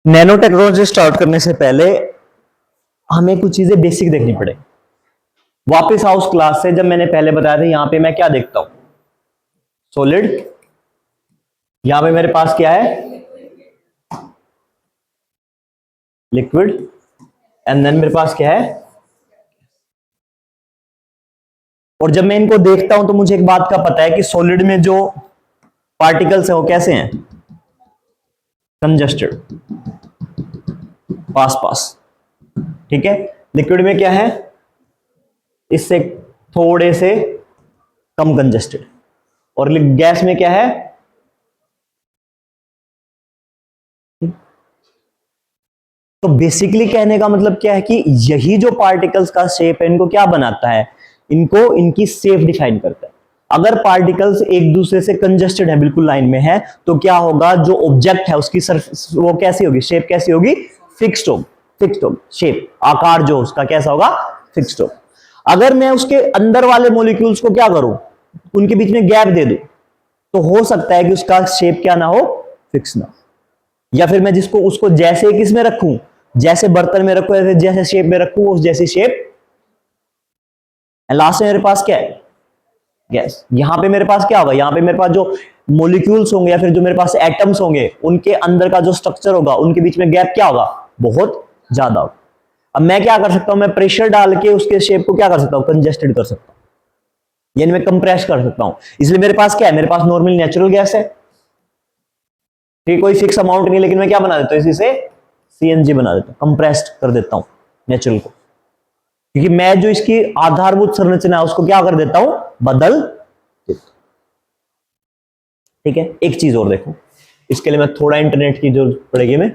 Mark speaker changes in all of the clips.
Speaker 1: Nano technology start करने से पहले हमें कुछ चीजें बेसिक देखनी पड़े। वापस आओ उस क्लास से जब मैंने पहले बताया था, यहां पे मैं क्या देखता हूं, सॉलिड। यहां पे मेरे पास क्या है, लिक्विड, एंड देन मेरे पास क्या है। और जब मैं इनको देखता हूं तो मुझे एक बात का पता है कि सॉलिड में जो पार्टिकल्स हैं वो कैसे हैं, कंजस्टेड, पास पास। ठीक है। लिक्विड में क्या है, इससे थोड़े से कम कंजस्टेड। और गैस में क्या है, तो बेसिकली कहने का मतलब क्या है कि यही जो पार्टिकल्स का शेप है इनको क्या बनाता है, इनको इनकी शेप डिफाइन करता है। अगर पार्टिकल्स एक दूसरे से कंजस्टेड है, बिल्कुल लाइन में है, तो क्या होगा, जो ऑब्जेक्ट है उसकी सरफेस वो कैसी होगी, शेप कैसी होगी, फिक्स्ड होगी। फिक्स्ड होगी शेप, आकार जो उसका कैसा होगा, फिक्स्ड होगा। अगर मैं उसके अंदर वाले मॉलिक्यूल्स को क्या करूं, उनके बीच में गैप दे दूं, तो हो सकता है कि उसका शेप क्या ना हो, फिक्स ना हो। या फिर मैं जिसको उसको जैसे किस में रखूं, जैसे बर्तन में रखूं, ऐसे जैसे शेप में रखूं, उस जैसी शेप। लास्ट में मेरे पास क्या है, गैस। यहां पे मेरे पास क्या होगा, यहां पे मेरे पास जो मॉलिक्यूल्स होंगे या फिर जो मेरे पास एटम्स होंगे, उनके अंदर का जो स्ट्रक्चर होगा, उनके बीच में गैप क्या होगा, बहुत ज्यादा होगा। अब मैं क्या कर सकता हूं, मैं प्रेशर डाल के उसके शेप को क्या कर सकता हूं, कंजेस्टेड कर सकता हूं, यानी मैं कंप्रेस कर सकता हूं। इसलिए मेरे पास क्या है, मेरे पास नॉर्मल नेचुरल गैस है, ठीक, कोई फिक्स अमाउंट नहीं, लेकिन मैं क्या बना देता हूं, इसी से सीएनजी बना देता हूं, कंप्रेस्ड कर देता हूं नेचुरल को, क्योंकि मैं जो इसकी आधारभूत संरचना है उसको क्या कर देता हूं, बदल देता हूं। ठीक है। एक चीज और देखो, इसके लिए मैं थोड़ा इंटरनेट की जरूरत पड़ेगी मैं।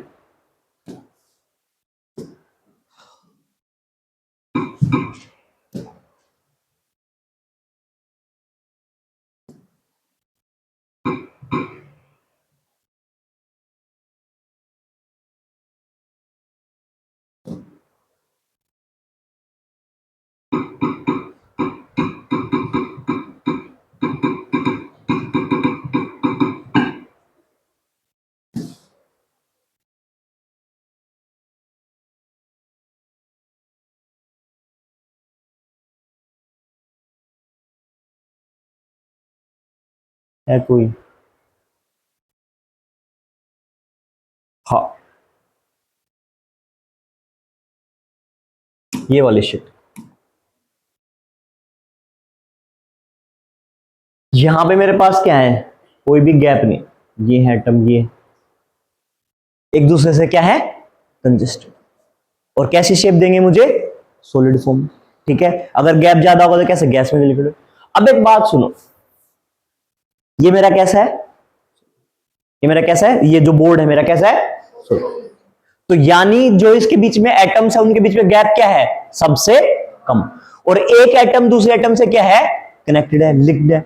Speaker 1: है कोई, हाँ, ये वाली शीट। यहां पे मेरे पास क्या है, कोई भी गैप नहीं, ये है एटम, ये एक दूसरे से क्या है, कंजेस्टेड। और कैसी शेप देंगे मुझे, सॉलिड फॉर्म। ठीक है। अगर गैप ज्यादा होगा तो कैसे, गैस में लिक्विड। अब एक बात सुनो, ये मेरा कैसा है, ये मेरा कैसा है, ये जो बोर्ड है मेरा कैसा है, तो यानी जो इसके बीच में एटम्स है उनके बीच में गैप क्या है, सबसे कम। और एक एटम दूसरे एटम से क्या है, कनेक्टेड है, लिंक्ड है।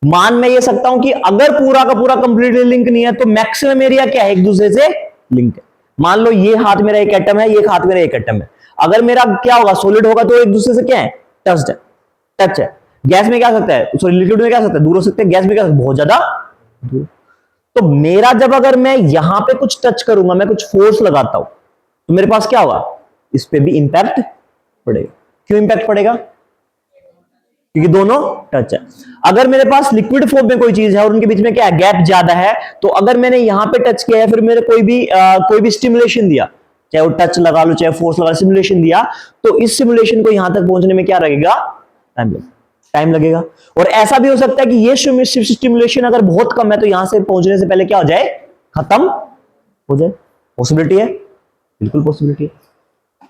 Speaker 1: मान मैं ये सकता हूं कि अगर पूरा का पूरा कंप्लीटली लिंक नहीं है तो मैक्सिमम एरिया क्या है, एक दूसरे से लिंक है। मान लो ये हाथ मेरा एक एटम है, ये हाथ मेरा एक एटम है। अगर मेरा क्या होगा, सॉलिड होगा तो एक दूसरे से क्या है, टच है, टच है। गैस में क्या सकता है, सॉरी लिक्विड में क्या सकता है, दूर हो सकते हैं। गैस में क्या सकता है, बहुत ज्यादा दूर। तो मेरा जब अगर मैं यहां पे कुछ टच करूंगा, मैं कुछ फोर्स लगाता हूं, तो मेरे पास क्या होगा, इस पे भी इंपैक्ट पड़ेगा। क्यों इंपैक्ट पड़ेगा, क्योंकि दोनों टच है। अगर मेरे पास लिक्विड फॉर्म में कोई चीज है और उनके बीच में क्या है, गैप ज्यादा है, तो अगर मैंने यहां पे टच किया है, फिर मेरे कोई भी स्टिमुलेशन दिया, चाहे वो टच लगा लो चाहे फोर्स लगा, स्टिमुलेशन दिया, तो इस स्टिमुलेशन को यहां तक पहुंचने में क्या लगेगा, टाइम लगेगा। और ऐसा भी हो सकता है कि ये स्टिमुलेशन अगर बहुत कम है तो यहां से पहुंचने से पहले क्या हो जाए, खत्म हो जाए। पॉसिबिलिटी है, बिल्कुल पॉसिबिलिटी है।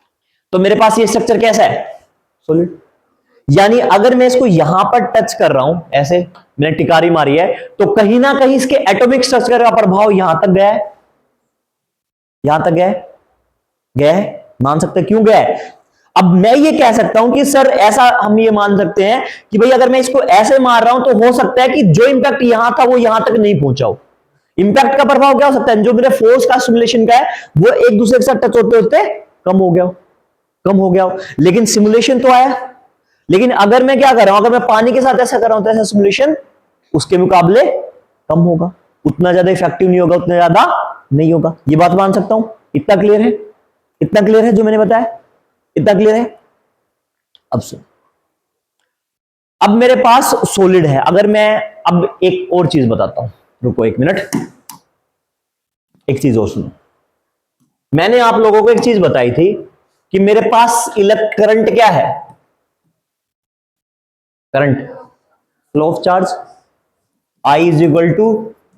Speaker 1: तो मेरे पास ये स्ट्रक्चर कैसा है, सॉलिड। यानी अगर मैं इसको यहां पर टच कर रहा हूं, ऐसे मैंने टिकारी मारी है, तो कहीं ना कहीं इसके एटॉमिक स्ट्रक्चर का प्रभाव यहां तक गया है, यहां तक गया है, गया है। मान सकते क्यों गया है। अब मैं ये कह सकता हूं कि सर ऐसा हम ये मान सकते हैं कि भाई अगर मैं इसको ऐसे मार रहा हूं तो हो सकता है कि जो इंपैक्ट यहां था वो यहां तक नहीं पहुंचा हो। इंपैक्ट का प्रभाव क्या हो सकता है, जो मेरे फोर्स का सिमुलेशन का है वो एक दूसरे के साथ टच होते होते कम हो गया हो, कम हो गया हो, लेकिन सिमुलेशन तो आया। लेकिन अगर मैं क्या कर रहा हूं, अगर मैं पानी के साथ ऐसा कर रहा हूं तो ऐसा सिमुलेशन उसके मुकाबले कम होगा, उतना ज्यादा इफेक्टिव नहीं होगा, उतना ज्यादा नहीं होगा। ये बात मान सकता हूं। इतना क्लियर है? इतना क्लियर है जो मैंने बताया? इतना क्लियर है? अब सुन, अब मेरे पास सॉलिड है। अगर मैं अब एक और चीज बताता हूं, रुको एक मिनट, एक चीज और सुनो। मैंने आप लोगों को एक चीज बताई थी कि मेरे पास इलेक्ट्रिक करंट क्या है? Current, flow of charge, I is equal to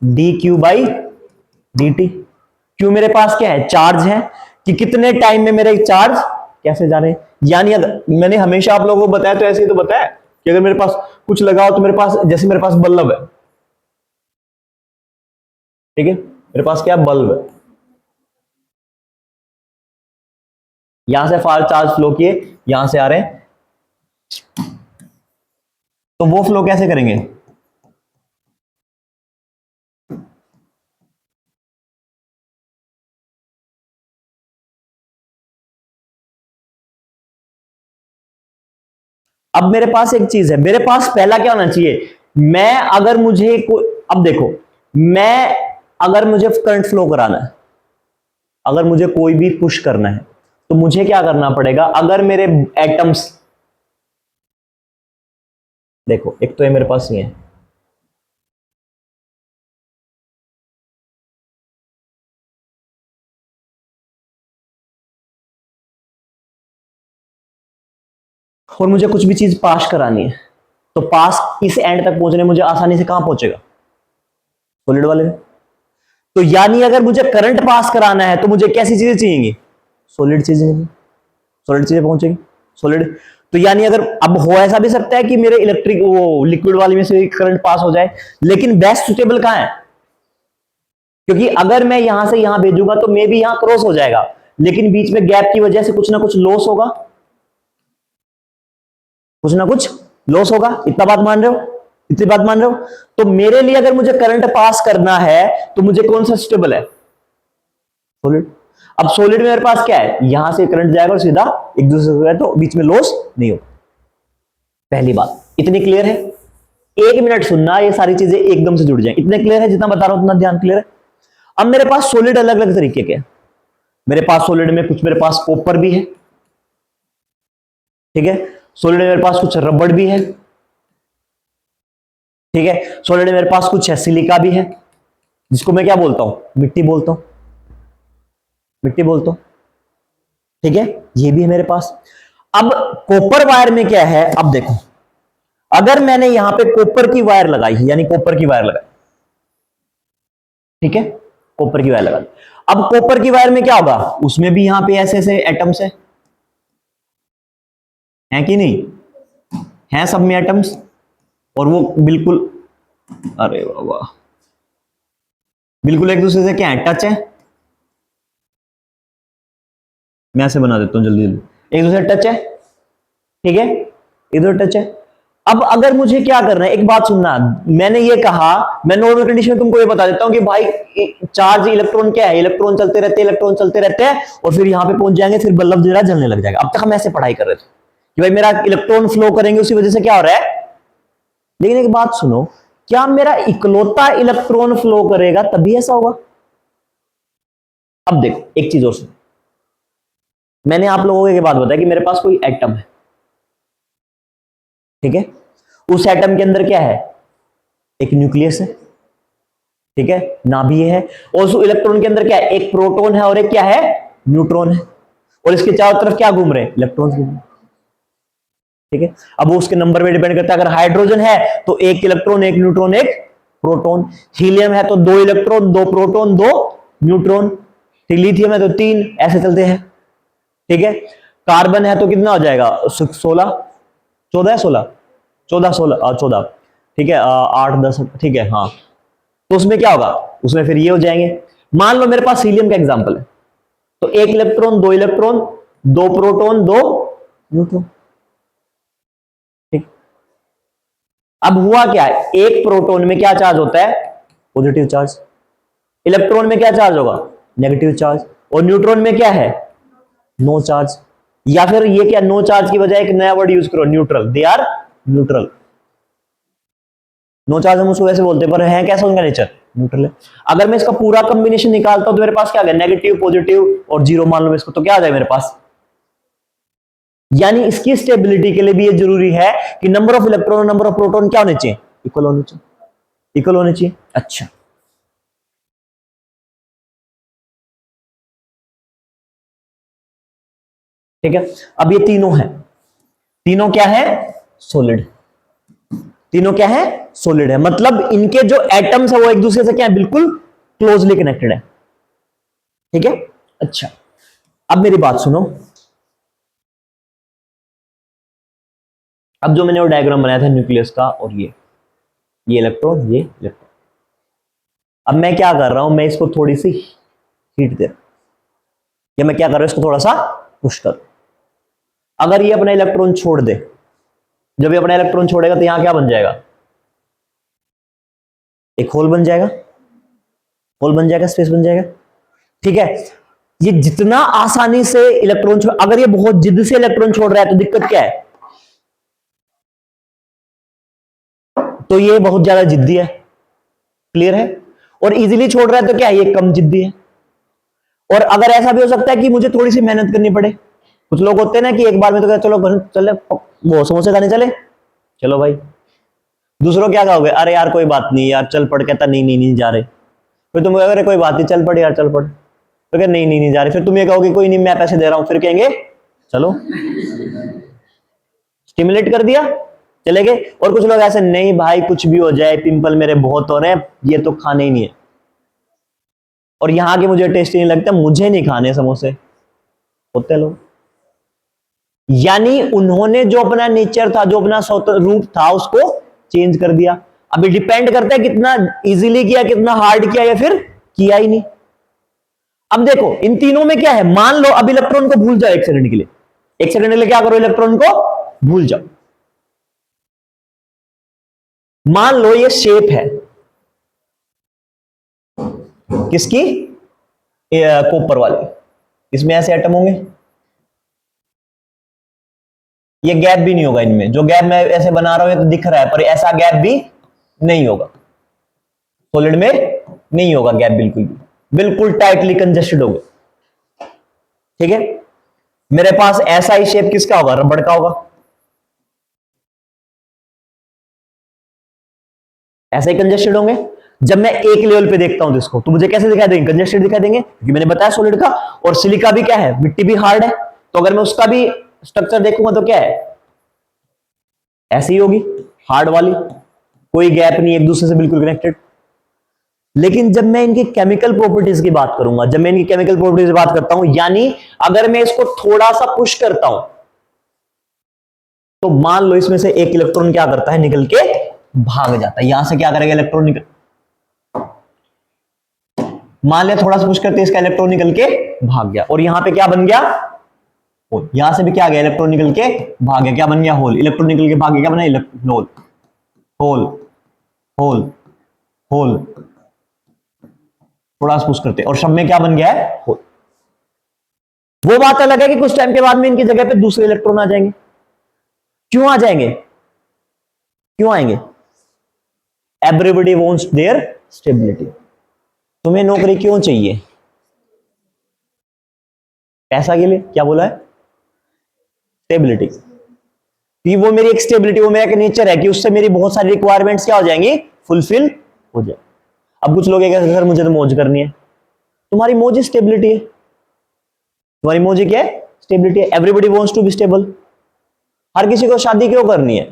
Speaker 1: D Q by D T. क्यों? मेरे पास क्या है? चार्ज है, कि कितने टाइम में मेरे चार्ज कैसे जा रहे हैं। यानी अगर मैंने हमेशा आप लोगों को बताया तो ऐसे ही तो बताया कि अगर मेरे पास कुछ लगाओ तो मेरे पास, जैसे मेरे पास बल्ब है, ठीक है, मेरे पास क्या बल्ब है, यहां से फार चार्ज फ्लो किए, यहां से आ रहे हैं, तो वो फ्लो कैसे करेंगे? अब मेरे पास एक चीज है, मेरे पास पहला क्या होना चाहिए? मैं अगर मुझे अब देखो, मैं अगर मुझे करंट फ्लो कराना है, अगर मुझे कोई भी पुश करना है, तो मुझे क्या करना पड़ेगा? अगर मेरे एटम्स, देखो एक तो है मेरे पास ये है, और मुझे कुछ भी चीज पास करानी है, तो पास इस एंड तक पहुंचने मुझे आसानी से कहां पहुंचेगा? सॉलिड वाले में। तो यानी अगर मुझे करंट पास कराना है तो मुझे कैसी चीजें चाहिए? सॉलिड चीजें, सॉलिड चीजें पहुंचेगी, सॉलिड। तो यानी अगर अब हो ऐसा भी सकता है कि मेरे इलेक्ट्रिक वो लिक्विड वाले में से करंट पास हो जाए, लेकिन बेस्ट सुटेबल कहां है? क्योंकि अगर मैं यहां से यहां भेजूंगा तो मे भी यहां क्रॉस हो जाएगा, लेकिन बीच में गैप की वजह से कुछ ना कुछ लॉस होगा, कुछ ना कुछ लॉस होगा। इतना बात मान रहे हो? इतनी बात मान रहे हो? तो मेरे लिए अगर मुझे करंट पास करना है तो मुझे कौन सा सुटेबल है? सॉलिड। अब सॉलिड में मेरे पास क्या है? यहां से करंट जाएगा और सीधा एक दूसरे से, तो बीच में लॉस नहीं होगा। पहली बात इतनी क्लियर है? एक मिनट सुनना, ये सारी चीजें एकदम से जुड़ जाए। इतने क्लियर है? जितना बता रहा हूं उतना ध्यान क्लियर है? अब मेरे पास सॉलिड अलग अलग तरीके के हैं। मेरे पास सॉलिड में कुछ, मेरे पास कॉपर भी है, ठीक है, सॉलिड में मेरे पास कुछ रबड़ भी है, ठीक है, सॉलिड में मेरे पास कुछ है सिलिका भी है, जिसको मैं क्या बोलता हूं? मिट्टी बोलता हूं, मिट्टी बोलता हूं, ठीक है, ये भी है मेरे पास। अब कॉपर वायर में क्या है? अब देखो, अगर मैंने यहां पे कॉपर की वायर लगाई, यानी कॉपर की वायर लगाई, ठीक है, कॉपर की वायर लगा दी। अब कॉपर की वायर में क्या होगा? उसमें भी यहां पे ऐसे ऐसे एटम्स है कि नहीं? है सब में एटम्स, और वो बिल्कुल, अरे बाबा, बिल्कुल एक दूसरे से क्या है? टच है। मैं ऐसे बना देता हूं जल्दी जल्दी, एक दूसरे टच है, ठीक है, इधर टच है। अब अगर मुझे क्या करना है, एक बात सुनना, मैंने ये कहा, मैं नॉर्मल कंडीशन में तुमको ये बता देता हूं कि भाई चार्ज इलेक्ट्रॉन क्या है? इलेक्ट्रॉन चलते रहते हैं, इलेक्ट्रॉन चलते रहते हैं, और फिर यहां पे पहुंच जाएंगे, फिर बल्ब जरा जलने लग जाएगा। अब तक हम ऐसे पढ़ाई कर रहे थे कि भाई मेरा इलेक्ट्रॉन फ्लो करेंगे, उसी वजह से क्या हो रहा है। लेकिन एक बात सुनो, क्या मेरा इकलौता इलेक्ट्रॉन फ्लो करेगा तभी ऐसा होगा? अब देखो एक चीज और सुनो, मैंने आप लोगों को एक बात बताया कि मेरे पास कोई एटम है, ठीक है, उस एटम के अंदर क्या है? एक न्यूक्लियस है, ठीक है, नाभिक है, और उस इलेक्ट्रॉन के अंदर क्या है? एक प्रोटॉन है और एक क्या है? न्यूट्रॉन है, और इसके चारों तरफ क्या घूम रहे हैं? इलेक्ट्रॉन्स घूम रहे हैं, ठीक है। अब वो उसके नंबर पे डिपेंड करता है। अगर हाइड्रोजन है तो एक इलेक्ट्रॉन एक न्यूट्रॉन एक प्रोटॉन, हीलियम है तो दो इलेक्ट्रॉन दो प्रोटॉन दो न्यूट्रॉन, ठीक, लिथियम है तो तीन, ऐसे चलते हैं, ठीक है। कार्बन है तो कितना हो जाएगा? 16, 14 है, 16, 14, 16, 14, ठीक है, 8 10, ठीक है, हाँ। तो उसमें क्या होगा? उसमें फिर ये हो जाएंगे। मान लो मेरे पास हीलियम का एग्जांपल है, तो एक इलेक्ट्रॉन दो प्रोटॉन दो न्यूट्रॉन, ठीक। अब हुआ क्या है? एक प्रोटॉन में क्या चार्ज होता है? Positive charge. इलेक्ट्रॉन में क्या चार्ज होगा? Negative charge. और न्यूट्रॉन में क्या है? No charge. या फिर ये क्या, नो चार्ज की बजाय एक नया वर्ड यूज करो, neutral, they are neutral. No charge हम उसको वैसे बोलते हैं, पर है कैसा उनका नेचर? न्यूट्रल है। अगर मैं इसका पूरा कॉम्बिनेशन निकालता हूं तो मेरे पास क्या आ गया, नेगेटिव, पॉजिटिव और जीरो मान लो इसको, तो क्या आ जाए मेरे पास। यानी इसकी स्टेबिलिटी के लिए भी ये जरूरी है कि नंबर ऑफ इलेक्ट्रॉन और नंबर ऑफ प्रोटॉन क्या होने चाहिए, इक्वल होने चाहिए, इक्वल होने चाहिए। अच्छा, ठीक है। अब ये तीनों है, तीनों क्या है, सॉलिड। तीनों क्या है, सॉलिड है, मतलब इनके जो एटम्स है वो एक दूसरे से क्या है, बिल्कुल क्लोजली कनेक्टेड है। ठीक है। अच्छा, अब मेरी बात सुनो। अब जो मैंने वो डायग्राम बनाया था न्यूक्लियस का, और ये इलेक्ट्रॉन, ये इलेक्ट्रॉन। अब मैं क्या कर रहा हूं, मैं इसको थोड़ी सी हीट दे रहा हूं, या मैं क्या कर रहा हूं, इसको थोड़ा सा पुश कर। अगर ये अपना इलेक्ट्रॉन छोड़ दे, जब ये अपना इलेक्ट्रॉन छोड़ेगा तो यहां क्या बन जाएगा, एक होल बन जाएगा, होल बन जाएगा, स्पेस बन जाएगा। ठीक है। ये जितना आसानी से इलेक्ट्रॉन छोड़, अगर ये बहुत जिद से इलेक्ट्रॉन छोड़ रहा है तो दिक्कत क्या है, तो ये बहुत ज्यादा जिद्दी है, क्लियर है। और इजीली छोड़ रहा है तो क्या है, ये कम जिद्दी है। और अगर ऐसा भी हो सकता है कि मुझे थोड़ी सी मेहनत करनी पड़े, कुछ लोग होते हैं ना कि एक बार में तो कहते चलो चले वो समोसे खाने चले, चलो भाई। दूसरों क्या कहोगे, अरे यार कोई बात नहीं यार चल पड़, कहता नहीं नहीं नहीं जा रहे। फिर तुम कहोगे अरे कोई बात नहीं चल पड़ यार चल पड़, तो क्या नहीं नहीं नहीं जा रहे। फिर तुम ये कहोगे कोई नहीं मैं पैसे दे रहा हूं, फिर कहेंगे चलो, स्टिमुलेट कर दिया, चले गए। और कुछ लोग ऐसे, नहीं भाई कुछ भी हो जाए, पिंपल मेरे बहुत हो रहे हैं, ये तो खाने ही नहीं है, और यहां के मुझे टेस्ट नहीं लगता, मुझे नहीं खाने समोसे, होते लोग। यानी उन्होंने जो अपना नेचर था, जो अपना रूप था, उसको चेंज कर दिया। अभी डिपेंड करता है कितना इजीली किया, कितना हार्ड किया, या फिर किया ही नहीं। अब देखो इन तीनों में क्या है, मान लो अब इलेक्ट्रॉन को भूल जाओ एक सेकंड के लिए, एक सेकंड के लिए क्या करो, इलेक्ट्रॉन को भूल जाओ। मान लो ये शेप है किसकी, कॉपर वाले, इसमें ऐसे एटम होंगे, ये गैप भी नहीं होगा इनमें, जो गैप मैं ऐसे बना रहा हूं ये तो दिख रहा है, पर ऐसा गैप भी नहीं होगा, सॉलिड में नहीं होगा गैप, बिल्कुल भी, बिल्कुल टाइटली कंजेस्टेड होगा। ठीक है। मेरे पास ऐसा ही शेप किसका होगा, रबड़ का होगा, ऐसे ही कंजेस्टेड होंगे। जब मैं एक लेवल पे देखता हूं तो इसको, तो मुझे कैसे दिखाई देंगे, कंजेस्टेड दिखाई देंगे, क्योंकि मैंने बताया सॉलिड का। और सिलिका भी क्या है, मिट्टी भी हार्ड है, तो अगर मैं उसका भी स्ट्रक्चर देखूंगा तो क्या है, ऐसी ही होगी, हार्ड वाली, कोई गैप नहीं, एक दूसरे से बिल्कुल कनेक्टेड। लेकिन जब मैं इनकी केमिकल प्रॉपर्टीज की बात करूंगा, जब मैं इनकी केमिकल प्रॉपर्टीज की बात करता हूं, यानी अगर मैं इसको थोड़ा सा पुश करता हूं, तो मान लो इसमें से एक इलेक्ट्रॉन क्या करता है, निकल के भाग जाता है। यहां से क्या करेगा, इलेक्ट्रॉन निकल, मान लिया थोड़ा सा पुश करते इसका इलेक्ट्रॉन निकल के भाग गया, और यहां पे क्या बन गया, होल। यहां से भी क्या आ गया, इलेक्ट्रॉन निकल के भाग गया, क्या बन गया, होल। इलेक्ट्रॉन निकल के भाग गया, क्या बना, होल, होल, होल, होल। थोड़ा सा पुश करते और सब में क्या बन गया है, होल। वो बात अलग है कि कुछ टाइम के बाद में इनकी जगह पे दूसरे इलेक्ट्रॉन आ जाएंगे। क्यों आ जाएंगे, क्यों आएंगे, एवरीबॉडी वांट्स देयर स्टेबिलिटी। तुम्हें नौकरी क्यों चाहिए, पैसा के लिए, क्या बोला है, स्टेबिलिटी। कि वो मेरी एक स्टेबिलिटी, वो मेरा एक नेचर है कि उससे मेरी बहुत सारी रिक्वायरमेंट्स क्या हो जाएंगी, फुलफिल हो जाए। अब कुछ लोग कहते हैं सर मुझे तो मौज करनी है, तुम्हारी मौज ही स्टेबिलिटी है, तुम्हारी मौज ही क्या है, स्टेबिलिटी है। Everybody wants to be stable, हर किसी को शादी क्यों करनी है,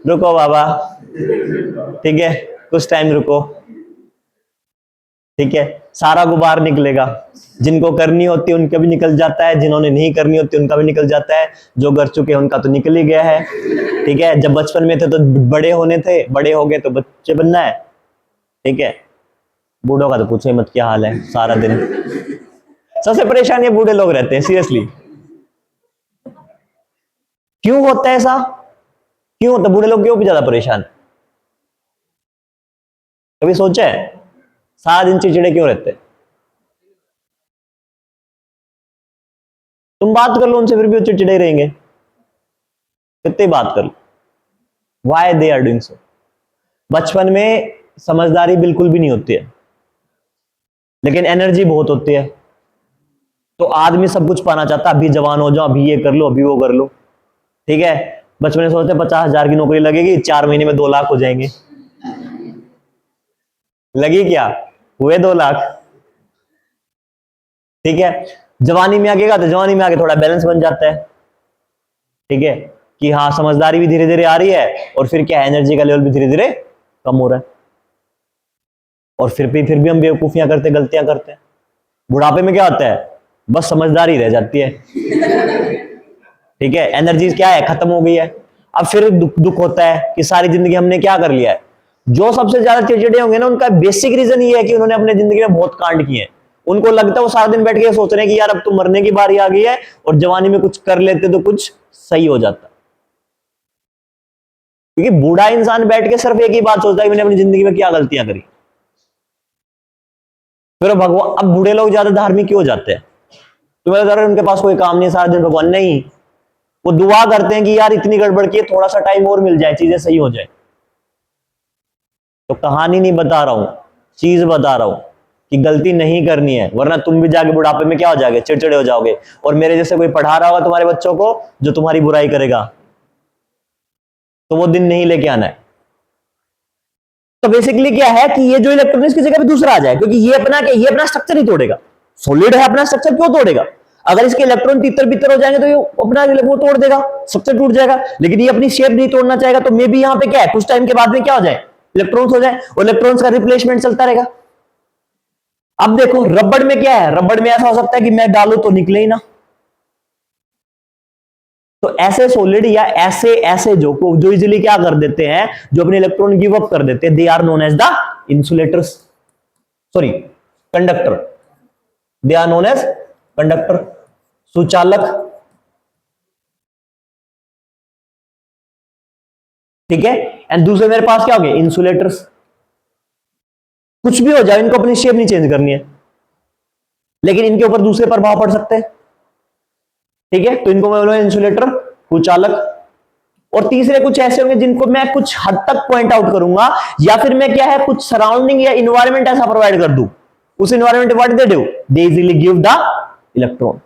Speaker 1: रुको बाबा, ठीक है, कुछ टाइम रुको, ठीक है, सारा गुबार निकलेगा। जिनको करनी होती है उनका भी निकल जाता है, जिन्होंने नहीं करनी होती उनका भी निकल जाता है, जो कर चुके हैं उनका तो निकल ही गया है। ठीक है, जब बचपन में थे तो बड़े होने थे, बड़े हो गए तो बच्चे बनना है। ठीक है, बूढ़ों का तो पूछो ही मत क्या हाल है, सारा दिन सबसे परेशान ये बूढ़े लोग रहते हैं, सीरियसली। क्यों होता है ऐसा, क्यों होता है, बूढ़े लोग क्यों भी ज्यादा परेशान, कभी सोचा है, सारा दिन चिड़चिड़े क्यों रहते हैं। तुम बात कर लो उनसे फिर भी वो चिड़चिड़े रहेंगे, कितनी बात कर लो, why they are doing so. बचपन में समझदारी बिल्कुल भी नहीं होती है, लेकिन एनर्जी बहुत होती है। तो आदमी सब कुछ पाना चाहता है, अभी जवान हो जाओ, अभी ये कर लो, अभी वो कर लो, ठीक है। बचपन में सोचते 50,000 की नौकरी लगेगी, 4 महीने में 2 लाख हो जाएंगे। लगी क्या? हुए 2 लाख, ठीक है। जवानी में आगेगा तो जवानी में आगे थोड़ा बैलेंस बन जाता है, ठीक है, कि हाँ समझदारी भी धीरे धीरे आ रही है, और फिर क्या, एनर्जी का लेवल भी धीरे धीरे कम हो रहा है। और फिर भी हम बेवकूफियां करते, गलतियां करते हैं। बुढ़ापे में क्या होता है, बस समझदारी रह जाती है, ठीक है, एनर्जी क्या है, खत्म हो गई है। अब फिर दुख होता है कि सारी जिंदगी हमने क्या कर लिया है। जो सबसे ज्यादा चिड़चिड़े होंगे ना, उनका बेसिक रीजन ये है कि उन्होंने अपने जिंदगी में बहुत कांड किए हैं। उनको लगता है, वो सारा दिन बैठ के सोच रहे हैं कि यार अब तो मरने की बारी आ गई है, और जवानी में कुछ कर लेते तो कुछ सही हो जाता। क्योंकि बूढ़ा इंसान बैठ के सिर्फ एक ही बात सोचता है, मैंने अपनी जिंदगी में क्या गलतियां करी। फिर भगवान, अब बूढ़े लोग ज्यादा धार्मिक क्यों हो जाते हैं? तुम्हें लग रहा है उनके पास कोई काम नहीं, सारा दिन भगवान, नहीं, वो दुआ करते हैं कि यार इतनी गड़बड़ की, थोड़ा सा टाइम और मिल जाए, चीजें सही हो जाए। तो कहानी नहीं बता रहा हूं, चीज बता रहा हूं कि गलती नहीं करनी है, वरना तुम भी जाके बुढ़ापे में क्या हो जाओगे, चिड़चिड़े हो जाओगे। और मेरे जैसे कोई पढ़ा रहा होगा तुम्हारे बच्चों को जो तुम्हारी बुराई करेगा, तो वो दिन नहीं लेके आना है। तो बेसिकली क्या है कि ये जो इलेक्ट्रॉनिक्स की जगह पे दूसरा आ जाए, क्योंकि ये अपना स्ट्रक्चर ही तोड़ेगा। सॉलिड है, अपना स्ट्रक्चर क्यों तोड़ेगा? अगर इसके इलेक्ट्रॉन तितर बितर हो जाएंगे तो ये अपना वो तोड़ देगा, स्ट्रक्चर टूट जाएगा। लेकिन ये अपनी शेप नहीं तोड़ना चाहेगा, तो मे भी यहां पे क्या है, कुछ टाइम के बाद में क्या हो जाए, इलेक्ट्रॉन्स हो जाए, और इलेक्ट्रॉन्स का रिप्लेसमेंट चलता रहेगा। अब देखो रबड़ में क्या है, रबड़ में ऐसा हो सकता है कि मैं डालू तो निकले ही ना। तो ऐसे सॉलिड या ऐसे ऐसे जो इजीली क्या कर देते हैं, जो अपने इलेक्ट्रॉन गिव अप कर देते हैं, they are known as the insulators, sorry conductor, they are known as conductor, सुचालक, ठीक है। एंड दूसरे मेरे पास क्या हो गए, इंसुलेटर्स। कुछ भी हो जाए, इनको अपनी शेप नहीं चेंज करनी है, लेकिन इनके ऊपर दूसरे प्रभाव पड़ सकते हैं, ठीक है। तो इनको मैं बोलूंगा इंसुलेटर, कुचालक। और तीसरे कुछ ऐसे होंगे जिनको मैं कुछ हद तक पॉइंट आउट करूंगा, या फिर मैं क्या है, कुछ सराउंडिंग या इन्वायरमेंट ऐसा प्रोवाइड कर दूं, उस environment what they do, they easily give the electron,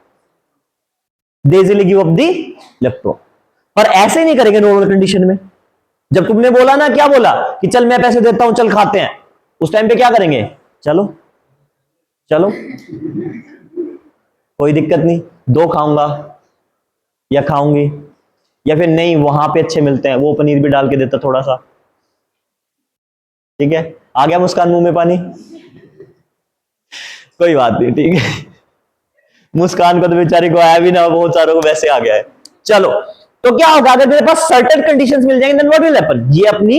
Speaker 1: they easily give up the electron. पर ऐसे नहीं करेंगे नॉर्मल कंडीशन में। जब तुमने बोला ना, क्या बोला कि चल मैं पैसे देता हूं, चल खाते हैं, उस टाइम पे क्या करेंगे, चलो चलो कोई दिक्कत नहीं, 2 खाऊंगा या खाऊंगी, या फिर नहीं वहां पे अच्छे मिलते हैं, वो पनीर भी डाल के देता थोड़ा सा, ठीक है। आ गया मुस्कान मुंह में पानी? कोई बात नहीं, ठीक है, मुस्कान को तो बेचारी को आया भी ना, बहुत सारों को वैसे आ गया है। चलो, तो क्या होगा, अगर मेरे पास सर्टेन कंडीशंस मिल जाएंगे, देन व्हाट विल हैपन, ये अपनी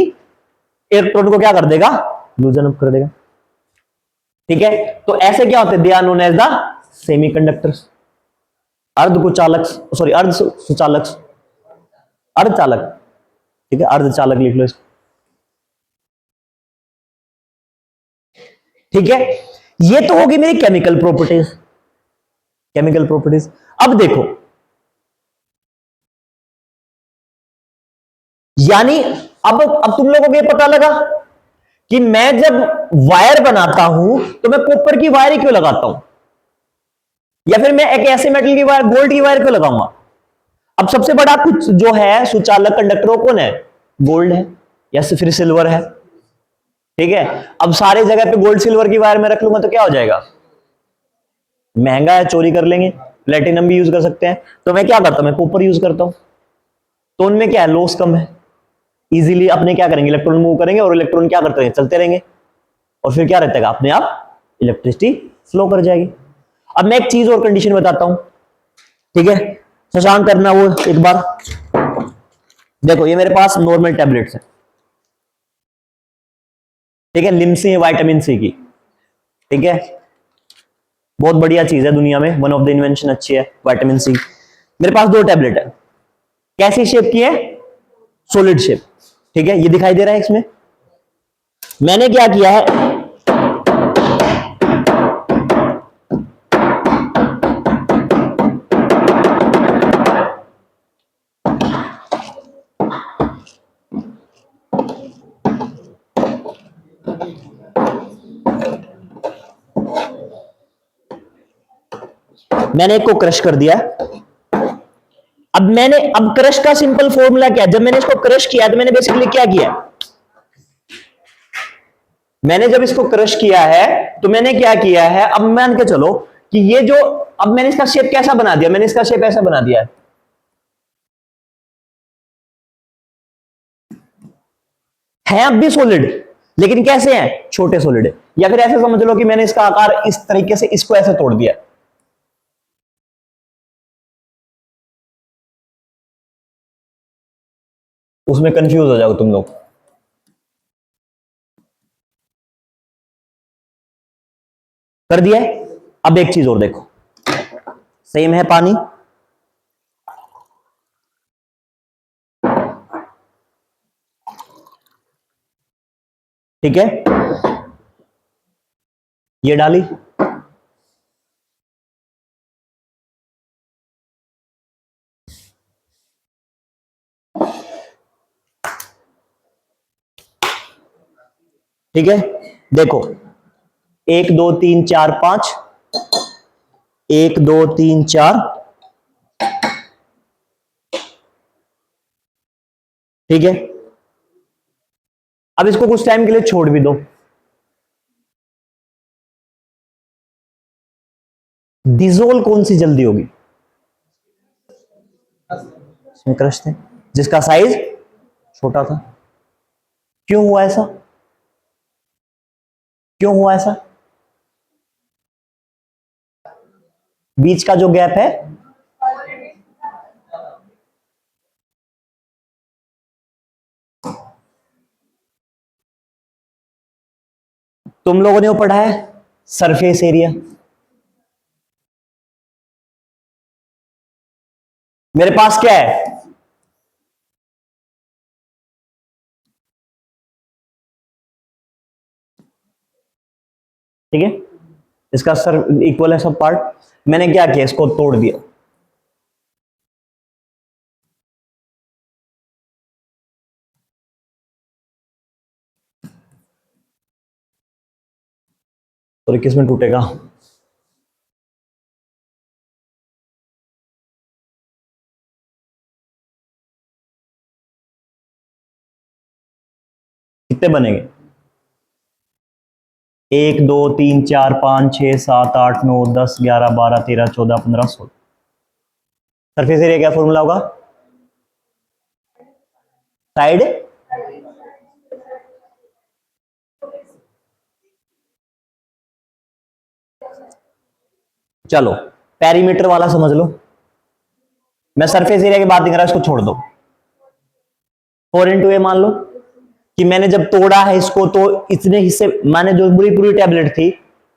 Speaker 1: इलेक्ट्रॉन को क्या कर देगा, लूजन अप कर देगा, ठीक है। तो ऐसे क्या होते हैं, they are known as the semiconductors, अर्धकुचालक, सॉरी अर्ध सुचालक, अर्धचालक, ठीक है, अर्धचालक लिख लो इसको, ठीक है। ये तो होगी मेरी केमिकल प्रॉपर्टीज, केमिकल प्रॉपर्टीज। अब देखो, यानी अब तुम लोगों को ये पता लगा कि मैं जब वायर बनाता हूं तो मैं कॉपर की वायर ही क्यों लगाता हूं, या फिर मैं एक ऐसे मेटल की वायर, गोल्ड की वायर क्यों लगाऊंगा। अब सबसे बड़ा कुछ जो है सुचालक कंडक्टर कौन है, गोल्ड है या फिर सिल्वर है, ठीक है। अब सारे जगह पे गोल्ड सिल्वर की वायर में रख लूंगा तो क्या हो जाएगा, महंगा है, चोरी कर लेंगे। प्लेटिनम भी यूज कर सकते हैं, तो मैं क्या करता हूं, मैं कॉपर यूज करता हूं, तो उनमें क्या है, लॉस कम है, इजीली अपने क्या करेंगे, इलेक्ट्रॉन मूव करेंगे, और इलेक्ट्रॉन क्या करते रहेंगे, चलते रहेंगे, और फिर क्या रहता है, अपने आप इलेक्ट्रिसिटी फ्लो कर जाएगी। अब मैं एक चीज और कंडीशन बताता हूं, ठीक है, शशांक करना वो एक बार। देखो ये मेरे पास नॉर्मल टैबलेट्स है, ठीक है, लिम्सी विटामिन सी की, ठीक है, बहुत बढ़िया चीज है दुनिया में, वन ऑफ द इन्वेंशन अच्छी है विटामिन सी। मेरे पास 2 टैबलेट है, कैसी शेप की है, सॉलिड शेप, ठीक है, ये दिखाई दे रहा है इसमें। मैंने क्या किया है, मैंने एक को क्रश कर दिया। अब क्रश का सिंपल फॉर्मूला क्या है? जब मैंने इसको क्रश किया तो मैंने बेसिकली क्या किया? मैंने जब इसको क्रश किया है तो मैंने क्या किया है, अब मान के चलो कि ये जो, अब मैंने इसका शेप कैसा बना दिया? मैंने इसका शेप ऐसा बना दिया है अब भी सॉलिड, लेकिन कैसे हैं? छोटे सॉलिड। या फिर ऐसे समझ लो कि मैंने इसका आकार इस तरीके से, इसको ऐसे तोड़ दिया। उसमें कंफ्यूज हो जाओगे तुम लोग। कर दिया है। अब एक चीज और देखो, सेम है पानी, ठीक है, ये डाली, ठीक है। देखो 1 2 3 4 5, 1 2 3 4, ठीक है। अब इसको कुछ टाइम के लिए छोड़ भी दो। डिजोल्व कौन सी जल्दी होगी? इसमें क्रश थे जिसका साइज छोटा था। क्यों हुआ ऐसा? क्यों हुआ ऐसा? बीच का जो गैप है, तुम लोगों ने वो पढ़ा है सरफेस एरिया। मेरे पास क्या है? ठीक है, इसका सर इक्वल है सब पार्ट। मैंने क्या किया? इसको तोड़ दिया। और किस में टूटेगा? कितने बनेंगे? 1 2 3 4 5 6 7 8 9 10 11 12 13 14 15 16। सरफेस एरिया क्या फॉर्मूला होगा? साइड, चलो पेरीमीटर वाला समझ लो। मैं सरफेस एरिया की बात नहीं कर रहा, इसको छोड़ दो। 4 × A मान लो कि मैंने जब तोड़ा है इसको तो इतने हिस्से, मैंने जो पूरी पूरी टैबलेट थी,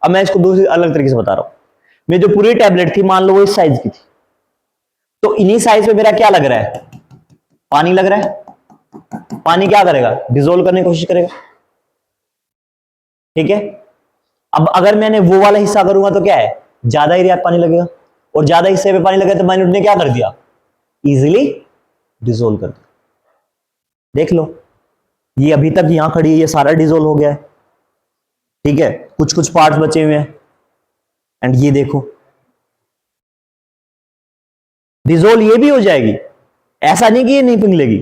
Speaker 1: अब मैं इसको दूसरी अलग तरीके से बता रहा हूं। मैं जो पूरी टैबलेट थी मान लो वो इस साइज की थी, तो इन्हीं साइज पे मेरा क्या लग रहा है? पानी लग रहा है। पानी क्या करेगा? डिसोल्व करने की कोशिश करेगा, ठीक है। अब अगर मैंने वो वाला हिस्सा करूंगा तो क्या है? ज्यादा एरिया पानी लगेगा, और ज्यादा हिस्से पे पानी लगेगा तो माइन्यूट ने क्या कर दिया? इजीली डिसोल्व कर दिया। देख लो, ये अभी तक यहां खड़ी है, ये सारा डिसोल्व हो गया है, ठीक है। कुछ कुछ पार्ट्स बचे हुए हैं, एंड ये देखो डिसोल्व ये भी हो जाएगी। ऐसा नहीं कि ये नहीं पिघलेगी,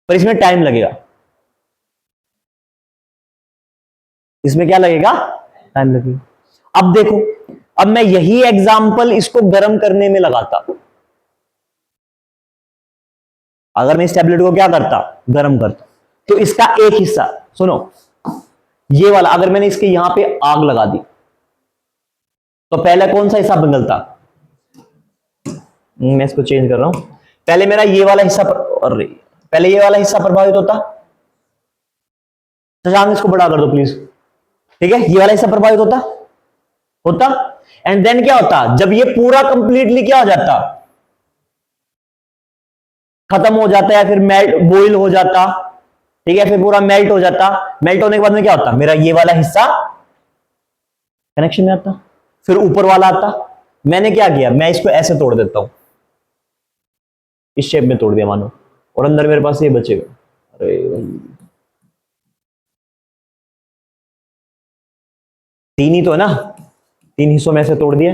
Speaker 1: पर इसमें टाइम लगेगा। इसमें क्या लगेगा? टाइम लगेगा। अब देखो, अब मैं यही एग्जाम्पल इसको गर्म करने में लगाता। अगर मैं इस टैबलेट को क्या करता? गर्म करता, तो इसका एक हिस्सा, सुनो, ये वाला अगर मैंने इसके यहां पे आग लगा दी तो पहले कौन सा हिस्सा पिघलता? मैं इसको चेंज कर रहा हूं। पहले मेरा ये वाला हिस्सा अरे पहले ये वाला हिस्सा प्रभावित होता। शशांक इसको बड़ा कर दो प्लीज, ठीक है। ये वाला हिस्सा प्रभावित होता होता एंड देन क्या होता? जब ये पूरा कंप्लीटली क्या हो जाता? खत्म हो जाता है, फिर मेल्ट, बॉइल हो जाता, ठीक है, फिर पूरा मेल्ट हो जाता। मेल्ट होने के बाद में क्या होता? मेरा ये वाला हिस्सा कनेक्शन में आता, फिर ऊपर वाला आता। मैंने क्या किया? मैं इसको ऐसे तोड़ देता हूं, इस शेप में तोड़ दिया मानो, और अंदर मेरे पास ये बचेगा। अरे तीन ही तो है ना, तीन हिस्सों में ऐसे तोड़ दिया,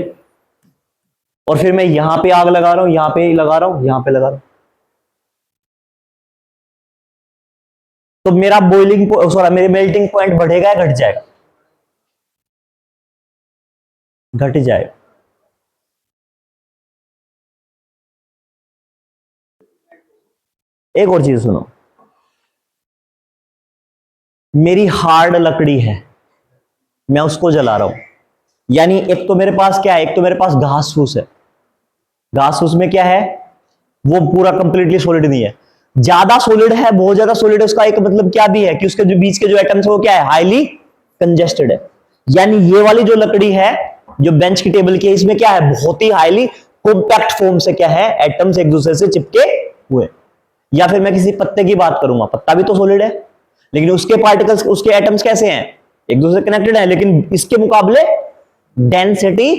Speaker 1: और फिर मैं यहां पे आग लगा रहा हूं, यहां पे लगा रहा हूं, यहां पे लगा रहा हूं, तो मेरा बॉइलिंग सॉरी मेरे मेल्टिंग पॉइंट बढ़ेगा या घट जाएगा? घट जाएगा। एक और चीज सुनो, मेरी हार्ड लकड़ी है, मैं उसको जला रहा हूं, यानी एक तो मेरे पास क्या है, एक तो मेरे पास घास फूस है, घास फूस में क्या है, वो पूरा कंप्लीटली सॉलिड नहीं है, ज्यादा सॉलिड है, बहुत ज्यादा सॉलिड है, उसका एक मतलब क्या भी है कि उसके जो बीच के जो एटम्स है वो क्या है, हाईली कंजेस्टेड है। यानी ये वाली जो लकड़ी है जो बेंच की टेबल की है, इसमें क्या है, बहुत ही हाईली कॉम्पैक्ट फॉर्म से क्या है, एटम्स एक दूसरे से चिपके हुए। या फिर मैं किसी पत्ते की बात करूंगा, पत्ता भी तो सॉलिड है, लेकिन उसके पार्टिकल्स, उसके एटम्स कैसे हैं, एक दूसरे से कनेक्टेड है, लेकिन इसके मुकाबले डेंसिटी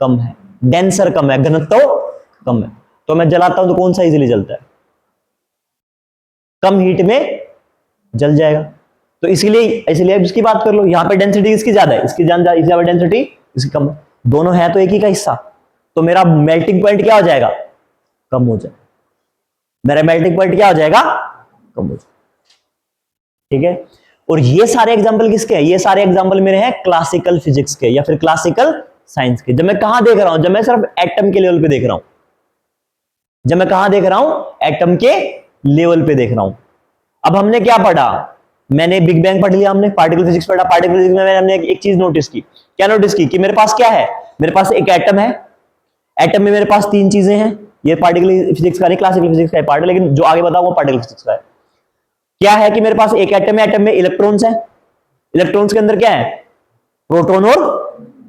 Speaker 1: कम है, डेंसर कम है, घनत्व कम है। तो मैं जलाता हूं तो कौन सा इजीली जलता है, कम हीट में जल जाएगा। तो इसलिए इसलिए इसकी बात कर लो, यहां पे डेंसिटी इसकी ज्यादा है, इसकी ज्यादा डेंसिटी, इसकी कम है, दोनों है तो एक ही का हिस्सा, तो मेरा मेल्टिंग पॉइंट क्या हो जाएगा, कम हो जाएगा, मेरा मेल्टिंग पॉइंट क्या हो जाएगा, कम हो जाएगा। ठीक है, और ये सारे एग्जांपल किसके हैं, ये सारे एग्जांपल मेरे हैं क्लासिकल फिजिक्स के या फिर क्लासिकल साइंस के। जब मैं कहां देख रहा हूं, जब मैं सिर्फ एटम के लेवल पे देख रहा हूं, जब मैं कहां देख रहा हूं, एटम के लेवल पे देख रहा हूं। अब हमने क्या पढ़ा, मैंने बिग बैंग पढ़ लिया, हमने पार्टिकल फिजिक्स पढ़ा, पार्टिकल फिजिक्स में हमने एक चीज नोटिस की, क्या नोटिस की, कि मेरे पास क्या है, मेरे पास एक एटम है, एटम में मेरे पास तीन चीजें हैं, ये पार्टिकल फिजिक्स का नहीं, क्लासिकल फिजिक्स का पार्ट है, लेकिन जो आगे बताऊं वो पार्टिकल फिजिक्स का है। क्या है कि मेरे पास एक एटम है, एटम में इलेक्ट्रॉन्स है, इलेक्ट्रॉन्स के अंदर क्या है, प्रोटॉन और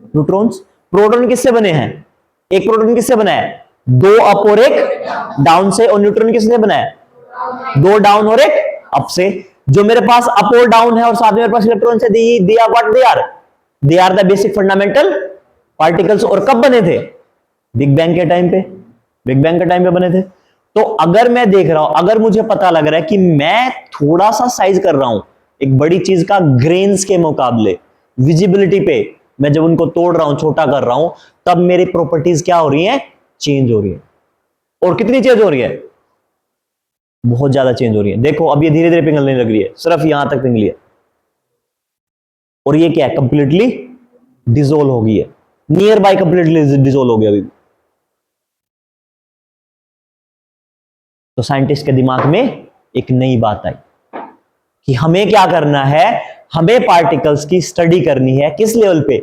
Speaker 1: न्यूट्रॉन्स। प्रोटॉन किससे बने हैं, एक प्रोटॉन किससे बना है, दो अप और एक डाउन से, और न्यूट्रॉन किससे बना है, दो डाउन और एक अप से। जो मेरे पास अप और डाउन है और साथ में मेरे पास इलेक्ट्रॉन है, they are what, they are the basic fundamental particles. और कब बने थे, बिग बैंग के टाइम पे, बिग बैंग के टाइम पे बने थे। तो अगर मैं देख रहा हूं, अगर मुझे पता लग रहा है कि मैं थोड़ा सा साइज कर रहा हूं एक बड़ी चीज का ग्रेन्स के मुकाबले, विजिबिलिटी पे मैं जब उनको तोड़ रहा हूं, छोटा कर रहा हूं, तब मेरी प्रॉपर्टीज क्या हो रही हैं, चेंज हो रही है। और कितनी चेंज हो रही है, बहुत ज्यादा चेंज हो रही है। देखो अब ये धीरे धीरे पिघलने लग रही है, सिर्फ यहां तक पिघली है, और ये क्या है, कंप्लीटली डिसोल्व हो गई है, नियर बाय कंप्लीटली डिसोल्व हो गया अभी। तो साइंटिस्ट के दिमाग में एक नई बात आई कि हमें क्या करना है, हमें पार्टिकल्स की स्टडी करनी है, किस लेवल पे,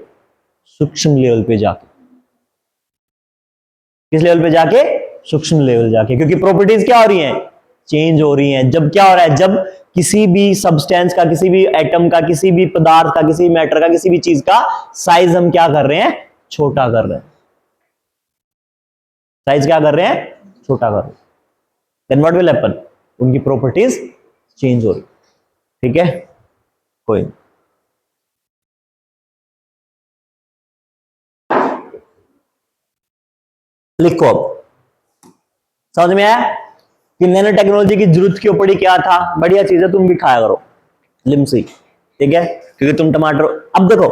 Speaker 1: सूक्ष्म लेवल पे जाके, किस लेवल पे जाके, सूक्ष्म लेवल जाके, क्योंकि प्रॉपर्टीज क्या हो रही हैं, चेंज हो रही हैं। जब क्या हो रहा है, जब किसी भी सब्सटेंस का, किसी भी एटम का, किसी भी पदार्थ का, किसी भी मैटर का, किसी भी चीज का साइज हम क्या कर रहे हैं, छोटा कर रहे हैं, साइज क्या कर रहे हैं, छोटा कर रहे हैं, देन व्हाट विल हैपन, उनकी प्रॉपर्टीज चेंज हो रही। ठीक है, कोई नहीं। लिखो अब, समझ में आया कि नैनो टेक्नोलॉजी की जरूरत क्यों पड़ी, क्या था, बढ़िया चीज है, तुम भी खाया करो लिमसी। ठीक है, क्योंकि तुम टमाटर, अब देखो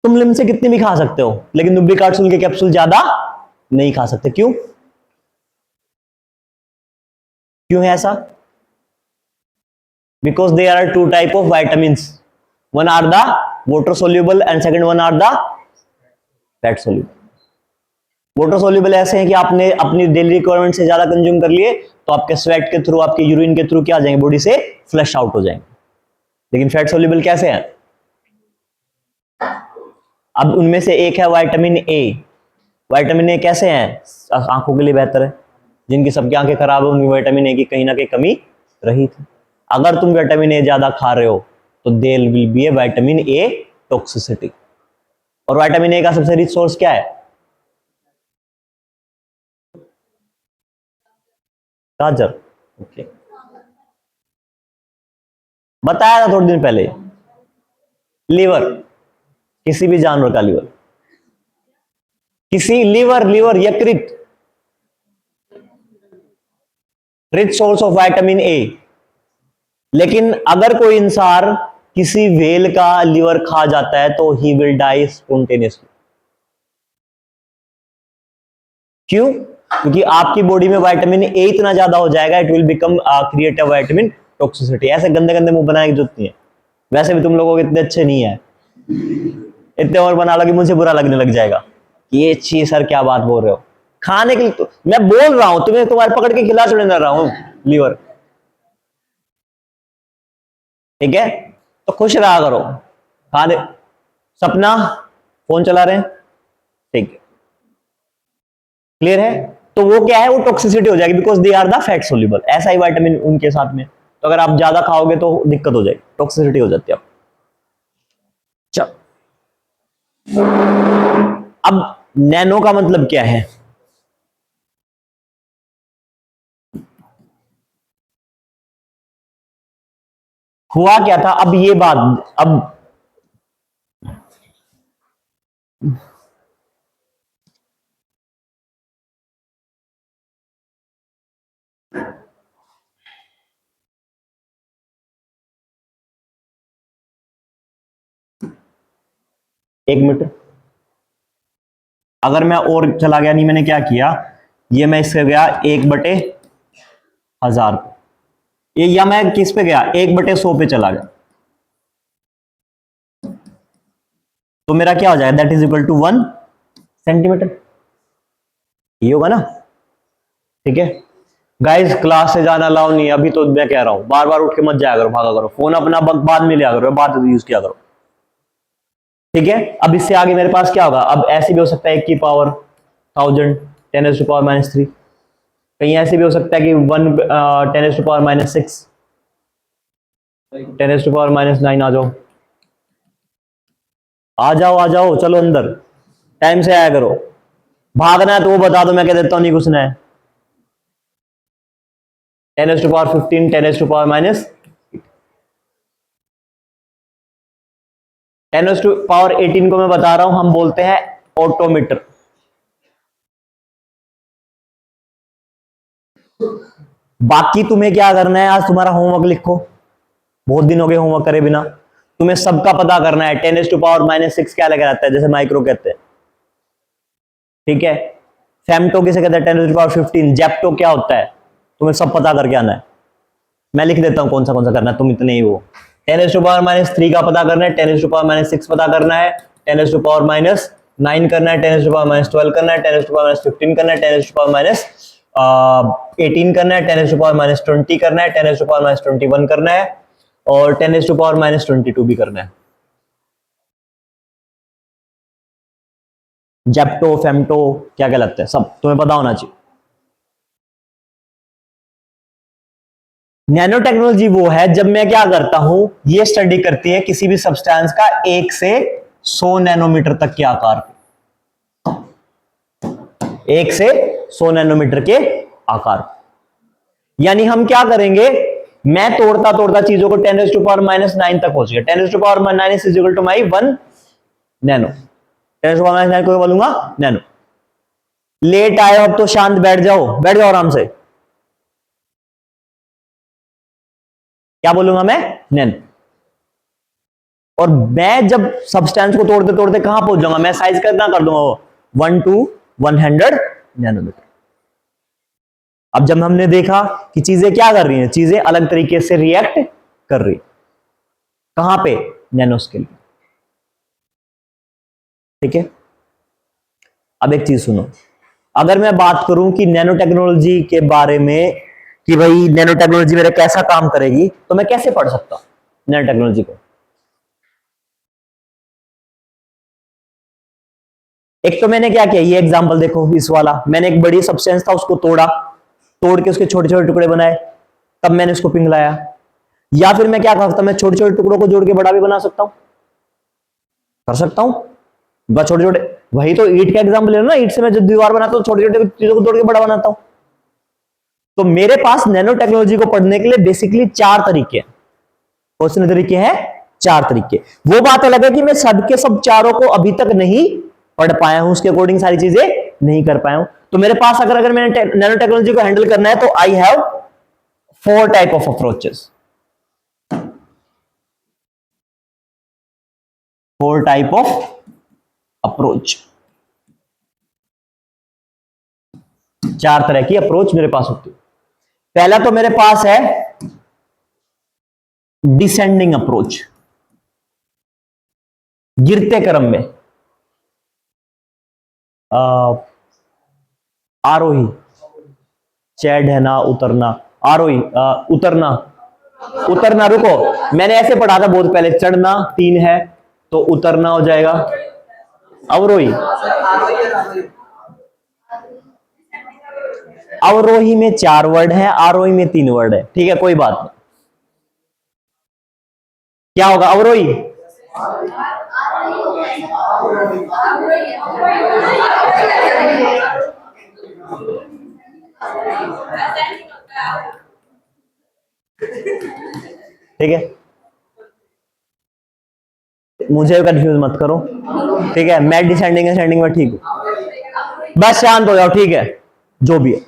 Speaker 1: तुम लिमसी कितनी भी खा सकते हो, लेकिन नुब्बी कार्टसूल के कैप्सूल ज्यादा नहीं खा सकते। क्यों, क्यों है ऐसा, because they are two type of vitamin, one are the water soluble and second one are the fat soluble. Water soluble ऐसे हैं कि आपने अपनी डेली रिक्वायरमेंट से ज्यादा कंज्यूम कर लिए तो आपके स्वेट के थ्रू, आपके यूरिन के थ्रू क्या आ जाएंगे, बॉडी से फ्लश आउट हो जाएंगे। लेकिन फैट सोल्यूबल कैसे हैं, अब उनमें से एक है विटामिन ए। विटामिन ए कैसे हैं, आंखों के लिए बेहतर है, जिनकी सबकी आंखें खराब है उनकी विटामिन ए की कहीं ना कहीं कमी रही थी। अगर तुम विटामिन ए ज्यादा खा रहे हो तो there will be a vitamin A toxicity. और विटामिन ए का सबसे रिच सोर्स क्या है, गाजर। ओके, बताया था थोड़े दिन पहले, लीवर, किसी भी जानवर का लीवर, किसी लीवर, लीवर यकृत, rich source of vitamin A. लेकिन अगर कोई इंसान किसी व्हेल का लीवर खा जाता है तो ही विल डाई स्पॉन्टेनियसली। क्यों? क्योंकि आपकी बॉडी में विटामिन ए इतना ज्यादा हो जाएगा, it will become create a vitamin toxicity. ऐसे गंदे गंदे मुंह बनाने की जरूरत नहीं है, वैसे भी तुम लोगों के इतने अच्छे नहीं है, इतने और बना लो कि मुझे बुरा लगने लग जाएगा कि ये अच्छी सर क्या बात बोल रहे हो। खाने के लिए तो मैं बोल रहा हूं, तुम्हें तुम्हारे पकड़ के खिला चढ़ने रहा हूं लीवर, ठीक है? तो खुश रहा करो। खा दे। सपना फोन चला रहे हैं, ठीक है, क्लियर है? तो वो क्या है, वो टॉक्सिसिटी हो जाएगी, because they are the fat soluble. ऐसा ही विटामिन उनके साथ में, तो अगर आप ज्यादा खाओगे तो दिक्कत हो जाएगी, टॉक्सिसिटी हो जाती है। चल, अब नैनो का मतलब क्या है? हुआ क्या था, अब ये बात, अब एक मिनट, अगर मैं और चला गया, नहीं मैंने क्या किया, ये मैं इससे गया 1/1000 पे, ये या मैं किस पे गया, 1/100 पे चला गया, तो मेरा क्या हो जाएगा, that is equal to 1 centimetre. ये होगा ना, ठीक है? गाइस क्लास से जाना अलाउ नहीं है, अभी तो मैं कह रहा हूं, बार बार उठ के मत जाया करो, भागा करो, फोन अपना बाद में लिया करो, बाद में यूज किया करो, ठीक है? अब इससे आगे मेरे पास क्या होगा, अब ऐसे भी हो सकता है 1 की पावर 1000 10⁻³ कहीं ऐसे भी हो सकता है कि 1 10⁻⁻6 10⁻⁻9 आ जाओ, आ जाओ आ जाओ, चलो अंदर, टाइम से आया करो। भागना है तो वो बता दो, मैं कह देता हूं नहीं घुसना है। 10⁻15 10⁻18 को मैं बता रहा हूं, हम बोलते हैं ऑटोमीटर। बाकी तुम्हें क्या करना है, आज तुम्हारा होमवर्क लिखो, बहुत दिन हो गए होमवर्क करे बिना। तुम्हें सबका पता करना है 10⁻⁻6 क्या लगा रहता है, जैसे माइक्रो कहते हैं, ठीक है? फेमटो किसे कहते हैं, 10⁻15। जेप्टो क्या होता है, तुम्हें सब पता करके आना है। मैं लिख देता हूं कौन सा करना है, तुम इतने ही हो। 10⁻³ का पता करना है, 10⁻6 पता करना है, 10⁻9 करना है, 10⁻12 करना है, 10⁻15 करना है, 10⁻18 करना है, 10⁻20 करना है, 10⁻21 करना है, और 10⁻22 भी करना है। जेप्टो फेमटो क्या कहलाते हैं, सब तुम्हें पता होना चाहिए। नैनो टेक्नोलॉजी वो है जब मैं क्या करता हूं, ये स्टडी करती है किसी भी सब्सटेंस का 1 से 100 नैनोमीटर तक के आकार, 1 से 100 नैनोमीटर के आकार। यानी हम क्या करेंगे, मैं तोड़ता तोड़ता चीजों को 10⁻⁻9 तक पहुंच गया, 10⁻⁻9 is equal to my 1 nano, 10⁻⁹ को बोलूंगा नैनो। लेट आए हो अब तो शांत बैठ जाओ, बैठ जाओ आराम से। क्या बोलूंगा मैं, नैनो। और मैं जब सब्सटेंस को तोड़ते तोड़ते कहां पहुंच जाऊंगा, मैं साइज कितना कर दूंगा, वो 1 to 100 नैनोमीटर। अब जब हमने देखा कि चीजें क्या कर रही हैं, चीजें अलग तरीके से रिएक्ट कर रही, कहां पे, नैनो स्केल, ठीक है? अब एक चीज सुनो, अगर मैं बात करूं कि नैनो टेक्नोलॉजी के बारे में, कि भाई नैनो टेक्नोलॉजी मेरा कैसा काम करेगी, तो मैं कैसे पढ़ सकता हूं नैनो टेक्नोलॉजी को? एक तो मैंने क्या किया, ये एग्जांपल देखो, इस वाला मैंने एक बड़ी सब्सटेंस था उसको तोड़ा, तोड़ के उसके छोटे छोटे टुकड़े बनाए, तब मैंने उसको पिघलाया। या फिर मैं क्या कर सकता हूं, मैं छोटे छोटे टुकड़ों को जोड़ के बड़ा भी बना सकता हूं, कर सकता हूं, बस छोटे छोटे, वही तो ईंट का एग्जांपल है ना, ईंट से मैं जब दीवार बनाता हूं छोटे छोटे चीजों को तोड़ के बड़ा बनाता हूं। तो मेरे पास नैनो टेक्नोलॉजी को पढ़ने के लिए बेसिकली 4 तरीके हैं। कौन से तरीके हैं, 4 तरीके। वो बात अलग है कि मैं सबके सब चारों को अभी तक नहीं पढ़ पाया हूं, उसके अकॉर्डिंग सारी चीजें नहीं कर पाया हूं। तो मेरे पास अगर अगर मैंने नैनो टेक्नोलॉजी को हैंडल करना है, तो I have 4 type of approaches, 4 type of approach. चार तरह की अप्रोच मेरे पास होती है। पहला तो मेरे पास है डिसेंडिंग अप्रोच, गिरते क्रम में। आरोही, चैड है ना, उतरना, आरोही, उतरना, उतरना, रुको, मैंने ऐसे पढ़ा था बहुत पहले, चढ़ना 3 है तो उतरना हो जाएगा, अवरोही। अवरोही में 4 वर्ड है, आरोही में 3 वर्ड है, ठीक है, कोई बात नहीं। क्या होगा अवरोही? ठीक है, मुझे कंफ्यूज मत करो, ठीक है, मैं डिसेंडिंग असेंडिंग में ठीक हूं, बस शांत हो जाओ, ठीक है। जो भी है,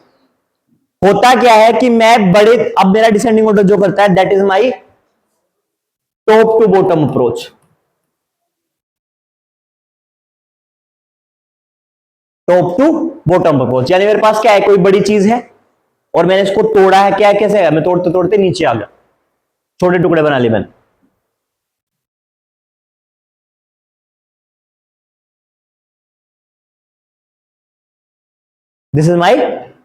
Speaker 1: होता क्या है कि मैं बड़े, अब मेरा डिसेंडिंग ऑर्डर जो करता है that is my top to bottom approach. Top to bottom approach यानी मेरे पास क्या है, कोई बड़ी चीज है और मैंने इसको तोड़ा है, क्या कैसे है, मैं तोड़ते तोड़ते नीचे आ गया, छोटे टुकड़े बना लिए मैंने। This is my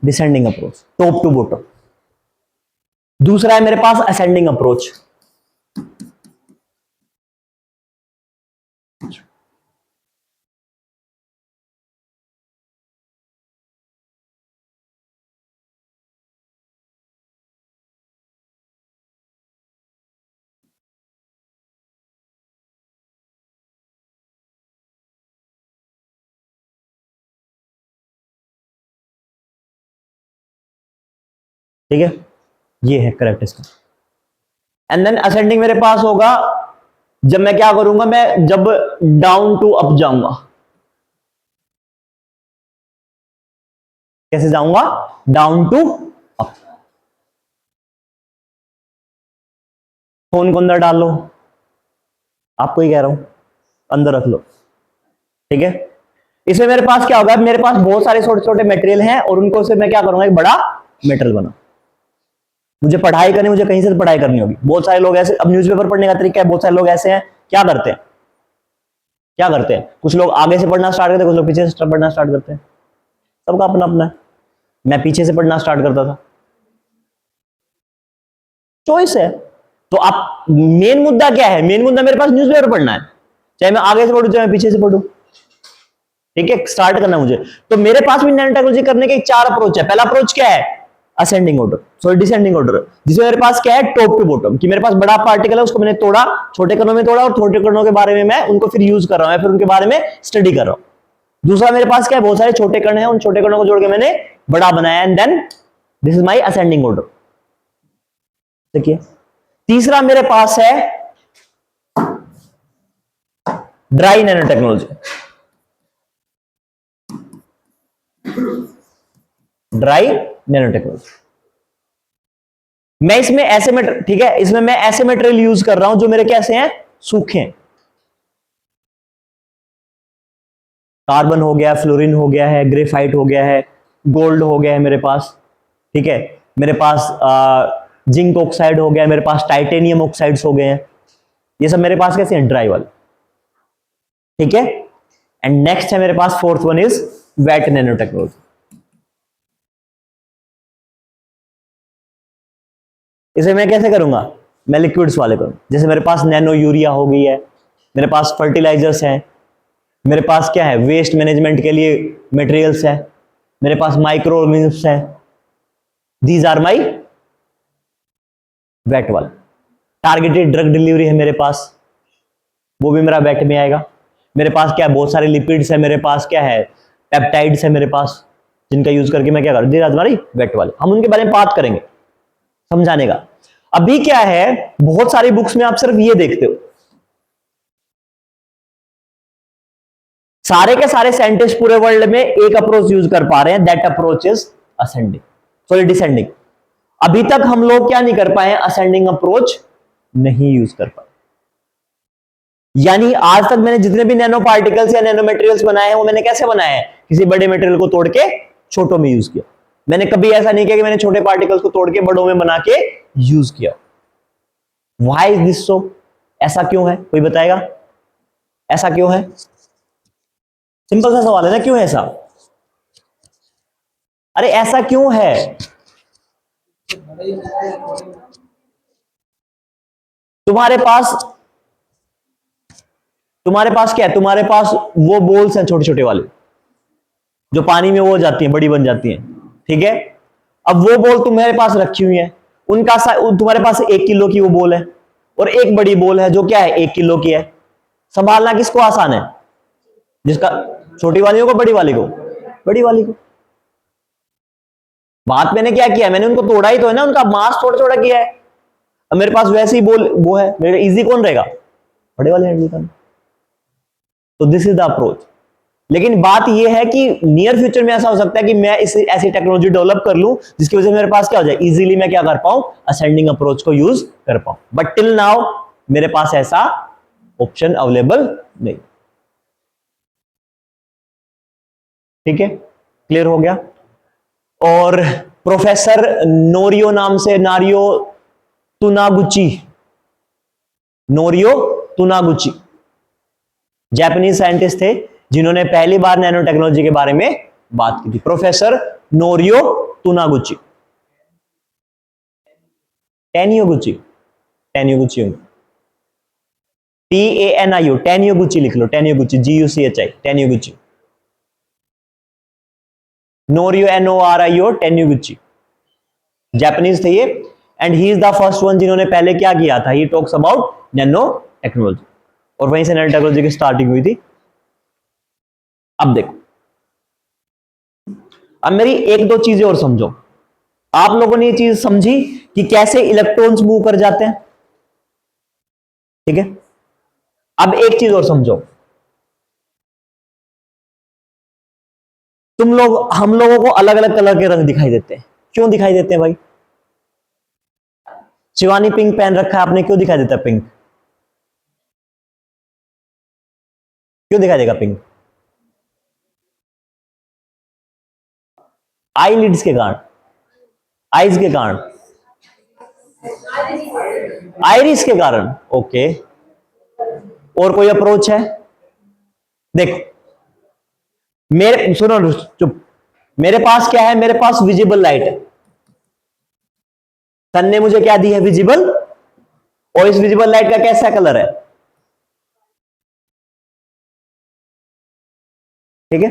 Speaker 1: descending approach, top to bottom. दूसरा है मेरे पास असेंडिंग अप्रोच। ठीक है, ये है करेक्ट इसका। एंड देन असेंडिंग मेरे पास होगा जब मैं क्या करूंगा, मैं जब डाउन टू अप जाऊंगा। कैसे जाऊंगा? Down to up. फोन को अंदर डाल लो, आपको ही कह रहा हूं, अंदर रख लो, ठीक है। इसमें मेरे पास क्या होगा, मेरे पास बहुत सारे छोटे छोटे मटेरियल हैं और उनको से मैं क्या करूंगा, एक बड़ा मटेरियल बना। मुझे पढ़ाई करनी, मुझे कहीं से तो पढ़ाई करनी होगी। बहुत सारे लोग ऐसे, अब न्यूज़पेपर पढ़ने का तरीका है, बहुत सारे लोग ऐसे हैं, क्या करते हैं, क्या करते हैं, कुछ लोग आगे से पढ़ना स्टार्ट करते हैं, कुछ लोग पीछे से पढ़ना स्टार्ट करते हैं, सबका अपना अपना है। मैं पीछे से पढ़ना स्टार्ट करता था, चॉइस है। तो आप, मेन मुद्दा क्या है, मेन मुद्दा मेरे पास न्यूज़पेपर पढ़ना है, चाहे मैं आगे से पढ़ूं चाहे मैं पीछे से पढ़ूं, ठीक है, स्टार्ट करना मुझे। तो मेरे पास भी नैनो टेक्नोलॉजी करने के 4 अप्रोच है। पहला अप्रोच क्या है, ascending order, sorry descending order, जिसमें मेरे पास क्या है, टॉप टू बॉटम, कि मेरे पास बड़ा पार्टिकल है, उसको मैंने तोड़ा, छोटे कणों में तोड़ा, और छोटे कणों के बारे में मैं उनको फिर यूज कर रहा हूं, फिर उनके बारे में स्टडी कर रहा हूं। दूसरा मेरे पास क्या है, बहुत सारे छोटे कण हैं, उन छोटे कणों को जोड़ के मैंने बड़ा बनाया, and then this is my ascending order. देखिए, तीसरा मेरे पास है dry nanotechnology. Dry nanotechnology, मैं इसमें ऐसे मटेरियल, ठीक है, इसमें मैं ऐसे मटेरियल यूज कर रहा हूं जो मेरे कैसे हैं, सूखे हैं। कार्बन हो गया, फ्लोरीन हो गया है, ग्रेफाइट हो गया है, गोल्ड हो गया है मेरे पास, ठीक है, मेरे पास जिंक ऑक्साइड हो गया, मेरे पास टाइटेनियम ऑक्साइड्स हो गए हैं, ये सब मेरे पास कैसे हैं, ड्राई वाले, ठीक है। एंड नेक्स्ट है मेरे पास, fourth one is wait nano technology. इसे मैं कैसे करूंगा, मैं लिक्विड्स वाले करूं, जैसे मेरे पास नैनो यूरिया हो गई है, मेरे पास फर्टिलाइजर्स हैं, मेरे पास क्या है, वेस्ट मैनेजमेंट के लिए मटेरियल्स है, मेरे पास माइक्रो ऑर्गेनिज्म्स है, दीज आर माई वेट वाले। टारगेटेड ड्रग डिलीवरी है मेरे पास, वो भी मेरा वेट में आएगा। मेरे पास क्या है, बहुत सारे लिपिड्स है, मेरे पास क्या है, पेप्टाइड्स है मेरे पास, जिनका यूज करके मैं क्या करूं, दीज आर हमारी वेट वाले। हम उनके बारे में बात करेंगे, समझाने का। अभी क्या है, बहुत सारी बुक्स में आप सिर्फ ये देखते हो, सारे के सारे साइंटिस्ट पूरे वर्ल्ड में एक अप्रोच यूज कर पा रहे हैं, that approach is ascending, sorry descending. अभी तक हम लोग क्या नहीं कर पाए, असेंडिंग अप्रोच नहीं यूज कर पाए। यानी आज तक मैंने जितने भी नैनो पार्टिकल्स या नैनो मटेरियल्स बनाए हैं, वो मैंने कैसे बनाए हैं, किसी बड़े मटेरियल को तोड़ के छोटों में यूज किया। मैंने कभी ऐसा नहीं किया कि मैंने छोटे पार्टिकल्स को तोड़ के बड़ों में बना के यूज किया। Why is this so? ऐसा क्यों है, कोई बताएगा ऐसा क्यों है? सिंपल सा सवाल है ना, क्यों है ऐसा? अरे ऐसा क्यों है? तुम्हारे पास क्या है? तुम्हारे पास वो बोल्स हैं छोटे छोटे वाले जो पानी में वो हो जाती हैं, बड़ी बन जाती हैं, ठीक है। अब वो बोल तुम्हारे पास रखी हुई है, उनका तुम्हारे पास 1 किलो की वो बोल है और एक बड़ी बोल है जो क्या है 1 किलो की है। संभालना किसको आसान है? जिसका, छोटी वाली को, बड़ी वाली को? बड़ी वाली को। बात मैंने क्या किया, मैंने उनको तोड़ा ही तो है ना, उनका मास थोड़ा थोड़ा किया है। अब मेरे पास वैसे ही बोल वो है, मेरे इजी कौन रहेगा? बड़े वाले हैंडल करना। तो दिस इज द अप्रोच। लेकिन बात यह है कि नियर फ्यूचर में ऐसा हो सकता है कि मैं इस ऐसी टेक्नोलॉजी डेवलप कर लूं जिसकी वजह से मेरे पास क्या हो जाए, इजीली मैं क्या कर पाऊं, असेंडिंग अप्रोच को यूज कर पाऊं। बट टिल नाउ मेरे पास ऐसा ऑप्शन अवेलेबल नहीं। ठीक है, क्लियर हो गया। और प्रोफेसर नोरियो नाम से, नोरियो तुनागुची जापानीज साइंटिस्ट थे जिन्होंने पहली बार नैनो टेक्नोलॉजी के बारे में बात की थी। प्रोफेसर नोरियो तुनागुची, टेनियोगुची, टेनियोगुची, TANIO, टेनियोगुची लिख लो, टेनियोगुची, GUCHI, टेनियोगुची। नोरियो NORIO, टेनियोगुची, जापानीज थे ये, and he is the first one जिन्होंने पहले क्या किया था, he talks about nano technology, और वहीं से नैनो टेक्नोलॉजी की स्टार्टिंग हुई थी। अब देखो, अब मेरी एक दो चीजें और समझो। आप लोगों ने ये चीज समझी कि कैसे इलेक्ट्रॉन्स मूव कर जाते हैं, ठीक है। अब एक चीज और समझो, हम लोगों को अलग अलग कलर के रंग दिखाई देते हैं। क्यों दिखाई देते हैं भाई? शिवानी पिंक पहन रखा है आपने, क्यों दिखाई देता है पिंक? क्यों दिखाई देगा पिंक? आईलिड्स के कारण, आईज के कारण, आइरिस के कारण, ओके। और कोई अप्रोच है? देखो, मेरे सुनो, चुप। मेरे पास क्या है? मेरे पास विजिबल लाइट है। सन ने मुझे क्या दी है? विजिबल। और इस विजिबल लाइट का कैसा कलर है? ठीक है।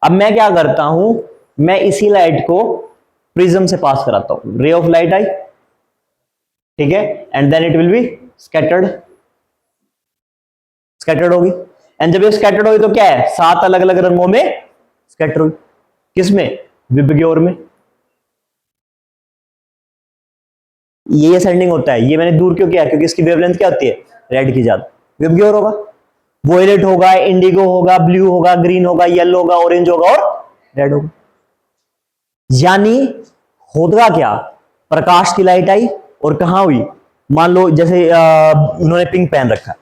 Speaker 1: अब मैं क्या करता हूं, मैं इसी लाइट को प्रिज्म से पास कराता हूं। रे ऑफ लाइट आई, ठीक है, and then it will be scattered, scattered होगी। एंड जब ये स्कैटर्ड होगी तो क्या है? 7 अलग अलग रंगों में स्कैटर हुई। किसमें? विबग्योर में। ये असेंडिंग होता है। ये मैंने दूर क्यों किया? क्योंकि इसकी वेवलेंथ क्या होती है? रेड की ज्यादा। विबग्योर होगा, वोयलेट होगा, इंडिगो होगा, ब्लू होगा, ग्रीन होगा, येलो होगा, ऑरेंज होगा और रेड होगा। यानी होगा क्या? प्रकाश की लाइट आई और कहां हुई? मान लो जैसे उन्होंने पिंक पहन रखा है,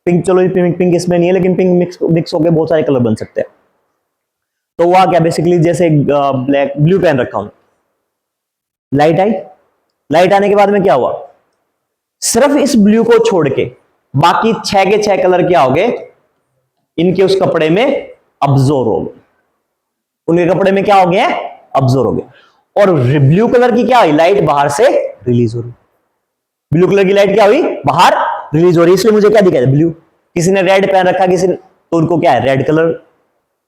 Speaker 1: पिंक, चलो पिंक इसमें नहीं है, लेकिन पिंक मिक्स होकर बहुत सारे कलर बन सकते हैं। तो वह क्या, बेसिकली जैसे ब्लैक, ब्लू पहन रखा हूं, लाइट आई, लाइट आने के बाद में क्या हुआ? सिर्फ इस ब्लू को छोड़ के बाकी 6 के 6 कलर क्या हो गए? इनके उस कपड़े में अब्जॉर्ब हो गए, उनके कपड़े में क्या हो गया? अब्जॉर्ब हो गए। और ब्लू कलर की क्या हुई? लाइट बाहर से रिलीज हो रही। ब्लू कलर की लाइट क्या हुई? बाहर रिलीज हो रही, इसलिए मुझे क्या दिखाई? ब्लू। किसी ने रेड पहन रखा, किसी ने, तो उनको क्या है? रेड कलर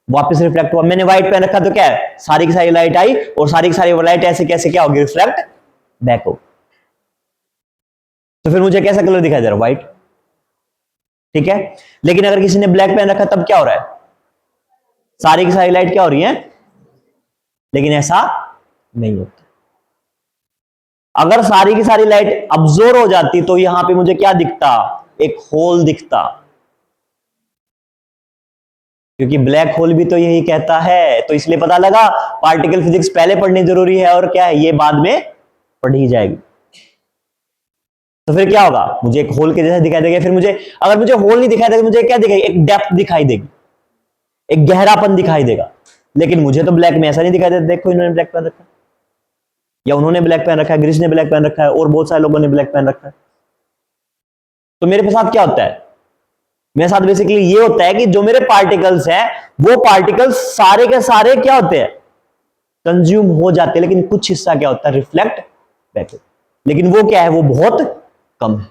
Speaker 1: वापस रिफ्लेक्ट हुआ। मैंने व्हाइट पहन रखा तो क्या है? सारी की सारी लाइट आई और सारी की सारी लाइट ऐसे कैसे क्या होगी? रिफ्लेक्ट बैक हो। तो फिर मुझे कैसा कलर दिखाई दे रहा है? व्हाइट, ठीक है। लेकिन अगर किसी ने ब्लैक पहन रखा तब क्या हो रहा है? सारी की सारी लाइट क्या हो रही है? लेकिन ऐसा नहीं होता। अगर सारी की सारी लाइट अब्जॉर्ब हो जाती तो यहां पे मुझे क्या दिखता? एक होल दिखता, क्योंकि ब्लैक होल भी तो यही कहता है। तो इसलिए पता लगा पार्टिकल फिजिक्स पहले पढ़नी जरूरी है और क्या है, ये बाद में पढ़ी जाएगी। तो फिर क्या होगा? मुझे एक होल के जैसा दिखाई देगा। फिर मुझे, अगर मुझे होल नहीं दिखाई देगा, मुझे क्या दिखाई? एक डेप्थ दिखाई देगी, एक गहरापन दिखाई देगा। लेकिन मुझे तो ब्लैक में ऐसा नहीं दिखाई देता। देखो इन्होंने ब्लैक पहन रखा है, या उन्होंने ब्लैक पहन रखा है, ग्रीस ने ब्लैक पहन रखा है, और बहुत सारे लोगों ने ब्लैक पहन रखा है। तो मेरे साथ क्या होता है, मेरे साथ बेसिकली ये होता है कि जो मेरे पार्टिकल्स हैं वो पार्टिकल्स सारे के सारे क्या होते हैं, कंज्यूम हो जाते हैं, लेकिन कुछ हिस्सा क्या होता है, रिफ्लेक्ट बैक। लेकिन वो क्या है, वो बहुत कम है।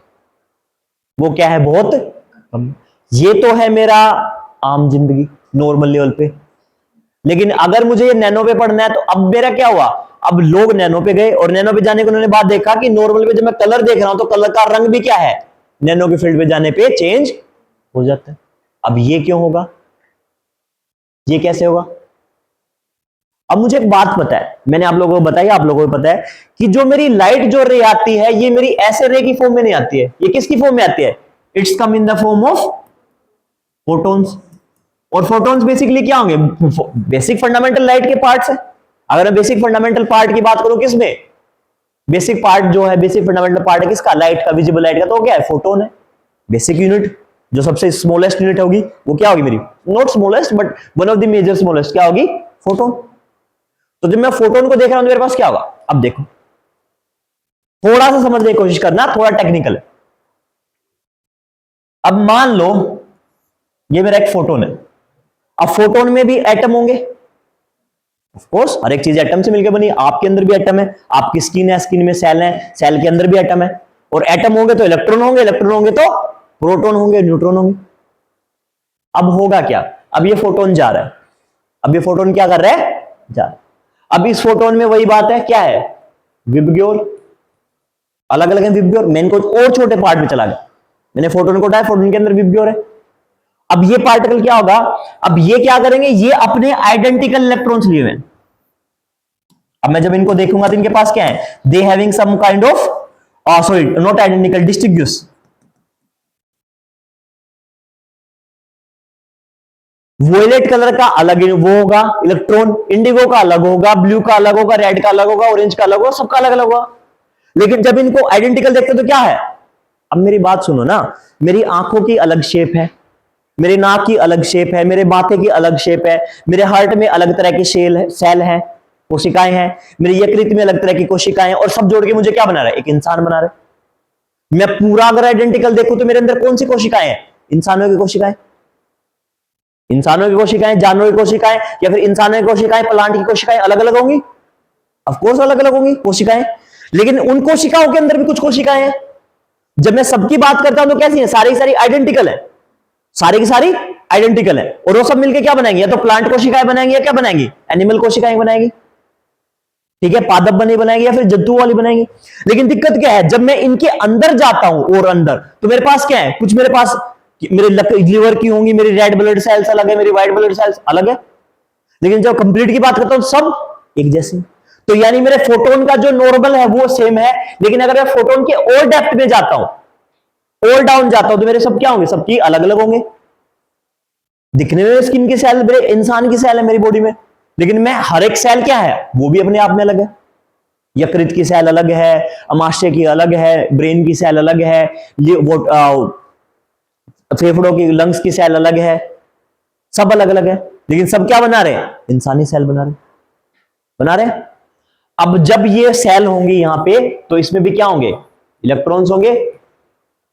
Speaker 1: वो क्या है, बहुत कम। ये तो है मेरा आम जिंदगी नॉर्मल लेवल पे। लेकिन अगर मुझे ये नैनो पे पढ़ना है तो अब मेरा क्या हुआ, अब लोग नैनो पे गए और नैनो पे जाने को उन्होंने बात देखा कि नॉर्मल पे जब मैं कलर देख रहा हूं तो कलर का रंग भी क्या है, नैनो के फील्ड पे जाने पे चेंज हो जाता है। अब ये क्यों होगा, ये कैसे होगा? अब मुझे एक बात पता है, मैंने आप लोगों को बताई, आप लोगों को पता है कि जो मेरी लाइट जो रे आती है ये मेरी ऐसे रे की फॉर्म में नहीं आती है। ये किसकी फॉर्म में आती है, it's come in the form of photons. और फोटॉन्स बेसिकली क्या होंगे, बेसिक फंडामेंटल लाइट के पार्ट्स है। अगर मैं बेसिक फंडामेंटल पार्ट की बात करूं, किसमें बेसिक पार्ट जो है, बेसिक फंडामेंटल पार्ट है किसका, लाइट का, विजिबल लाइट का, तो क्या है, फोटोन है। बेसिक यूनिट जो सबसे स्मॉलेस्ट यूनिट होगी वो क्या होगी मेरी, not smallest but one of the major smallest, क्या होगी, फोटोन। तो जब मैं फोटोन को देख रहा हूं तो मेरे पास क्या होगा, अब देखो थोड़ा सा समझने की कोशिश करना, थोड़ा टेक्निकल है। अब मान लो ये मेरा एक फोटोन है। अब फोटोन में भी एटम होंगे, ऑफ कोर्स हर एक चीज एटम से मिलकर बनी। आपके अंदर भी एटम है, आपकी स्किन है, स्किन में सेल है, सेल के अंदर भी एटम है। और एटम होंगे तो इलेक्ट्रॉन होंगे, इलेक्ट्रॉन होंगे तो प्रोटॉन होंगे, न्यूट्रॉन होंगे। अब होगा क्या, अब ये फोटोन जा रहा है, अब ये फोटोन क्या कर रहा है, जा रहा है। अब इस फोटोन में वही बात है, क्या है, विबग्योर, अलग अलग है विबग्योर। मैं इनको और छोटे पार्ट में चला गया, मैंने फोटोन को उठाया, फोटोन के अंदर विबग्योर है। अब ये पार्टिकल क्या होगा, अब ये क्या करेंगे, ये अपने आइडेंटिकल इलेक्ट्रॉन्स लिए हुए। अब मैं जब इनको देखूंगा तो इनके पास क्या है, they having some kind of, sorry not identical, distinguish. Violet colour का अलग वो होगा इलेक्ट्रॉन, इंडिगो का अलग होगा, ब्लू का अलग होगा, रेड का अलग होगा, ऑरेंज का अलग होगा, सबका अलग अलग होगा। लेकिन जब इनको आइडेंटिकल देखते तो क्या है, अब मेरी बात सुनो ना, मेरी आंखों की अलग शेप है, मेरे नाक की अलग शेप है, मेरे माथे की अलग शेप है, मेरे हार्ट में अलग तरह के सेल है, कोशिकाएं हैं, मेरे यकृत में अलग तरह की कोशिकाएं हैं, और सब जोड़ के मुझे क्या बना रहा है, एक इंसान बना रहा है। मैं पूरा अगर आइडेंटिकल देखूं तो मेरे अंदर कौन सी कोशिकाएं हैं, इंसानों की कोशिकाएं, इंसानों की कोशिकाएं, जानवरों की कोशिकाएं, या फिर इंसानों की कोशिकाएं, प्लांट की कोशिकाएं अलग अलग होंगी, ऑफ कोर्स अलग अलग होंगी कोशिकाएं। लेकिन उन कोशिकाओं के अंदर भी कुछ कोशिकाएं हैं। जब मैं सबकी बात करता हूं तो कैसी है, सारी सारी आइडेंटिकल है, सारी की सारी आइडेंटिकल है। और वो सब मिलकर क्या बनाएंगे, या तो प्लांट कोशिकाएं बनाएंगे, या क्या बनाएंगी, एनिमल कोशिकाएं बनाएंगी, ठीक है, पादप बने बनाएंगे, या फिर जंतु वाली बनाएंगे। लेकिन दिक्कत क्या है, जब मैं इनके अंदर जाता हूं और अंदर, तो मेरे पास क्या है, कुछ मेरे पास मेरे लिवर की होंगी, मेरी रेड ब्लड सेल्स अलग है, मेरी व्हाइट ब्लड सेल्स अलग है। लेकिन जब कंप्लीट की बात करता हूं सब एक जैसे। तो यानी मेरे फोटोन का जो नॉर्मल है वो सेम है, लेकिन अगर मैं फोटोन के और डेप्थ में जाता हूं, और डाउन जाता हूं, तो मेरे सब क्या होंगे, सबकी अलग अलग होंगे। दिखने में स्किन की सेल मेरे इंसान की सेल है मेरी बॉडी में, लेकिन मैं हर एक सेल क्या है, वो भी अपने आप में अलग है। यकृत की सेल अलग है, अमाशय की अलग है, ब्रेन की सेल अलग है, फेफड़ों की, लंग्स की सेल अलग है, सब अलग अलग है। लेकिन सब क्या बना रहे हैं, इंसानी सेल बना रहे हैं। अब जब ये सेल होंगी यहां पे, तो इसमें भी क्या होंगे, इलेक्ट्रॉन्स होंगे,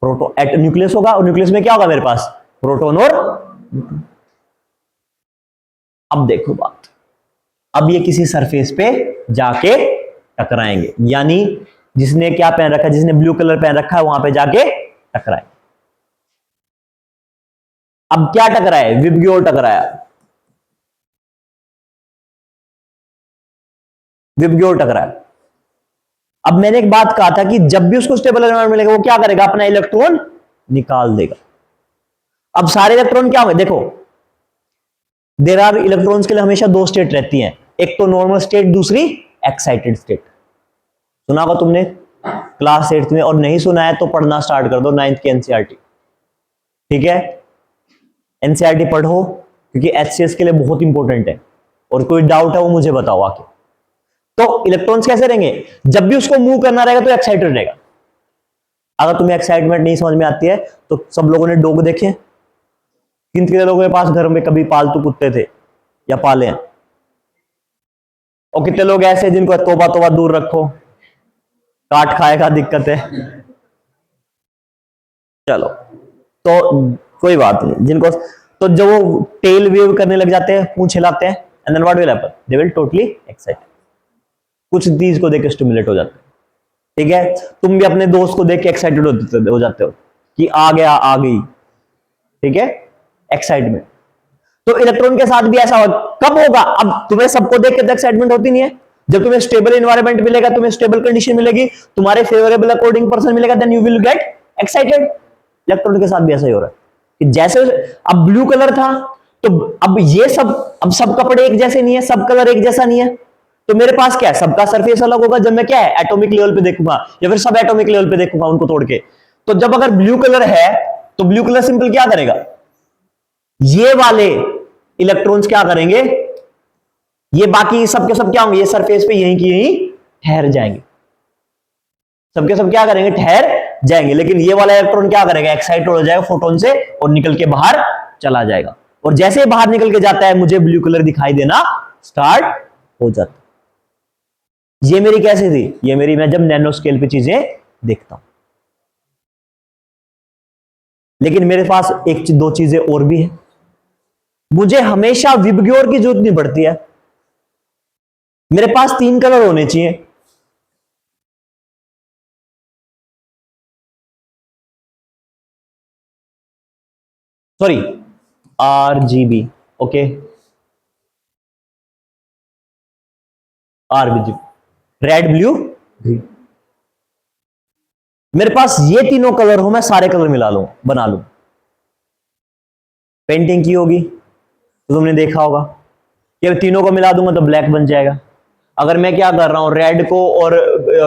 Speaker 1: प्रोटॉन, न्यूक्लियस होगा, और न्यूक्लियस में क्या होगा मेरे पास, प्रोटॉन और न्यूट्रॉन। अब देखो बात, अब ये किसी सरफेस पे जाके टकराएंगे, यानी जिसने क्या पहन रखा है, जिसने ब्लू कलर पहन रखा है, वहां पे जाके टकराए। अब क्या टकराए, विबग्योर टकराया, विबग्योर टकराया। अब मैंने एक बात कहा था कि जब भी उसको स्टेबल एनवायरनमेंट मिलेगा, वो क्या करेगा, अपना इलेक्ट्रॉन निकाल देगा। अब सारे इलेक्ट्रॉन क्या होंगे, देखो देयर आर इलेक्ट्रॉन्स के लिए हमेशा दो स्टेट रहती हैं, एक तो नॉर्मल स्टेट, दूसरी एक्साइटेड स्टेट। सुना होगा तुमने क्लास 8 में, और नहीं सुना है तो पढ़ना स्टार्ट कर दो 9th की एनसीईआरटी, ठीक है। एनसीईआरटी पढ़ो, क्योंकि एचसीएस के लिए बहुत इंपॉर्टेंट है, और कोई डाउट है वो मुझे बताओ आके। तो इलेक्ट्रॉन्स कैसे रहेंगे, जब भी उसको मूव करना रहेगा तो एक्साइटेड रहेगा। अगर तुम्हें एक्साइटमेंट नहीं समझ में आती है तो सब लोगों ने डॉग देखे, किन कितने लोगों के पास घर में कभी पालतू कुत्ते थे या पाले हैं, और कितने लोग ऐसे हैं जिनको तोबा तोबा दूर रखो, काट खाएगा, दिक्कत है। चलो, तो कोई बात नहीं, जिनको तो जो वो टेल वेव करने लग जाते हैं, पूंछ हिलाते हैं, and then what will happen, they will totally excited, कुछ चीज को देख के स्टिमुलेट हो जाते हैं। ठीक है, तुम भी अपने दोस्त को देख के एक्साइटेड हो जाते हो कि आ गया, आ गई। ठीक है, एक्साइटमेंट। तो इलेक्ट्रॉन के साथ भी ऐसा हो, कब होगा? अब तुम्हें सबको देख के एक्साइटमेंट होती नहीं है। जब तुम्हें स्टेबल एनवायरनमेंट मिलेगा, तुम्हें स्टेबल कंडीशन मिलेगी, तुम्हारे फेवरेबल अकॉर्डिंग पर्सन मिलेगा, then you will get excited. Electron के साथ भी ऐसा ही हो रहा है कि जैसे अब ब्लू कलर था, तो अब ये सब, अब सब कपड़े एक जैसे नहीं है, सब कलर एक जैसा नहीं है, तो मेरे पास क्या है, सबका सरफेस अलग होगा। जब मैं क्या है, एटॉमिक लेवल पे देखूंगा, या फिर सब एटॉमिक लेवल पे देखूंगा उनको तोड़ के। तो जब अगर ब्लू कलर है, तो ब्लू कलर सिंपल क्या करेगा, ये वाले इलेक्ट्रॉन्स क्या करेंगे, ये बाकी सबके सब क्या होंगे, ये सरफेस पे यहीं की यहीं ठहर जाएंगे, सबके सब क्या करेंगे, ठहर जाएंगे। लेकिन ये वाला इलेक्ट्रॉन क्या करेगा, एक्साइटेड हो जाएगा फोटोन से और निकल के बाहर चला जाएगा। और जैसे ही बाहर निकल के जाता है, मुझे ब्लू कलर दिखाई देना स्टार्ट हो जाता है। ये मेरी कैसे थी, ये मेरी मैं जब नैनो स्केल पे चीजें देखता हूं। लेकिन मेरे पास एक दो चीजें और भी है, मुझे हमेशा विबग्योर की जरूरत नहीं पड़ती है। मेरे पास 3 कलर होने चाहिए। Sorry, RGB, okay, RGB, red, blue, green. मेरे पास ये तीनों कलर हो, मैं सारे कलर मिला लूं, बना लूं। पेंटिंग की होगी तो तुमने देखा होगा कि तीनों को मिला दूंगा तो ब्लैक बन जाएगा। अगर मैं क्या कर रहा हूं, रेड को और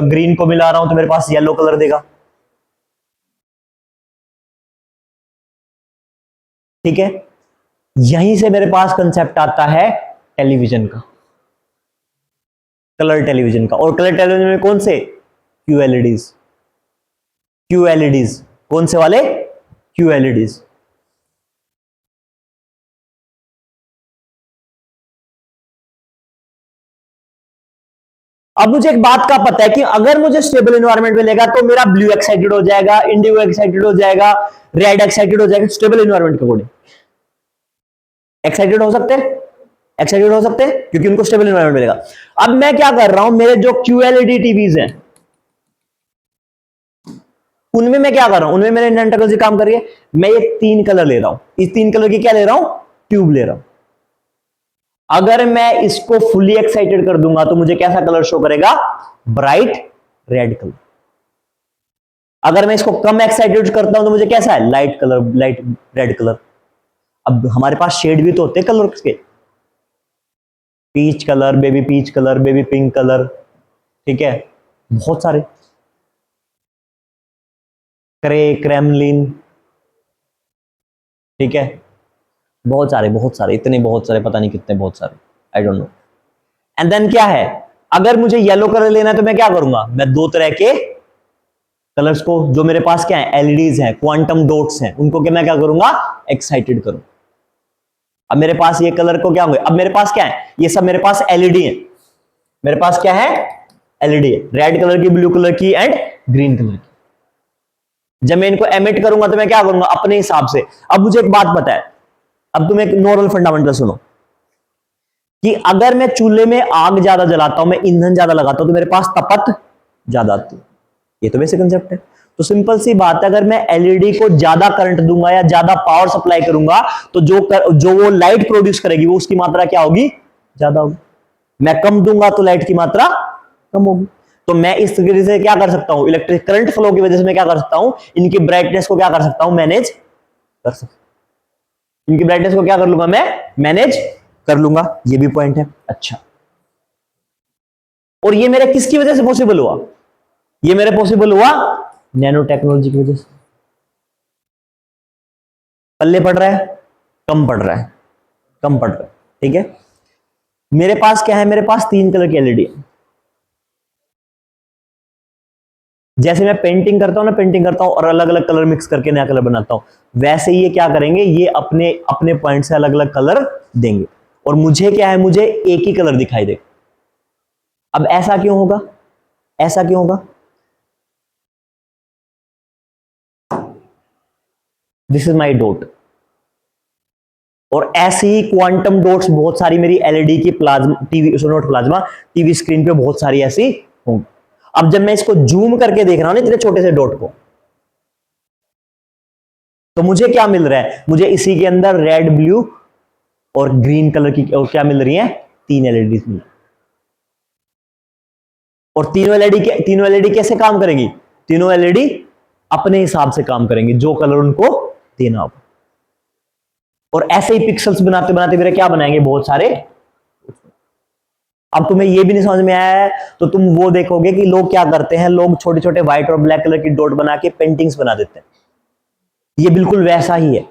Speaker 1: ग्रीन को मिला रहा हूं, तो मेरे पास येलो कलर देगा। ठीक है, यहीं से मेरे पास कंसेप्ट आता है टेलीविजन का, कलर टेलीविजन का। और कलर टेलीविजन में कौन से, QLEDs, QLEDs, कौन से वाले, QLEDs। अब मुझे एक बात का पता है कि अगर मुझे स्टेबल एनवायरनमेंट मिलेगा तो मेरा ब्लू एक्साइटेड हो जाएगा, इंडिगो एक्साइटेड हो जाएगा, रेड एक्साइटेड हो जाएगा, स्टेबल एनवायरनमेंट के अकॉर्डिंग एक्साइटेड हो सकते हैं, एक्साइटेड हो सकते हैं क्योंकि उनको स्टेबल एनवायरनमेंट मिलेगा। अब मैं क्या कर रहा हूं, मेरे जो QLED टीवीज हैं उनमें मैं क्या कर रहा हूं, उनमें मेरे इंडियन टेक्नोलॉजी काम कर रही है। मैं ये 3 कलर ले रहा हूं, इस 3 कलर की क्या ले रहा हूं, ट्यूब ले रहा हूं। अगर मैं इसको फुली एक्साइटेड कर दूंगा तो मुझे कैसा कलर शो करेगा, ब्राइट रेड कलर। अगर मैं इसको कम एक्साइटेड करता हूं तो मुझे कैसा है, light colour, light red colour. अब हमारे पास शेड भी तो होते हैं कलर के, peach colour, baby peach colour, baby pink colour, ठीक है, बहुत सारे, क्रेमलिन, ठीक है, बहुत सारे, इतने बहुत सारे, पता नहीं कितने, बहुत सारे, I don't know. And then क्या है, अगर मुझे येलो कलर लेना है तो मैं क्या करूंगा, मैं 2 तरह के कलर्स को, जो मेरे पास क्या है, एलईडीज हैं, क्वांटम डॉट्स हैं, उनको क्या मैं क्या करूंगा, एक्साइटेड करूं। अब मेरे पास ये कलर को क्या होंगे, अब मेरे पास क्या है, ये सब मेरे पास एलईडी है, मेरे पास क्या है, एलईडी है, रेड कलर की, ब्लू कलर की एंड ग्रीन कलर की। जब मैं इनको एमिट करूंगा तो मैं क्या करूंगा, अपने हिसाब से। अब मुझे एक बात पता है, अब तुम एक नॉर्मल फंडामेंटल सुनो, कि अगर मैं चूल्हे में आग ज्यादा जलाता हूं, मैं ईंधन ज्यादा लगाता हूं, तो मेरे पास तपत ज्यादा आती है। ये तो बेसिक कंसेप्ट है। तो सिंपल सी बात है, अगर मैं एलईडी को ज्यादा करंट दूंगा या ज्यादा पावर सप्लाई करूंगा, तो जो वो लाइट प्रोड्यूस करेगी वो उसकी मात्रा क्या होगी, ज्यादा होगी। मैं कम दूंगा तो लाइट की मात्रा कम होगी। तो मैं इस तरीके से क्या कर सकता हूं, इलेक्ट्रिक करंट फ्लो की वजह से मैं क्या कर सकता हूं, इनकी ब्राइटनेस को क्या कर सकता हूं, मैनेज कर सकता हूं। इनकी ब्राइटनेस को क्या कर लूंगा, मैं मैनेज कर लूंगा। ये भी पॉइंट है। अच्छा, और ये मेरे किसकी वजह से पॉसिबल हुआ, ये मेरे पॉसिबल हुआ नैनो टेक्नोलॉजी की वजह से। पल्ले पड़ रहा है, कम पड़ रहा है, कम पड़ रहा है, ठीक है। मेरे पास क्या है, मेरे पास 3 कलर की एलईडी है। जैसे मैं पेंटिंग करता हूं ना, पेंटिंग करता हूं और अलग अलग कलर मिक्स करके नया कलर बनाता हूं, वैसे ही ये क्या करेंगे, ये अपने अपने पॉइंट से अलग अलग कलर देंगे। और मुझे क्या है, मुझे एक ही कलर दिखाई देगा। अब ऐसा क्यों होगा, ऐसा क्यों होगा? This is my dot. और ऐसे ही क्वांटम डॉट्स बहुत सारी मेरी एलईडी की plasma TV, note plasma, TV screen पे बहुत सारी ऐसी होंगी। अब जब मैं इसको जूम करके देख रहा हूं ना इतने छोटे से डॉट को, तो मुझे क्या मिल रहा है? मुझे इसी के अंदर रेड, ब्लू और ग्रीन कलर की और क्या मिल रही है? 3 एलईडी मिल। और तीनों एलईडी कैसे काम करेगी? तीनों एलईडी अपने हिसाब से काम करेंगे, जो कलर उनको देना होगा। और ऐसे ही पिक्सल्स बनाते बनाते मेरे क्या बनाएंगे? बहुत सारे। अब तुम्हें ये भी नहीं समझ में आया है तो तुम वो देखोगे कि लोग क्या करते हैं, लोग छोटे छोटे व्हाइट और ब्लैक कलर की डॉट बना के पेंटिंग्स बना देते हैं। ये बिल्कुल वैसा ही है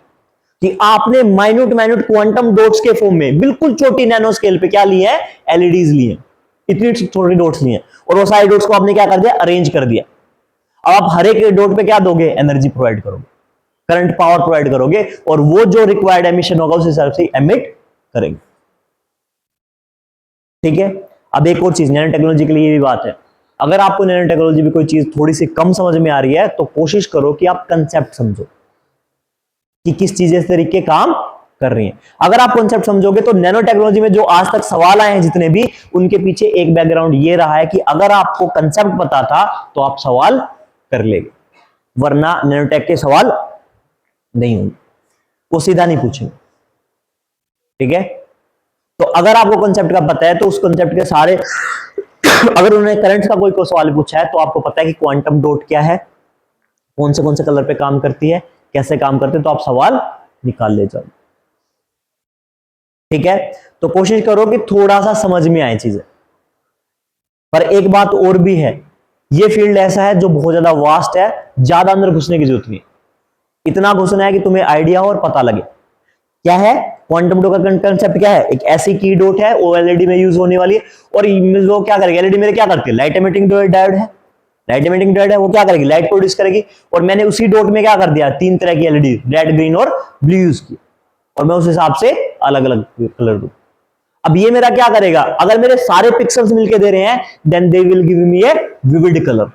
Speaker 1: कि आपने माइन्यूट माइन्यूट क्वांटम डॉट्स के फॉर्म में बिल्कुल छोटी नैनो स्केल पे क्या लिए है? एलईडीज लिए, इतनी छोटी डॉट्स लिए, और वो सारे डॉट्स को आपने क्या कर दिया? अरेंज कर दिया। अब आप हर एक डॉट पे क्या दोगे? एनर्जी प्रोवाइड करोगे, करंट पावर प्रोवाइड करोगे, और वो जो रिक्वायर्ड एमिशन होगा उस हिसाब से एमिट करेंगे। ठीक है। अब एक और चीज नैनो टेक्नोलॉजी के लिए भी बात है, अगर आपको नैनो टेक्नोलॉजी में कोई चीज थोड़ी सी कम समझ में आ रही है तो कोशिश करो कि आप कंसेप्ट समझो कि किस चीज इस तरीके काम कर रही है। अगर आप कंसेप्ट समझोगे तो नैनो टेक्नोलॉजी में जो आज तक सवाल आए हैं जितने भी, उनके पीछे एक बैकग्राउंड ये रहा है कि अगर आपको कंसेप्ट पता था तो आप सवाल कर लेंगे, वरना नैनो टेक के सवाल नहीं होंगे, वो सीधा नहीं पूछेंगे। ठीक है। तो अगर आपको कंसेप्ट का पता है तो उस कंसेप्ट के सारे अगर उन्होंने करंट का कोई सवाल पूछा है तो आपको पता है कि क्वांटम डॉट क्या है, कौन से कलर पे काम करती है, कैसे काम करते हैं, तो आप सवाल निकाल ले जाओ। ठीक है। तो कोशिश करो कि थोड़ा सा समझ में आए चीजें। पर एक बात और भी है, ये फील्ड ऐसा है जो बहुत ज्यादा वास्ट है, ज्यादा अंदर घुसने की जरूरत नहीं, इतना घुसना है कि तुम्हें आइडिया हो और पता लगे क्या है क्वांटम डॉट का कंसेप्ट। क्या है? एक ऐसी की डॉट है वो एलईडी में यूज होने वाली है, और वो क्या करेगी? एलईडी मेरे क्या करती है? लाइट एमिटिंग डायोड है, लाइट एमिटिंग डायोड है, वो क्या करेगी? लाइट प्रोड्यूस करेगी। और मैंने उसी डॉट में क्या कर दिया? 3 तरह की एलईडी, रेड, ग्रीन और ब्लू यूज की, और मैं उस हिसाब से अलग अलग कलर दूं। अब ये मेरा क्या करेगा? अगर मेरे सारे पिक्सल्स मिलके दे रहे हैं then they will give me a vivid colour.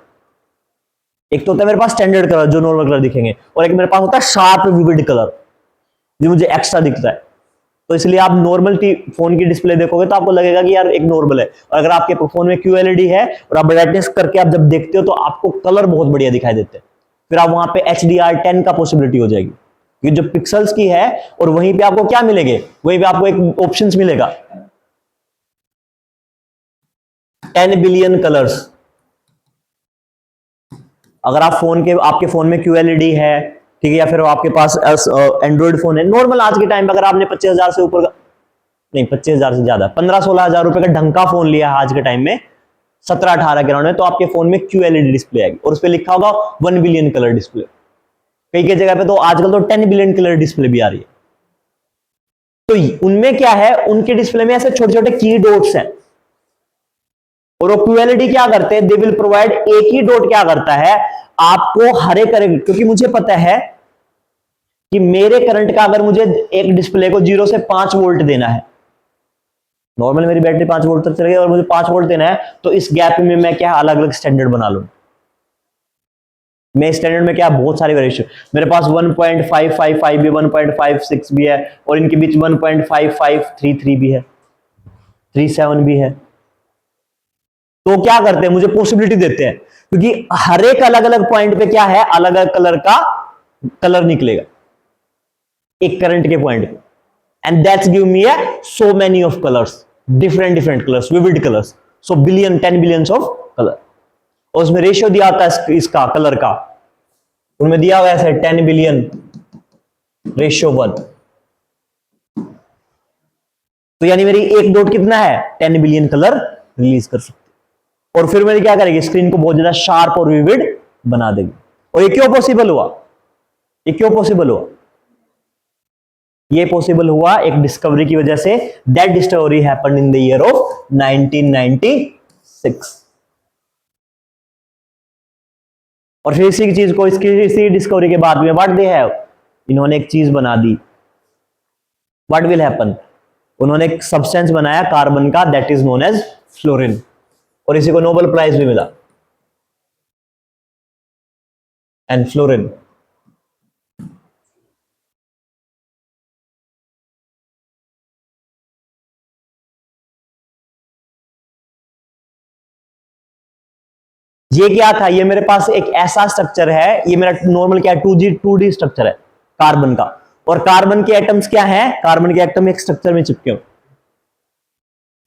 Speaker 1: एक तो होता है मेरे पास स्टैंडर्ड कलर जो नॉर्मल कलर दिखेंगे, और एक मेरे पास होता है शार्प विविड कलर जो मुझे एक्स्ट्रा दिखता है। तो इसलिए आप नॉर्मल फोन की डिस्प्ले देखोगे तो आपको लगेगा कि यार एक नॉर्मल है, और अगर आपके फोन में QLED है और आप ब्राइटनेस करके आप जब देखते हो तो आपको कलर बहुत बढ़िया दिखाई देते हैं, फिर आप वहां पे HDR10 का पॉसिबिलिटी हो जाएगी, ये जो पिक्सल्स की है। और वहीं पे आपको क्या मिलेंगे? वहीं पे आपको एक ऑप्शंस मिलेगा 10 बिलियन कलर्स। अगर आप आपके फोन में QLED है, ठीक है, या फिर आपके पास एंड्रॉइड फोन है नॉर्मल, आज के टाइम पे अगर आपने 25,000 से ऊपर का, नहीं 25,000 से ज्यादा, 15-16 हजार रुपए का ढंग का फोन लिया आज के टाइम में, 17-18 के राउंड में, तो आपके फोन में QLED डिस्प्ले आएगी और उस पर लिखा होगा 1 बिलियन कलर डिस्प्ले। कई कई जगह पे तो आजकल तो 10 बिलियन कलर डिस्प्ले भी आ रही है। तो उनमें क्या है? उनके डिस्प्ले में ऐसे छोटे छोटे की डॉट्स हैं, और वो QLED क्या करते हैं? दे विल प्रोवाइड, एक ही डॉट क्या करता है? आपको हरे करंट, क्योंकि मुझे पता है कि मेरे करंट का अगर मुझे एक डिस्प्ले को 0 से 5 वोल्ट देना है, नॉर्मल मेरी बैटरी 5 वोल्ट तक चलेगी, और मुझे 5 वोल्ट देना है, तो इस गैप में मैं क्या अलग अलग स्टैंडर्ड बना लूं। मैं स्टैंडर्ड में क्या बहुत सारे वेरिएशन, मेरे पास 1.555 भी, 1.56 भी है, और इनके बीच 1.5533 भी है, 37 भी है। तो क्या करते हैं? मुझे पॉसिबिलिटी देते हैं, क्योंकि हर एक अलग अलग पॉइंट पे क्या है? अलग अलग कलर का कलर निकलेगा एक करंट के पॉइंट पे, and that's give me so many of colours, different different colours, vivid colours, so billion 10 billions of colour. और उसमें रेशियो दिया होता है इसका कलर का, उनमें दिया हुआ है 10 बिलियन रेशियो 1। तो यानी मेरी एक डॉट कितना है? 10 बिलियन कलर रिलीज कर सकती है, और फिर मेरी क्या करेगी? स्क्रीन को बहुत ज्यादा शार्प और विविड बना देगी। और ये क्यों पॉसिबल हुआ? ये क्यों पॉसिबल हुआ? ये पॉसिबल हुआ एक डिस्कवरी की वजह से। That discovery happened in the year of 1996। और फिर इसी चीज को, इसी डिस्कवरी के बाद में व्हाट दे हैव, इन्होंने एक चीज बना दी। What will happen? उन्होंने एक सब्सटेंस बनाया कार्बन का, that is known as fluorine. और इसी को नोबेल प्राइज भी मिला। एंड फ्लोरीन, ये क्या था, ये मेरे पास एक ऐसा स्ट्रक्चर है, ये मेरा नॉर्मल क्या है, 2D स्ट्रक्चर है कार्बन का, और कार्बन के एटम्स क्या है, कार्बन के एटम एक स्ट्रक्चर में चिपके हुए,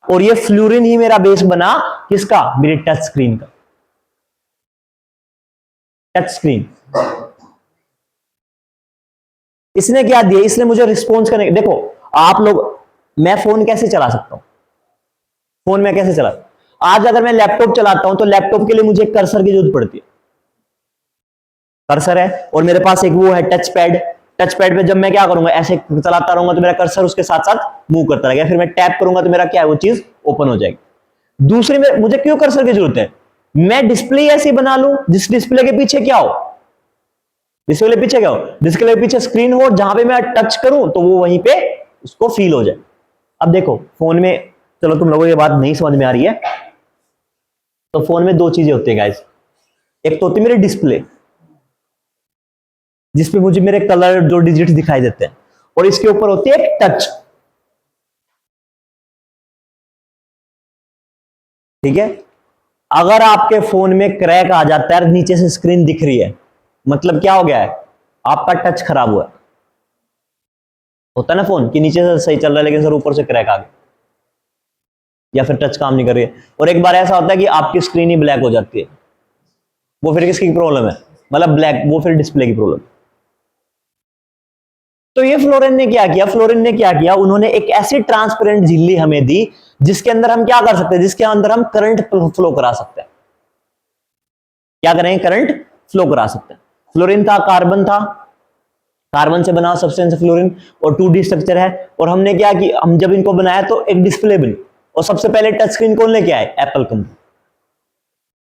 Speaker 1: और ये फ्लोरीन ही मेरा बेस बना किसका, मेरी टच स्क्रीन का। टच स्क्रीन, इसने क्या दिया, इसने मुझे रिस्पॉन्स करने, देखो आप लोग, मैं फोन कैसे चला सकता हूं, फोन में कैसे चला, आज अगर मैं लैपटॉप चलाता हूं तो लैपटॉप के लिए मुझे कर्सर की जरूरत पड़ती है, कर्सर है, और मेरे पास एक वो है टच पैड, टच पैड पे जब मैं क्या करूंगा, ऐसे चलाता रहूंगा तो मेरा कर्सर उसके साथ साथ मूव करता रहेगा, फिर मैं टैप करूंगा तो मेरा क्या है, वो चीज ओपन हो जाएगी। दूसरी में मुझे क्यों कर्सर की जरूरत है, मैं डिस्प्ले ऐसी बना लूं जिस डिस्प्ले के पीछे क्या हो, डिस्प्ले पीछे क्या हो, डिस्प्ले के पीछे स्क्रीन हो, जहां पे मैं टच करूं तो वो वहीं पे उसको फील हो जाए। अब देखो फोन में, चलो तुम लोगों को ये बात नहीं समझ में आ रही है, तो फोन में दो चीजें होती है गाइस, एक तो होती है मेरी डिस्प्ले, जिसपे मुझे मेरे कलर जो डिजिट्स दिखाई देते हैं, और इसके ऊपर होती है एक टच, ठीक है। अगर आपके फोन में क्रैक आ जाता है, नीचे से स्क्रीन दिख रही है, मतलब क्या हो गया है, आपका टच खराब हुआ है। होता है ना फोन कि नीचे से सही चल रहा है लेकिन सर ऊपर से क्रैक आ गया, या फिर टच काम नहीं कर रही है, और एक बार ऐसा होता है कि आपकी स्क्रीन ही ब्लैक हो जाती है, वो फिर किसकी प्रॉब्लम है, मतलब ब्लैक, वो फिर डिस्प्ले की प्रॉब्लम। तो ये फ्लोरेन ने क्या किया, फ्लोरेन ने क्या किया, उन्होंने एक ऐसी ट्रांसपेरेंट झिल्ली हमें दी जिसके अंदर हम क्या कर सकते हैं, जिसके अंदर हम करंट फ्लो करा सकते हैं, क्या करेंगे, करंट फ्लो करा सकते हैं। फ्लोरीन था, कार्बन था, कार्बन से बना सब्सटेंस फ्लोरीन, और 2D स्ट्रक्चर है, और हमने क्या कि हम जब इनको बनाया तो एक डिस्प्ले बनी, और सबसे पहले टच स्क्रीन कौन लेके आए, एप्पल कंपनी,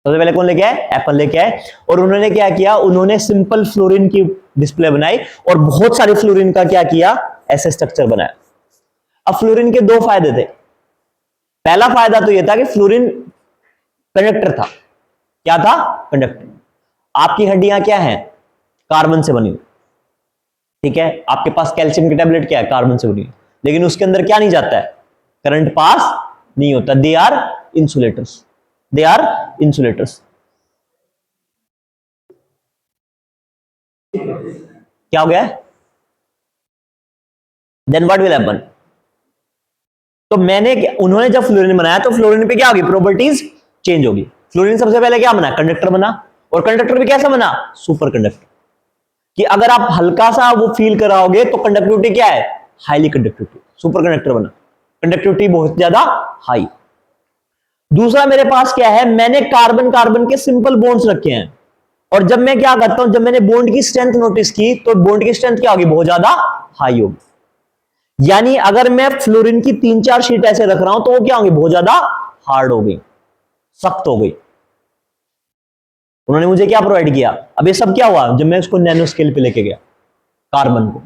Speaker 1: सबसे पहले कौन लेके आए, एप्पल लेके आए, और उन्होंने क्या किया, उन्होंने सिंपल फ्लोरीन की डिस्प्ले बनाई, और बहुत सारे फ्लोरीन का क्या किया, ऐसे स्ट्रक्चर बनाया। अब फ्लोरीन के दो फायदे थे, पहला फायदा तो यह था कि फ्लोरीन कंडक्टर था, क्या था, कंडक्टर। आपकी हड्डियां क्या हैं, कार्बन से बनी हुई, ठीक है, आपके पास कैल्शियम की टेबलेट क्या है, कार्बन से बनी हुई, लेकिन उसके अंदर क्या नहीं जाता है, करंट पास नहीं होता, they are insulators, they are insulators. क्या हो गया, देन व्हाट विल हैपन, तो उन्होंने जब फ्लोरीन बनाया तो फ्लोरीन पे क्या होगी, प्रॉपर्टीज चेंज होगी। फ्लोरीन सबसे पहले क्या बना, कंडक्टर बना, और कंडक्टर भी कैसा बना, सुपर कंडक्टर, कि अगर आप हल्का सा वो फील कराओगे तो कंडक्टिविटी क्या है, हाईली कंडक्टिविटी, सुपर कंडक्टर बना, कंडक्टिविटी बहुत ज्यादा हाई। दूसरा मेरे पास क्या है, मैंने कार्बन कार्बन के सिंपल बॉन्ड्स रखे हैं, और जब मैं क्या करता हूं, जब मैंने बॉन्ड की स्ट्रेंथ नोटिस की तो बॉन्ड की स्ट्रेंथ क्या होगी, बहुत ज्यादा हाई होगी। यानी अगर मैं फ्लोरीन की 3-4 शीट ऐसे रख रहा हूं तो वो क्या होंगी, बहुत ज्यादा हार्ड हो गई, सख्त हो गई। उन्होंने मुझे क्या प्रोवाइड किया, अब ये सब क्या हुआ, जब मैं उसको नैनो स्केल पे लेके गया कार्बन को,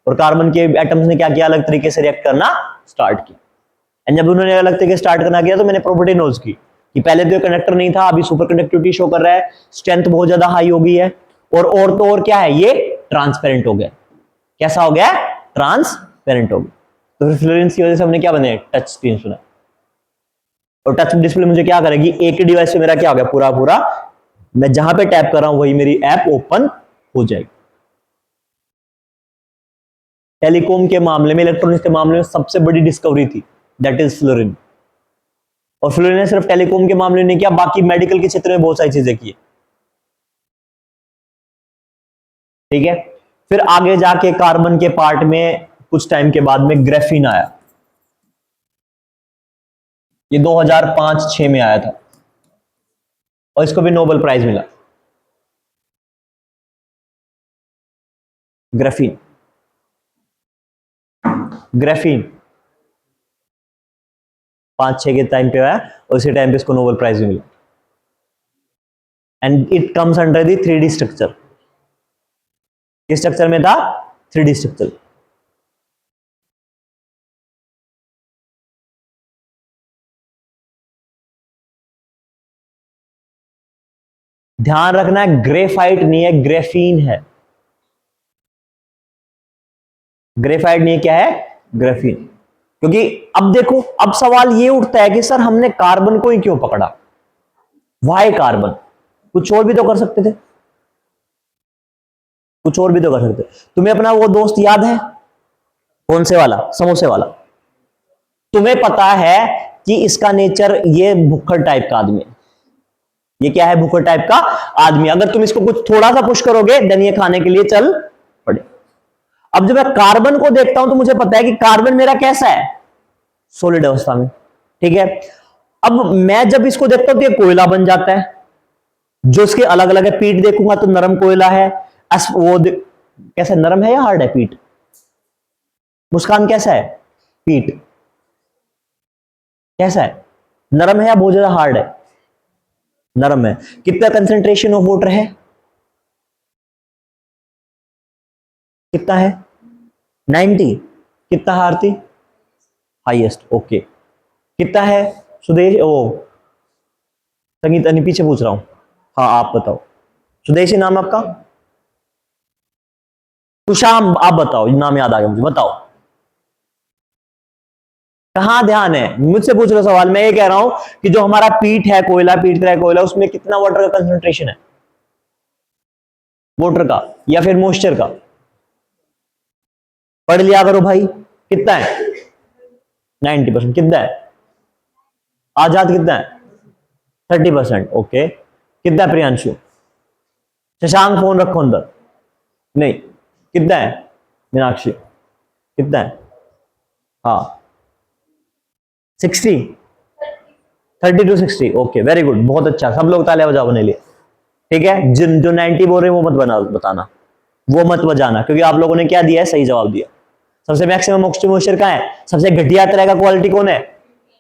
Speaker 1: और कार्बन के एटम्स ने क्या किया, अलग तरीके से रिएक्ट करना स्टार्ट किया। एंड जब उन्होंने अलग तरीके स्टार्ट करना किया तो मैंने प्रॉपर्टी नोट की कि पहले तो ये कंडक्टर नहीं था, अभी सुपर कंडक्टिविटी शो कर रहा है, स्ट्रेंथ बहुत ज्यादा हाई हो गई है, और तो और क्या है, ये ट्रांसपेरेंट हो गया, कैसा हो गया, ट्रांसपेरेंट हो गया। तो फिर फ्लोरेंस की वजह से हमने क्या बने, टच स्क्रीन सुना, और टच डिस्प्ले मुझे क्या करेगी, एक ही डिवाइस से मेरा क्या हो गया, पूरा पूरा मैं जहां पे टैप कर रहा हूं वही मेरी ऐप ओपन हो जाएगी। टेलीकॉम के मामले में, इलेक्ट्रॉनिक्स के मामले में सबसे बड़ी डिस्कवरी थी, दैट इज फ्लोरीन। और फ्लोरीन ने सिर्फ टेलीकॉम के मामले में नहीं किया, बाकी मेडिकल के क्षेत्र में बहुत सारी चीजें की, ठीक है। फिर आगे जाके कार्बन के पार्ट में कुछ टाइम के बाद में ग्रेफीन आया, ये 2005-6 में आया था, और इसको भी नोबेल प्राइज मिला, ग्रेफीन, ग्रेफीन 5-6 के टाइम पे आया, और इसी टाइम पे इसको नोबेल प्राइज भी मिला। And it comes under the 3D structure, किस स्ट्रक्चर में था, 3D स्ट्रक्चर। ध्यान रखना है, ग्रेफाइट नहीं है, ग्रेफीन है। ग्रेफाइट नहीं है, क्या है? ग्रेफीन। क्योंकि अब देखो, अब सवाल ये उठता है कि सर हमने कार्बन को ही क्यों पकड़ा, वाई कार्बन? कुछ और भी तो कर सकते थे, कुछ और भी तो कर सकते। तुम्हें अपना वो दोस्त याद है, कौन से वाला, समोसे वाला? तुम्हें पता है कि इसका नेचर, ये भुक्खड़ टाइप का आदमी है, ये क्या है? भुक्खड़ टाइप का आदमी। अगर तुम इसको कुछ थोड़ा सा पुश करोगे, देन ये खाने के लिए चल पड़े। अब जब मैं कार्बन को देखता हूं तो मुझे पता है कि कार्बन मेरा कैसा है? सॉलिड अवस्था में, ठीक है। अब मैं जब इसको देखता हूं तो ये कोयला बन जाता है, जो इसके अलग अलग है। पीठ देखूंगा तो नरम कोयला है। कैसा, नरम है या हार्ड है पीठ? मुस्कान कैसा है पीठ? कैसा है? नरम है या बहुत ज्यादा हार्ड है? नरम है। कितना कंसेंट्रेशन ऑफ वाटर है? कितना है? 90। कितना हारती? Highest, okay. कितना है सुदेश? ओ संगीत, नहीं पीछे पूछ रहा हूं। हाँ आप बताओ, सुदेशी नाम आपका? कुशाम, आप बताओ, नाम याद आ गया मुझे, बताओ। कहां ध्यान है? मुझसे पूछ रहे हो सवाल, मैं ये कह रहा हूं कि जो हमारा पीठ है कोयला, पीठ है कोयला, उसमें कितना वाटर का कंसंट्रेशन है? वाटर का या फिर मॉइस्चर का? पढ़ लिया करो भाई। कितना है? 90%। कितना है आजाद? कितना है? 30%, ओके। कितना है प्रियांशु? शशांक फोन रखो अंदर। नहीं, कितना है मीनाक्षी? कितना है? हाँ 60, 30 to 60, ओके वेरी गुड, बहुत अच्छा। सब लोग तालियां बजाओ अपने लिए, ठीक है। जिन जो 90 बोल रहे हैं वो मत बताना, वो मत बजाना, क्योंकि आप लोगों ने क्या दिया है? सही जवाब दिया। सबसे मैक्सिमम मॉइस्चर कहां है? सबसे घटिया तरह का क्वालिटी कौन है?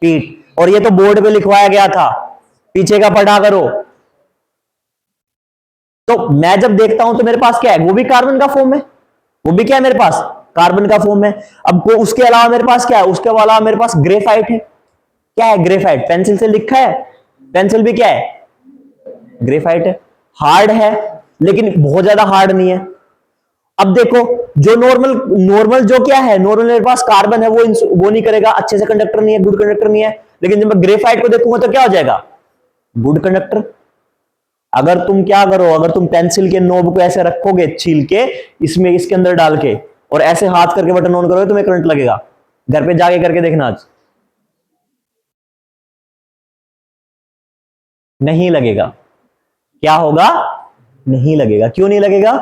Speaker 1: पीट। और ये तो बोर्ड पे लिखवाया गया था, पीछे का पढ़ा करो। तो मैं जब देखता हूं तो मेरे पास क्या है? वो भी कार्बन का फॉर्म है, वो भी क्या है मेरे पास? कार्बन का फॉर्म है। अब उसके अलावा मेरे पास क्या है? उसके अलावा मेरे पास ग्रेफाइट है। क्या है ग्रेफाइट? पेंसिल से लिखा है, पेंसिल भी क्या है? ग्रेफाइट है। हार्ड है, लेकिन बहुत ज्यादा हार्ड नहीं है। अब देखो, जो नॉर्मल नॉर्मल जो क्या है, नॉर्मल मेरे पास कार्बन है, वो नहीं करेगा, अच्छे से कंडक्टर नहीं है, गुड कंडक्टर नहीं है। लेकिन जब मैं ग्रेफाइट को देखूंगा तो क्या हो जाएगा? Good conductor. अगर तुम क्या करो, अगर तुम पेंसिल के नोब को ऐसे रखोगे छील के, इसमें इसके अंदर डाल के, और ऐसे हाथ करके बटन ऑन करोगे, तुम्हें करंट लगेगा। घर पे जाके करके देखना आज। नहीं लगेगा। क्या होगा? नहीं लगेगा। क्यों नहीं लगेगा?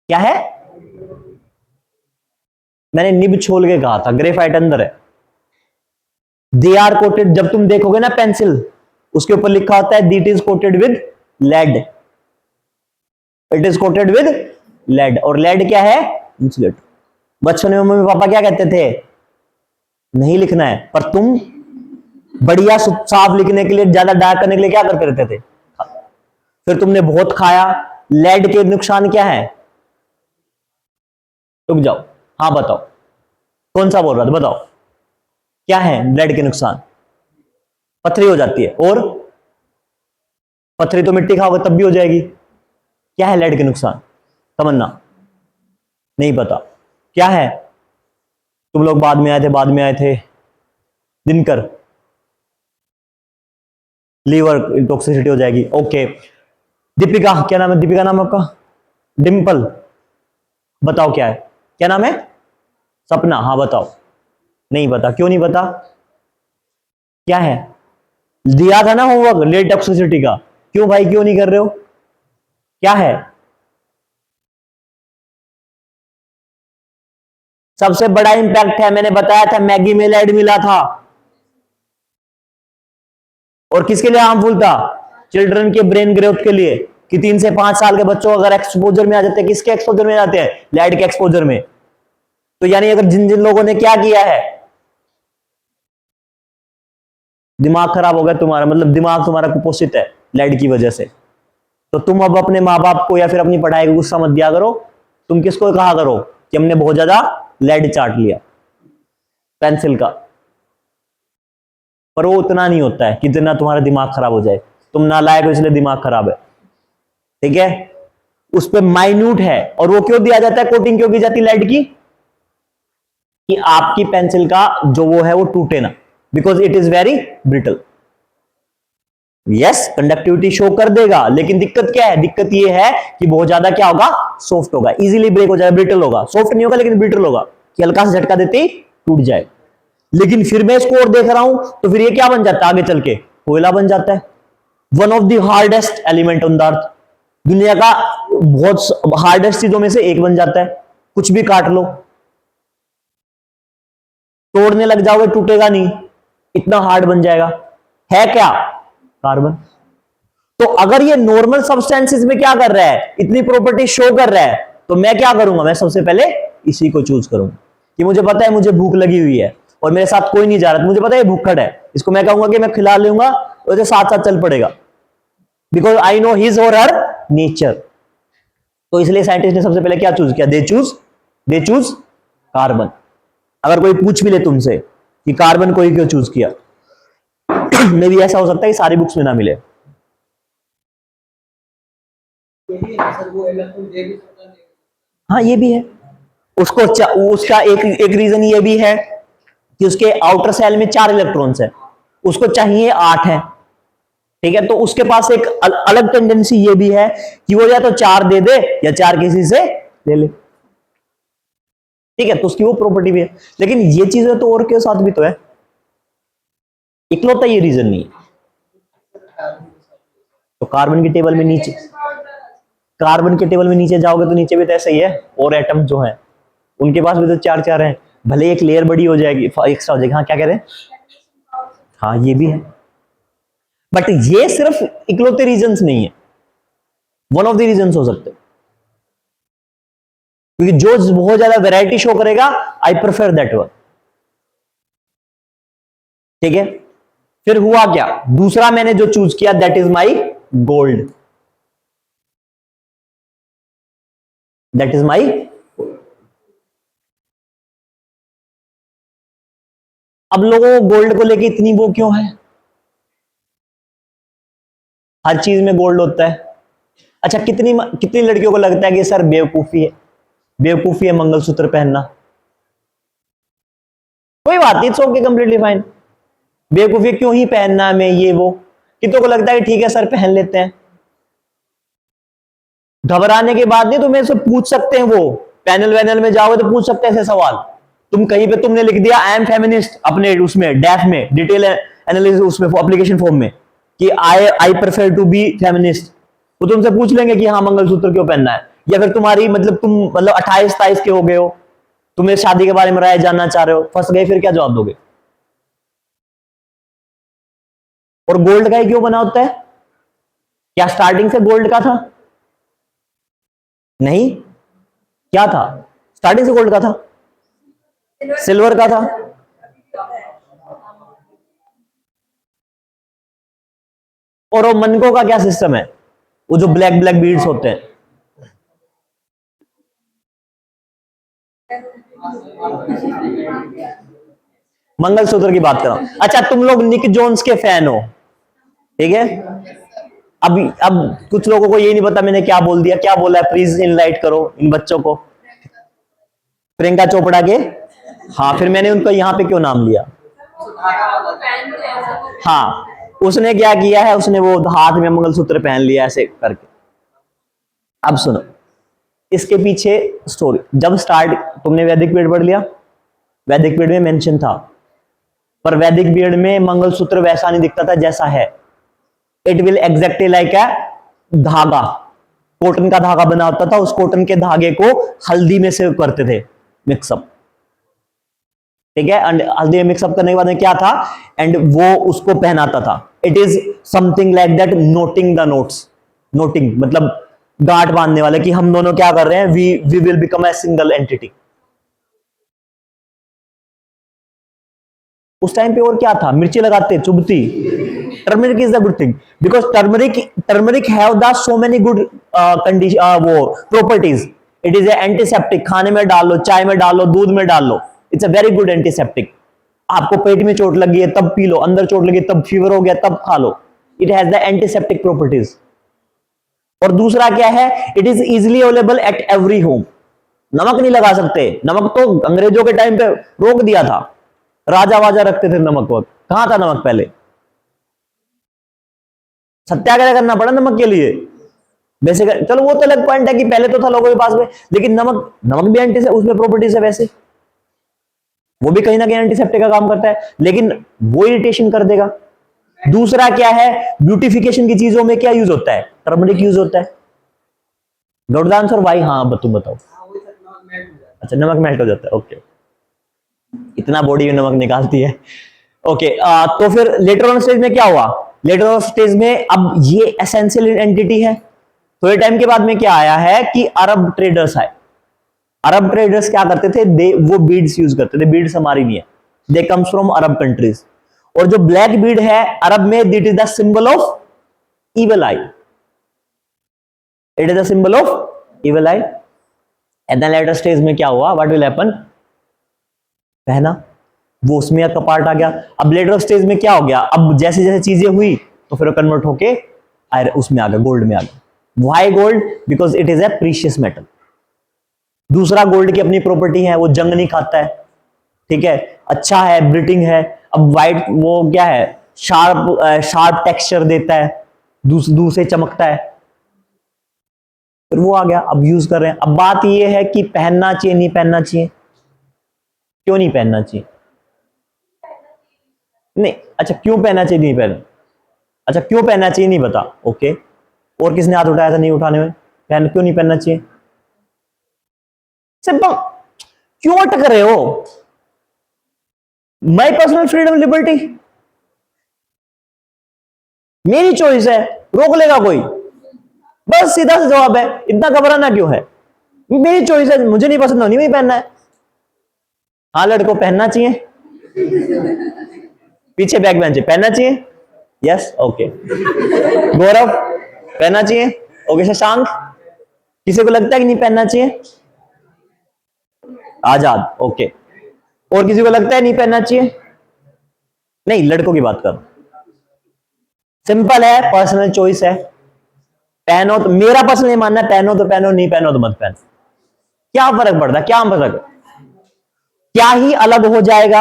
Speaker 1: क्या है? मैंने निब छोल के कहा था, ग्रेफाइट अंदर है। दे आर कोटेड, जब तुम देखोगे ना पेंसिल, उसके ऊपर लिखा होता है that is coated with lead, it is coated with lead. और लेड क्या है? इंसुलेटर। बचपन में मम्मी पापा क्या कहते थे? नहीं लिखना है, पर तुम बढ़िया साफ लिखने के लिए, ज्यादा डार्क करने के लिए क्या करते रहते थे? फिर तुमने बहुत खाया। लेड के नुकसान क्या है? रुक जाओ, हाँ बताओ, कौन सा बोल रहा था, बताओ क्या है लेड के नुकसान? पथरी हो जाती है, और पथरी तो मिट्टी खाओगे तब भी हो जाएगी। क्या है लेड के नुकसान? तमन्ना नहीं पता क्या है? तुम लोग बाद में आए थे, बाद में आए थे। दिनकर, लीवर टॉक्सिसिटी हो जाएगी, ओके। दीपिका, क्या नाम है? दीपिका नाम आपका? डिंपल, बताओ क्या है? क्या नाम है? सपना, हाँ बताओ। नहीं पता, क्यों नहीं पता? क्या है? दिया था ना होमवर्क लेट टॉक्सिसिटी का, क्यों भाई क्यों नहीं कर रहे हो? क्या है? सबसे बड़ा इंपैक्ट है, मैंने बताया था, मैगी में लेड मिला था। और किसके लिए हार्मफुल था? चिल्ड्रन के ब्रेन ग्रोथ के लिए, कि 3 से 5 साल के बच्चों अगर एक्सपोजर में आ जाते हैं, किसके एक्सपोजर में जाते हैं? लेड के एक्सपोजर में। तो यानी अगर जिन जिन लोगों ने क्या किया है, दिमाग खराब हो गया तुम्हारा, मतलब दिमाग तुम्हारा कुपोषित है लेड की वजह से, तो तुम अब अपने माँ बाप को या फिर अपनी पढ़ाई को गुस्सा मत दिया करो। तुम किसको कहा करो कि हमने बहुत ज्यादा लेड चाट लिया पेंसिल का। पर वो उतना नहीं होता है कितना तुम्हारा दिमाग खराब हो जाए। तुम नालायक हो इसलिए दिमाग खराब है, ठीक है। उस पर माइन्यूट है। और वो क्यों दिया जाता है, कोटिंग क्यों की जाती है लाइट की, कि आपकी पेंसिल का जो वो है वो टूटे ना, because it is very brittle. Yes, conductivity show कर देगा, लेकिन दिक्कत क्या है, दिक्कत ये है कि बहुत ज्यादा क्या होगा, सॉफ्ट होगा, इजीली ब्रेक हो जाएगा, ब्रिटल होगा। सॉफ्ट नहीं होगा लेकिन ब्रिटल होगा, कि हल्का सा झटका देते ही टूट जाए। लेकिन फिर मैं इसको और देख रहा हूं तो फिर ये क्या बन जाता है आगे चल के, कोयला बन जाता है। One of the hardest element on the earth, दुनिया का बहुत हार्डेस्ट चीजों में से एक बन जाता है। कुछ भी काट लो, तोड़ने लग जाओगे टूटेगा नहीं, इतना हार्ड बन जाएगा। है क्या, कार्बन। तो अगर ये नॉर्मल सब्सटेंसेस में क्या कर रहा है, इतनी प्रॉपर्टी शो कर रहा है, तो मैं क्या करूंगा, मैं सबसे पहले इसी को चूज करूंगा। कि मुझे पता है मुझे भूख लगी हुई है और मेरे साथ कोई नहीं जा रहा, तो मुझे पता है ये भूखड़ है, इसको मैं कहूंगा कि मैं खिला लूंगा, और साथ साथ चल पड़ेगा, बिकॉज आई नो हिज और हर नेचर। तो इसलिए साइंटिस्ट ने सबसे पहले क्या चूज किया, दे चूज कार्बन। अगर कोई पूछ भी ले तुमसे कि कार्बन को ही क्यों चूज किया, मे भी ऐसा हो सकता है कि सारी बुक्स में ना मिले। हाँ ये भी है, उसको उसका एक रीजन ये भी है कि उसके आउटर सेल में 4 इलेक्ट्रॉन्स है, उसको चाहिए 8 है, ठीक है। तो उसके पास एक अलग टेंडेंसी ये भी है कि वो या तो 4 दे दे या 4 किसी से ले ले, ठीक है। तो उसकी वो प्रॉपर्टी भी है। लेकिन ये चीजें तो और के साथ भी तो है, इकलौता ये रीजन नहीं है। तो कार्बन की टेबल में नीचे, कार्बन के टेबल में नीचे जाओगे तो नीचे भी तो ऐसा ही है, और एटम जो है उनके पास भी तो 4 हैं, भले एक लेयर बड़ी हो जाएगी, एक्स्ट्रा हो जाएगी। हाँ क्या कह रहे हैं, हाँ ये भी है, बट ये सिर्फ इकलौते रीजंस नहीं है, वन ऑफ द रीजंस हो सकते हैं, क्योंकि जो बहुत ज्यादा वैरायटी शो करेगा, आई प्रेफर दैट वन, ठीक है। फिर हुआ क्या, दूसरा मैंने जो चूज किया, that is my gold, that is माई। अब लोगों को गोल्ड को लेके इतनी वो क्यों है, हर चीज में गोल्ड होता है। अच्छा, कितनी कितनी लड़कियों को लगता है कि सर बेवकूफी है मंगलसूत्र पहनना। कोई बात नहीं, इट्स ओके, कंप्लीटली फाइन। बेवकूफी क्यों ही पहनना हमें, ये वो, कितनों को लगता है कि ठीक है सर पहन लेते हैं। घबराने के बाद नहीं, तुम्हें से पूछ सकते हैं, वो पैनल वैनल में जाओगे तो पूछ सकते हैं ऐसे सवाल। तुम कहीं पे तुमने लिख दिया आई एम फेमिनिस्ट अपने उसमें डैफ में, डिटेल एनालिसिस उसमें एप्लीकेशन फॉर्म में, कि I prefer to be feminist, वो तुमसे पूछ लेंगे कि हाँ मंगलसूत्र क्यों पहनना है। या फिर तुम्हारी मतलब तुम मतलब 28-27 के हो गए हो, तुम्हें शादी के बारे में राय जानना चाह रहे हो, फंस गए, फिर क्या जवाब दोगे। और गोल्ड का ही क्यों बना होता है, क्या स्टार्टिंग से गोल्ड का था, नहीं, क्या था, स्टार्टिंग से गोल्ड का था, सिल्वर का था। और वो मनकों का क्या सिस्टम है, वो जो ब्लैक ब्लैक बीड्स होते हैं, मंगलसूत्र की बात कर रहा हूं। अच्छा, तुम लोग निक जोन्स के फैन हो, ठीक है। अब कुछ लोगों को ये नहीं पता मैंने क्या बोल दिया, क्या बोला है, प्लीज इनलाइट करो इन बच्चों को। प्रियंका चोपड़ा के, हाँ, फिर मैंने उनको यहां पे क्यों नाम लिया। हाँ, उसने क्या किया है, उसने वो हाथ में मंगलसूत्र पहन लिया ऐसे करके। अब सुनो इसके पीछे स्टोरी। जब स्टार्ट, तुमने वैदिक पीरियड पढ़ लिया, वैदिक पीरियड में मेंशन था, पर वैदिक पीरियड में मंगलसूत्र वैसा नहीं दिखता था जैसा है। It will exactly like a धागा, कॉटन का धागा बना होता था, उस कॉटन के धागे को हल्दी में से करते थे मिक्सअप, ठीक है। एंड हल्दी में मिक्सअप करने के बाद में क्या था, एंड वो उसको पहनाता था। It is something like that, noting the notes, noting मतलब गांठ बांधने वाले, कि हम दोनों क्या कर रहे हैं, we will become a single entity. उस टाइम पे और क्या था, मिर्ची लगाते, चुभती। Turmeric is the good thing, because turmeric have the so many good condition, वो properties. It is a antiseptic, खाने में डाल लो, चाय में डाल लो, दूध में डाल लो, it's a very good antiseptic. आपको पेट में चोट लगी है तब पी लो, अंदर चोट लगी तब फीवर हो गया तब खा लो। It has the antiseptic properties. और दूसरा क्या है, it is easily available at every home. नमक नहीं लगा सकते, नमक तो अंग्रेजों के टाइम पे रोक दिया था, राजा वाजा रखते थे नमक वक्त, कहां था नमक पहले, सत्याग्रह करना पड़ा नमक के लिए बेसिक। चलो वो तो अलग पॉइंट है कि पहले तो था लोगों के पास में, लेकिन नमक, नमक भी एंटी, उसमें प्रॉपर्टीज है वैसे, वो भी कहीं ना कहीं एंटीसेप्टिक का काम करता है, लेकिन वो इरिटेशन कर देगा। दूसरा क्या है, ब्यूटिफिकेशन की चीजों में क्या यूज होता है, टर्मरिक यूज होता है। नोट द आंसर वाई, हाँ तुम बताओ। अच्छा नमक मेल्ट हो जाता है, ओके, इतना बॉडी में नमक निकालती है, ओके। तो फिर लेटर ऑन स्टेज में क्या हुआ, लेटर ऑन स्टेज में अब ये एसेंशियल एंटिटी है। थोड़े टाइम के बाद में क्या आया है कि अरब ट्रेडर्स आए। अरब ट्रेडर्स क्या करते थे, वो बीड्स यूज करते थे, बीड्स हमारी नहीं है, they comes from Arab countries. और जो ब्लैक बीड है अरब में, it is the symbol of evil I, it is the symbol of evil I. At the later stage में क्या हुआ, व्हाट विल हैपन, पहना, वो उसमें का पार्ट आ गया। अब लेटर स्टेज में क्या हो गया, अब जैसे जैसे चीजें हुई तो फिर कन्वर्ट होके उसमें आ गया, गोल्ड में आ गया। Why gold, because it is A precious metal. दूसरा गोल्ड की अपनी प्रॉपर्टी है, वो जंग नहीं खाता है, ठीक है, अच्छा है, ब्रिटिंग है। अब व्हाइट वो क्या है, शार्प शार्प टेक्सचर देता है, दूर से चमकता है, फिर वो आ गया, अब यूज कर रहे हैं। अब बात ये है कि पहनना चाहिए नहीं पहनना चाहिए, क्यों नहीं पहनना चाहिए, नहीं, अच्छा क्यों पहनना चाहिए नहीं पहनना, अच्छा क्यों पहनना चाहिए नहीं बता, ओके। और किसने हाथ उठाया था नहीं उठाने में, क्यों नहीं पहनना चाहिए, सिंपल, क्यों अटक रहे हो, माई पर्सनल फ्रीडम लिबर्टी, मेरी चॉइस है, रोक लेगा कोई, बस सीधा सा जवाब है, इतना घबराना क्यों है, मेरी चॉइस है, मुझे नहीं पसंद नहीं पहनना है। हाँ लड़कों पहनना चाहिए, पीछे बैक बेंच पहनना चाहिए, यस ओके। गौरव पहनना चाहिए, ओके। शशांक, किसी को लगता है कि नहीं पहनना चाहिए, आजाद, ओके। और किसी को लगता है नहीं पहनना चाहिए, नहीं, लड़कों की बात कर, सिंपल है, पर्सनल चॉइस है, पहनो तो, मेरा पर्सनल मानना है पहनो तो पहनो, नहीं पहनो तो मत पहनो, क्या फर्क पड़ता है, क्या फर्क, क्या ही अलग हो जाएगा।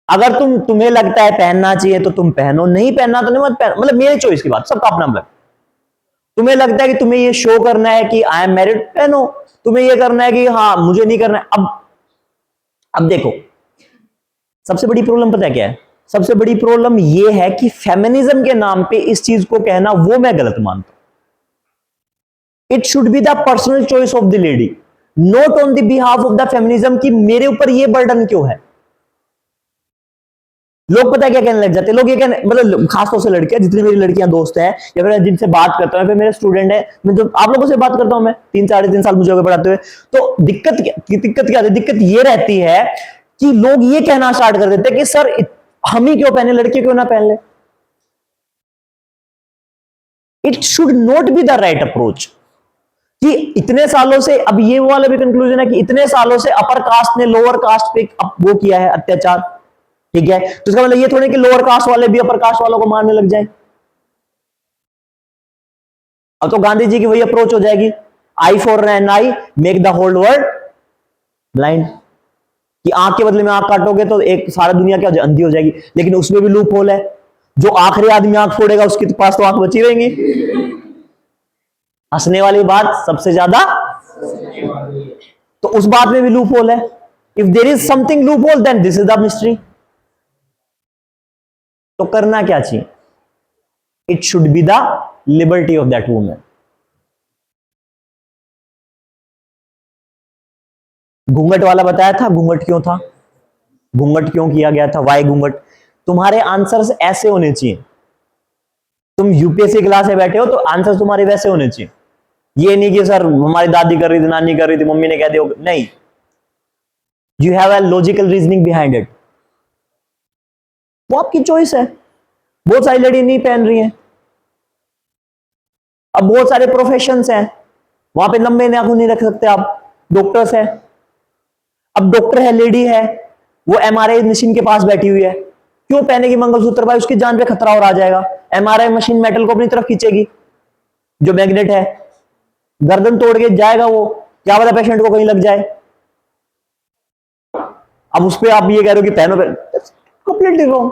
Speaker 1: अगर तुम्हें लगता है पहनना चाहिए तो तुम पहनो, नहीं पहनना तो नहीं मत पहनो, मतलब मेरी चॉइस की बात, सबका अपना मतलब। तुम्हें लगता है कि तुम्हें ये शो करना है कि आई एम मैरिड, पहनो। तुम्हें ये करना है कि हाँ मुझे नहीं करना है। अब देखो, सबसे बड़ी प्रॉब्लम पता है क्या है, सबसे बड़ी प्रॉब्लम ये है कि फेमिनिज्म के नाम पे इस चीज को कहना, वो मैं गलत मानता हूं। It should be the personal choice of the lady, not on the behalf of the feminism, कि मेरे ऊपर ये बर्डन क्यों है। लोग पता है क्या कहने लग जाते हैं, लोग ये कहने, मतलब खासतौर से लड़कियां, जितनी मेरी लड़कियां दोस्त हैं या फिर जिनसे बात करता हूं, फिर मेरे स्टूडेंट है, मैं जो आप लोगों से बात करता हूं, मैं 3 साढ़े 3 साल मुझे हो गए पढ़ाते हुए, तो दिक्कत क्या है, दिक्कत ये रहती है कि लोग ये कहना स्टार्ट कर देते हैं कि सर हम ही क्यों पहने, लड़के क्यों ना पहन ले। It should not be the right approach, कि इतने सालों से, अब ये वाला भी कंक्लूजन है कि इतने सालों से अपर कास्ट ने लोअर कास्ट पे वो किया है अत्याचार, ठीक है, तो इसका मतलब ये थोड़ी कि लोअर कास्ट वाले भी अपर कास्ट वालों को मारने लग जाए। अब तो गांधी जी की वही अप्रोच हो जाएगी, eye for an eye make the whole world blind, कि आंख के बदले में आंख काटोगे तो एक सारा दुनिया क्या अंधी हो जाएगी। लेकिन उसमें भी लूप होल है, जो आखिरी आदमी आंख फोड़ेगा उसके पास तो आंख बची रहेंगी। हंसने वाली बात सबसे ज्यादा, तो उस बात में भी लूप होल है। If there is something loop hole then this is the mystery. तो करना क्या चाहिए, it should be the liberty of that women. घूंघट वाला बताया था, घूंघट क्यों था, घूंघट क्यों किया गया था, वाई घूंघट। तुम्हारे आंसर्स ऐसे होने चाहिए, तुम यूपीएससी क्लास में बैठे हो तो आंसर तुम्हारे वैसे होने चाहिए, ये नहीं कि सर हमारी दादी कर रही थी, नानी कर रही थी, मम्मी ने कह दिया, नहीं, you have a logical reasoning behind it. वो आपकी चॉइस है, बहुत सारी लड़ी नहीं पहन रही हैं। अब बहुत सारे प्रोफेशंस हैं, वहां पे लंबे नाखून नहीं रख सकते आप, डॉक्टर्स है, अब डॉक्टर है लेडी है, वो एमआरआई मशीन के पास बैठी हुई है, क्यों पहनेगी मंगलसूत्र? भाई उसकी जान पे खतरा और आ जाएगा। एमआरआई मशीन मेटल को अपनी तरफ खींचेगी, जो मैग्नेट है, गर्दन तोड़ के जाएगा वो, क्या पता पेशेंट को कहीं लग जाए। अब उस पर आप ये कह रहे हो कि पहनो, कंप्लीटली रॉन्ग।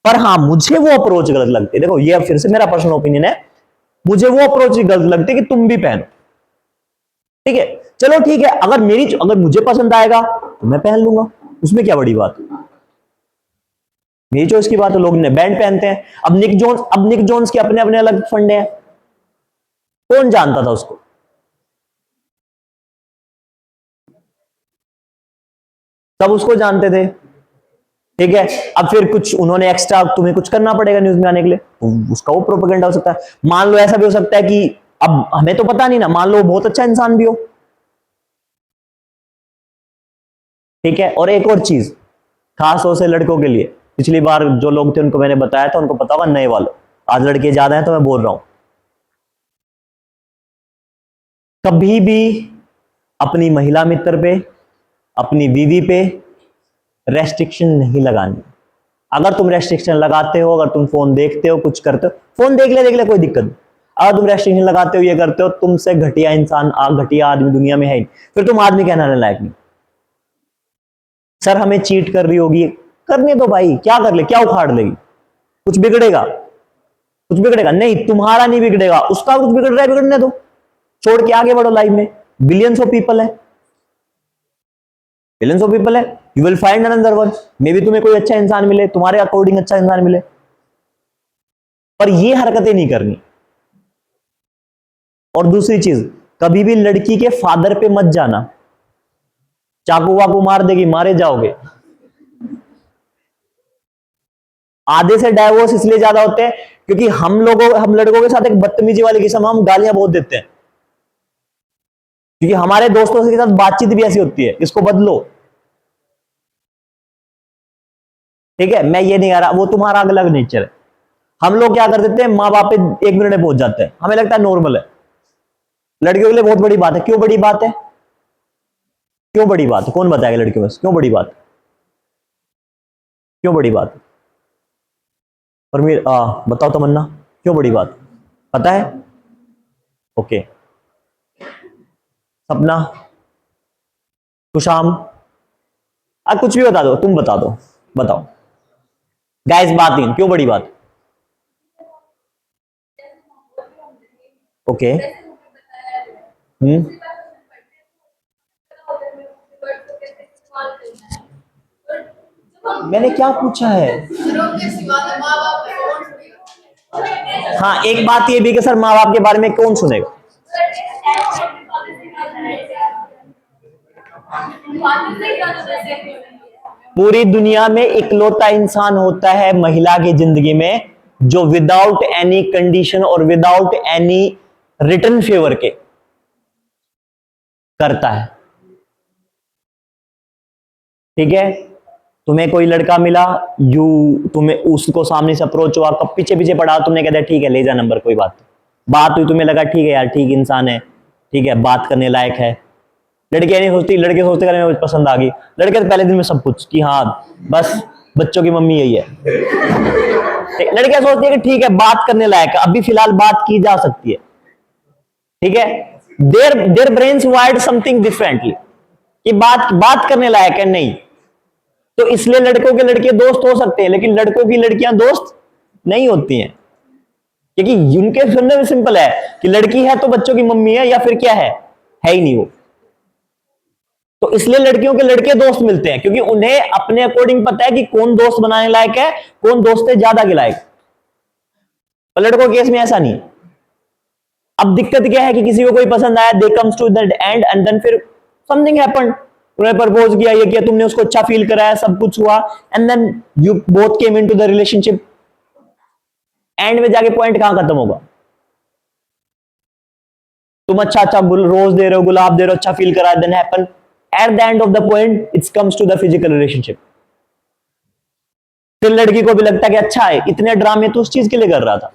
Speaker 1: पर हाँ, मुझे वो अप्रोच गलत लगती है। देखो ये फिर से मेरा पर्सनल ओपिनियन है, मुझे वो अप्रोच गलत लगती है कि तुम भी पहनो। ठीक है, चलो ठीक है, अगर मुझे पसंद आएगा तो मैं पहन लूंगा, उसमें क्या बड़ी बात है? मेरी चॉइस की बात है। लोग ने बैंड पहनते हैं। अब निक जोन्स के अपने अपने अलग फंडे हैं। कौन जानता था उसको? सब उसको जानते थे। ठीक है, अब फिर कुछ उन्होंने एक्स्ट्रा, तुम्हें कुछ करना पड़ेगा न्यूज में आने के लिए, उसका वो प्रोपेगेंडा हो सकता है। मान लो ऐसा भी हो सकता है कि, अब हमें तो पता नहीं ना, मान लो वो बहुत अच्छा इंसान भी हो। ठीक है, और एक और चीज खास तौर से लड़कों के लिए, पिछली बार जो लोग थे उनको मैंने बताया था, उनको पता होगा, नए वालों, आज लड़के ज्यादा हैं तो मैं बोल रहा हूं, कभी भी अपनी महिला मित्र पे, अपनी बीवी पे रेस्ट्रिक्शन नहीं लगानी। अगर तुम रेस्ट्रिक्शन लगाते हो, अगर तुम फोन देखते हो, कुछ करते हो, फोन देख ले कोई दिक्कत नहीं। अगर तुम रेस्ट्रिक्शन लगाते हो, ये करते हो, तुमसे घटिया इंसान, घटिया आदमी दुनिया में है ही नहीं। फिर तुम आदमी कहना लायक नहीं। सर हमें चीट कर रही होगी, करने दो भाई, क्या कर ले, क्या उखाड़ लेगी? कुछ बिगड़ेगा? कुछ बिगड़ेगा नहीं, तुम्हारा नहीं बिगड़ेगा, उसका कुछ बिगड़ रहा है, बिगड़ने दो, छोड़ के आगे बढ़ो लाइफ में। बिलियंस ऑफ पीपल है, बिलियंस ऑफ पीपल है, you will find another one. May be तुम्हें कोई अच्छा इंसान मिले, तुम्हारे अकॉर्डिंग अच्छा इंसान मिले, पर ये हरकतें नहीं करनी। और दूसरी चीज, कभी भी लड़की के फादर पे मत जाना, चाकू वाकू मार देगी, मारे जाओगे। आधे से डाइवोर्स इसलिए ज्यादा होते हैं क्योंकि हम लड़कों के साथ एक बदतमीजी वाली किस्म, हम गालियां बहुत देते हैं, क्योंकि हमारे दोस्तों के साथ बातचीत भी ऐसी होती है, इसको बदलो। ठीक है, मैं ये नहीं आ रहा, वो तुम्हारा अलग नेचर है। हम लोग क्या कर देते हैं, माँ बाप पे 1 मिनट में पहुंच जाते हैं, हमें लगता है नॉर्मल है। लड़कियों के लिए बहुत बड़ी बात है। क्यों बड़ी बात है? क्यों बड़ी बात है? कौन बताएगा लड़कियों में क्यों बड़ी बात? क्यों बड़ी बात? और मेरे बताओ तमन्ना, क्यों बड़ी बात? पता है? ओके। सपना, खुशाम, कुछ भी बता दो, तुम बता दो, बताओ गाइस, बात नहीं, क्यों बड़ी बात? ओके। हम्म। मैंने क्या पूछा है? हाँ, एक बात ये भी कि सर माँ बाप के बारे में कौन सुनेगा? पूरी दुनिया में इकलौता इंसान होता है महिला की जिंदगी में जो विदाउट एनी कंडीशन और विदाउट एनी रिटर्न फेवर के करता है। ठीक है, तुम्हें कोई लड़का मिला, यू तुम्हें उसको सामने से अप्रोच हुआ, कब पीछे पीछे पड़ा, तुमने कह दिया ठीक है ले जा नंबर, कोई बात। बात हुई, तुम्हें लगा ठीक है यार, ठीक इंसान है, ठीक है बात करने लायक है। लड़कियां नहीं सोचती, लड़के सोचते कर मुझे पसंद आ गई। लड़के तो पहले दिन में सब कुछ कि हाँ बस बच्चों की मम्मी यही है। लड़कियां सोचती है कि ठीक है बात करने लायक है, अभी फिलहाल बात की जा सकती है। ठीक है, their brains wired something differently, कि बात बात करने लायक है नहीं। तो इसलिए लड़कों के लड़के दोस्त हो सकते हैं, लेकिन लड़कों की लड़कियां दोस्त नहीं होती हैं, क्योंकि उनके सुनने में सिंपल है कि लड़की है तो बच्चों की मम्मी है, या फिर क्या है ही नहीं वो। तो इसलिए लड़कियों के लड़के दोस्त मिलते हैं, क्योंकि उन्हें अपने अकॉर्डिंग पता है कि कौन दोस्त बनाने लायक है, कौन दोस्त है ज्यादा के लायक। और लड़कों के केस में ऐसा नहीं। अब दिक्कत क्या है कि किसी को कोई पसंद आया, they comes to that and and then फिर समथिंग हैपेंड, उन्हें प्रपोज किया, ये किया, तुमने उसको अच्छा फील कराया, सब कुछ हुआ, and then you both came into the relationship. End में जाके पॉइंट कहां खत्म होगा? तुम अच्छा अच्छा रोज दे रहे हो, गुलाब दे रहे हो, अच्छा फील करा, then happen at the end of the point it's comes to the physical relationship. फिर लड़की को भी लगता है कि अच्छा है, इतने ड्रामे तो उस चीज के लिए कर रहा था,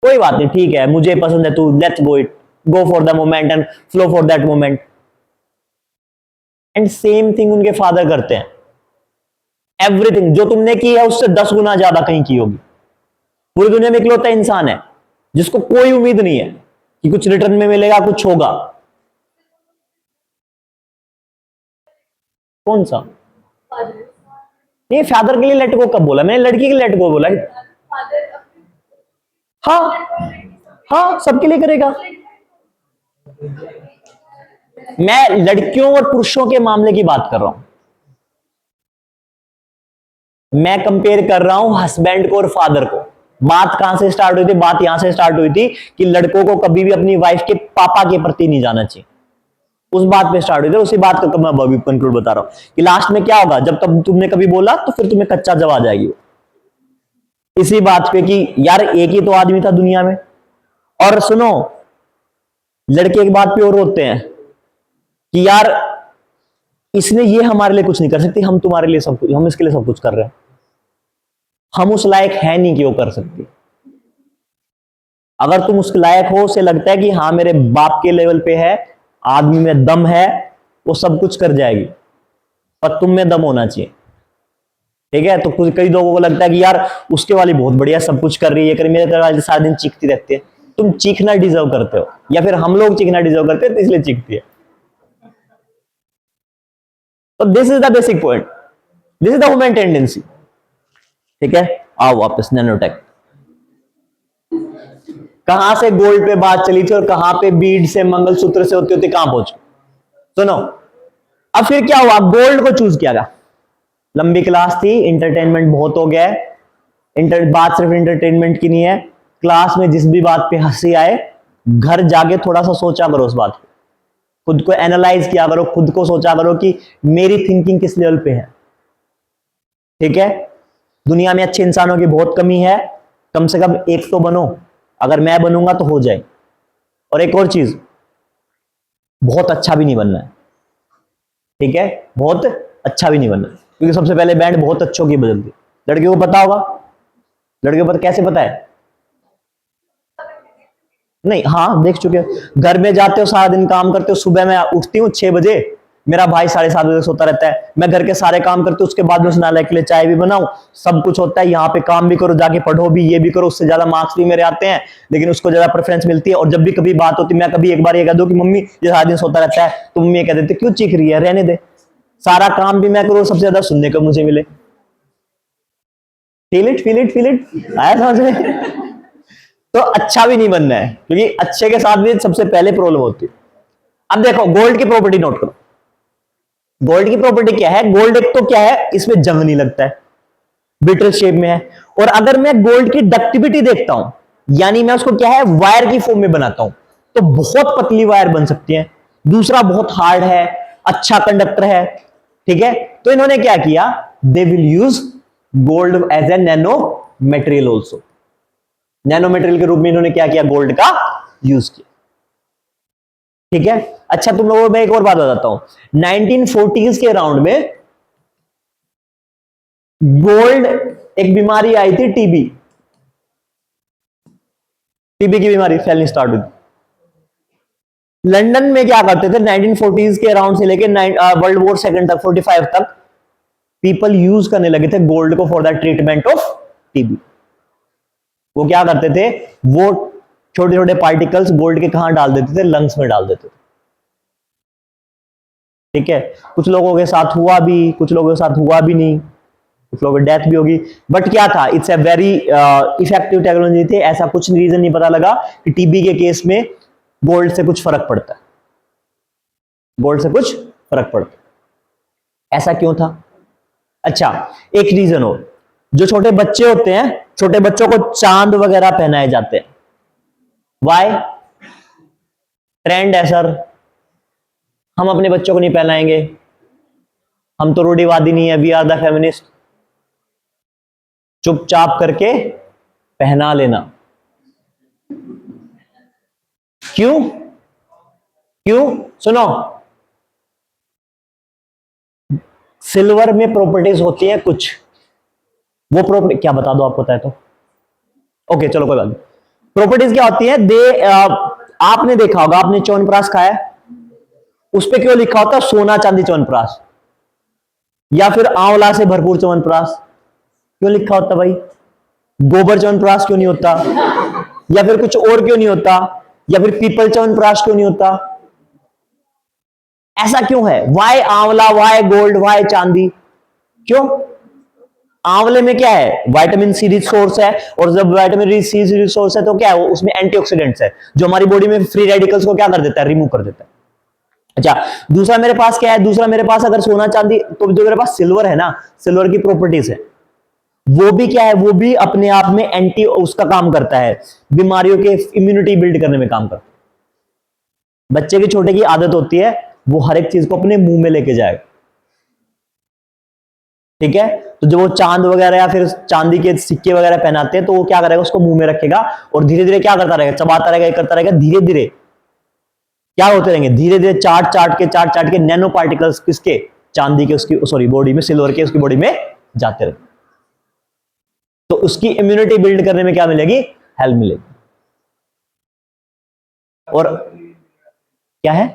Speaker 1: कोई बात नहीं, ठीक है मुझे पसंद है तू, let's go it, go for the moment and flow for that moment. And same thing उनके फादर करते हैं। एवरीथिंग जो तुमने की है उससे 10 गुना ज्यादा कहीं की होगी। पूरी दुनिया में इकलौता इंसान है जिसको कोई उम्मीद नहीं है कि कुछ रिटर्न में मिलेगा, कुछ होगा। कौन सा? नहीं, फादर के लिए लेट गो कब बोला मैंने? लड़की के लिए लेट गो बोला। हाँ हाँ, सबके लिए करेगा। मैं लड़कियों और पुरुषों के मामले की बात कर रहा हूं। मैं कंपेयर कर रहा हूं हस्बैंड को और फादर को। बात कहां से स्टार्ट हुई थी? बात यहां से स्टार्ट हुई थी कि लड़कों को कभी भी अपनी वाइफ के पापा के प्रति नहीं जाना चाहिए। उस बात पे स्टार्ट हुई थी। उसी बात का मैं अभी कंक्लूड बता रहा हूं कि लास्ट में क्या होगा। जब तब तुमने कभी बोला तो फिर तुम्हें कच्चा जवाब आ जाएगी इसी बात पे कि यार एक ही तो आदमी था दुनिया में। और सुनो, लड़के एक बात पे और रोते हैं कि यार इसने ये हमारे लिए कुछ नहीं कर सकती, हम तुम्हारे लिए सब कुछ, हम इसके लिए सब कुछ कर रहे हैं। हम उस लायक है नहीं कि वो कर सकती। अगर तुम उस लायक हो, उसे लगता है कि हाँ मेरे बाप के लेवल पे है, आदमी में दम है, वो सब कुछ कर जाएगी, पर तुम में दम होना चाहिए। ठीक है? तो कुछ कई लोगों को लगता है कि यार उसके वाली बहुत बढ़िया सब कुछ कर रही है, कर मेरे घर वाले सारा दिन चीखती रहती है। तुम चीखना डिजर्व करते हो, या फिर हम लोग चीखना डिजर्व करते हैं तो इसलिए चीखती है। तो this is the basic point, this is the women tendency. ठीक है, आओ वापस नैनोटेक। कहां से गोल्ड पे बात चली थी और कहां पे बीड से, मंगलसूत्र से होती होती कहां पहुंची? सुनो, अब फिर क्या हुआ? गोल्ड को चूज किया गया। लंबी क्लास थी, इंटरटेनमेंट बहुत हो गया है। बात सिर्फ इंटरटेनमेंट की नहीं है। क्लास में जिस भी बात पे हंसी आए, घर जाके थोड़ा सा सोचा करो उस बात पे, खुद को एनालाइज किया करो, खुद को सोचा करो कि मेरी थिंकिंग किस लेवल पे है। ठीक है? दुनिया में अच्छे इंसानों की बहुत कमी है, कम से कम एक तो बनो। अगर मैं बनूंगा तो हो जाए। और एक और चीज, बहुत अच्छा भी नहीं बनना है। ठीक है? बहुत अच्छा भी नहीं बनना, क्योंकि सबसे पहले बैंड बहुत अच्छों की बदलती। लड़कियों को पता होगा, लड़कियों को कैसे पता है? नहीं, हाँ देख चुके हो। घर में जाते हो, सारा दिन काम करते हो, सुबह मैं उठती हूँ 6 बजे, मेरा भाई 7:30 बजे सोता रहता है, मैं घर के सारे काम करती हूँ, उसके बाद में उस नालायक के लिए चाय भी बनाऊं, सब कुछ होता है। यहाँ पे काम भी करो, जाके पढ़ो भी, ये भी करो, उससे ज्यादा मार्क्स भी मेरे आते हैं, लेकिन उसको ज्यादा प्रेफरेंस मिलती है। और जब भी कभी बात होती, मैं कभी एक बार ये कह दूं कि मम्मी ये सारा दिन सोता रहता है, तो मम्मी ये कह देते क्यों चीख रही है, रहने दे, सारा काम भी मैं करूँ, सबसे ज्यादा सुनने को मुझे मिले। Feel it, feel it, feel it, आया समझ में? तो अच्छा भी नहीं बनना है, क्योंकि अच्छे के साथ भी सबसे पहले प्रॉब्लम होती है। अब देखो गोल्ड की प्रॉपर्टी नोट करो। गोल्ड की प्रॉपर्टी क्या है? गोल्ड एक तो क्या है, इसमें जंग नहीं लगता है, ब्रिटल शेप में है। और अगर मैं गोल्ड की डक्टिविटी देखता हूं, यानी मैं उसको क्या है, वायर की फॉर्म में बनाता हूं, तो बहुत पतली वायर बन सकती है। दूसरा बहुत हार्ड है, अच्छा कंडक्टर है। ठीक है? तो इन्होंने क्या किया, they will use gold as a nanomaterial also. Nanomaterial के रूप में इन्होंने क्या किया, गोल्ड का यूज किया। ठीक है? अच्छा, तुम लोगों को मैं एक और बात बताता हूं। 1940s के अराउंड में गोल्ड, एक बीमारी आई थी, टीबी। टीबी की बीमारी फैलनी स्टार्ट हुई। लंदन में क्या करते थे 1940s के अराउंड से लेके वर्ल्ड वॉर सेकंड तक, 45 तक, पीपल यूज करने लगे थे गोल्ड को for the treatment of TB. वो क्या करते थे, वो छोटे छोटे पार्टिकल्स गोल्ड के कहां डाल देते थे, लंग्स में डाल देते थे। ठीक है? कुछ लोगों के साथ हुआ भी, कुछ लोगों के साथ हुआ भी नहीं, कुछ लोगों की डेथ भी होगी। बट क्या था, it's a very effective technology थी। ऐसा कुछ रीजन नहीं पता लगा कि टीबी के केस में गोल्ड से कुछ फर्क पड़ता है, गोल्ड से कुछ फर्क पड़ता है। ऐसा क्यों था? अच्छा, एक रीजन और, जो छोटे बच्चे होते हैं, छोटे बच्चों को चांद वगैरह पहनाए जाते हैं। वाई? ट्रेंड है सर, हम अपने बच्चों को नहीं पहनाएंगे, हम तो रूढ़िवादी नहीं है, वी आर द फेमिनिस्ट। चुपचाप करके पहना लेना। क्यों? क्यों? सुनो, सिल्वर में प्रॉपर्टीज होती हैं कुछ, वो प्रॉपर्टी क्या बता दो, आपको पता है तो ओके, चलो कोई बात नहीं। प्रॉपर्टीज क्या होती है, आपने देखा होगा, आपने च्यवनप्राश खाया, उस पे क्यों लिखा होता सोना चांदी च्यवनप्राश, या फिर आंवला से भरपूर च्यवनप्राश क्यों लिखा होता भाई? गोबर च्यवनप्राश क्यों नहीं होता? या फिर कुछ और क्यों नहीं होता? या फिर पीपल च्यवनप्राश क्यों नहीं होता? ऐसा क्यों है? वाई आंवला, वाई गोल्ड, वाई चांदी? क्यों? आंवले में क्या है? विटामिन सी रिच सोर्स है, और जब विटामिन सी रिच सोर्स है तो क्या है? उसमें एंटीऑक्सीडेंट्स है जो हमारी बॉडी में फ्री रेडिकल्स को क्या कर देता है? रिमूव कर देता है। अच्छा, दूसरा मेरे पास क्या है? दूसरा मेरे पास अगर सोना चांदी, तो जो मेरे पास सिल्वर है ना, सिल्वर की प्रॉपर्टीज है, वो भी क्या है? वो भी अपने आप में एंटी उसका काम करता है, बीमारियों के इम्यूनिटी बिल्ड करने में काम करता है। बच्चे के छोटे की आदत होती है वो हर एक चीज को अपने मुंह में लेके जाएगा, ठीक है? तो जब वो चांद वगैरह या फिर चांदी के सिक्के वगैरह पहनाते हैं तो वो क्या करेगा? उसको मुंह में रखेगा और धीरे धीरे क्या करता रहेगा? चबाता रहेगा, करता रहेगा, धीरे धीरे क्या होते रहेंगे? धीरे धीरे चाट चाट के नैनो पार्टिकल्स किसके? चांदी के, उसकी सॉरी बॉडी में, सिल्वर के उसकी बॉडी में जाते रहेंगे। तो उसकी इम्यूनिटी बिल्ड करने में क्या मिलेगी? हेल्प मिलेगी। और क्या है?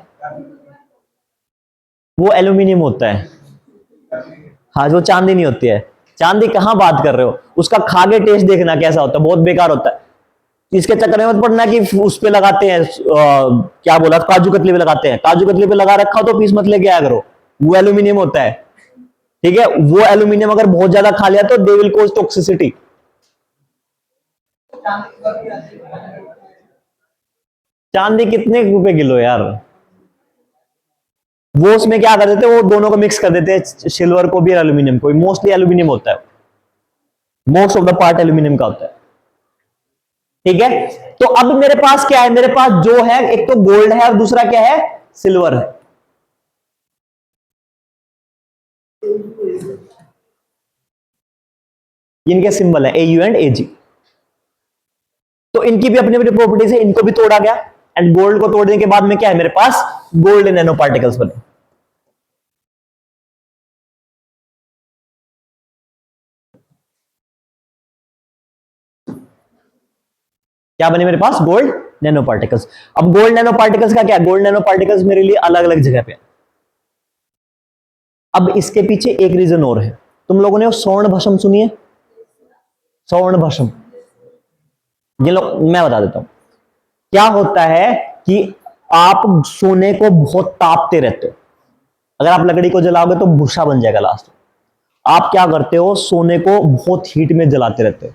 Speaker 1: वो एल्यूमिनियम होता है। हाँ, जो चांदी नहीं होती है। चांदी कहां बात कर रहे हो? उसका खा के टेस्ट देखना कैसा होता है, बहुत बेकार होता है। इसके चक्कर में मत पड़ना कि उस पे लगाते हैं क्या बोला, काजू कतली पे लगाते हैं। काजू कतली पे लगा रखा हो तो पीस मत लेके आया करो, वो एल्यूमिनियम होता है, ठीक है? वो एल्यूमिनियम अगर बहुत ज्यादा खा लिया तो दे विल कॉज टॉक्सिसिटी। चांदी कितने रुपए किलो यार? वो उसमें क्या कर देते हैं? वो दोनों को मिक्स कर देते हैं, सिल्वर को भी और एल्यूमिनियम को भी। मोस्टली एल्यूमिनियम होता है, most of the part aluminium का होता है, ठीक है? तो अब मेरे पास क्या है? मेरे पास जो है, एक तो गोल्ड है और दूसरा क्या है? सिल्वर है। इनके सिंबल है AU एंड AG। तो इनकी भी अपनी अपनी प्रॉपर्टीज है, इनको भी तोड़ा गया, एंड गोल्ड को तोड़ने के बाद में क्या है मेरे पास? गोल्ड नैनो पार्टिकल्स बने। क्या बने मेरे पास? Gold nano particles. अब गोल्ड नैनो पार्टिकल्स का क्या? गोल्ड नैनो पार्टिकल्स मेरे लिए अलग अलग जगह पे। अब इसके पीछे एक रीजन और है। तुम लोगों ने वो स्वर्ण भस्म सुनी है? स्वर्ण भस्म, ये लोग मैं बता देता हूं। क्या होता है कि आप सोने को बहुत तापते रहते हो, अगर आप लकड़ी को जलाओगे तो भूसा बन जाएगा लास्ट में। आप क्या करते हो? सोने को बहुत हीट में जलाते रहते हो।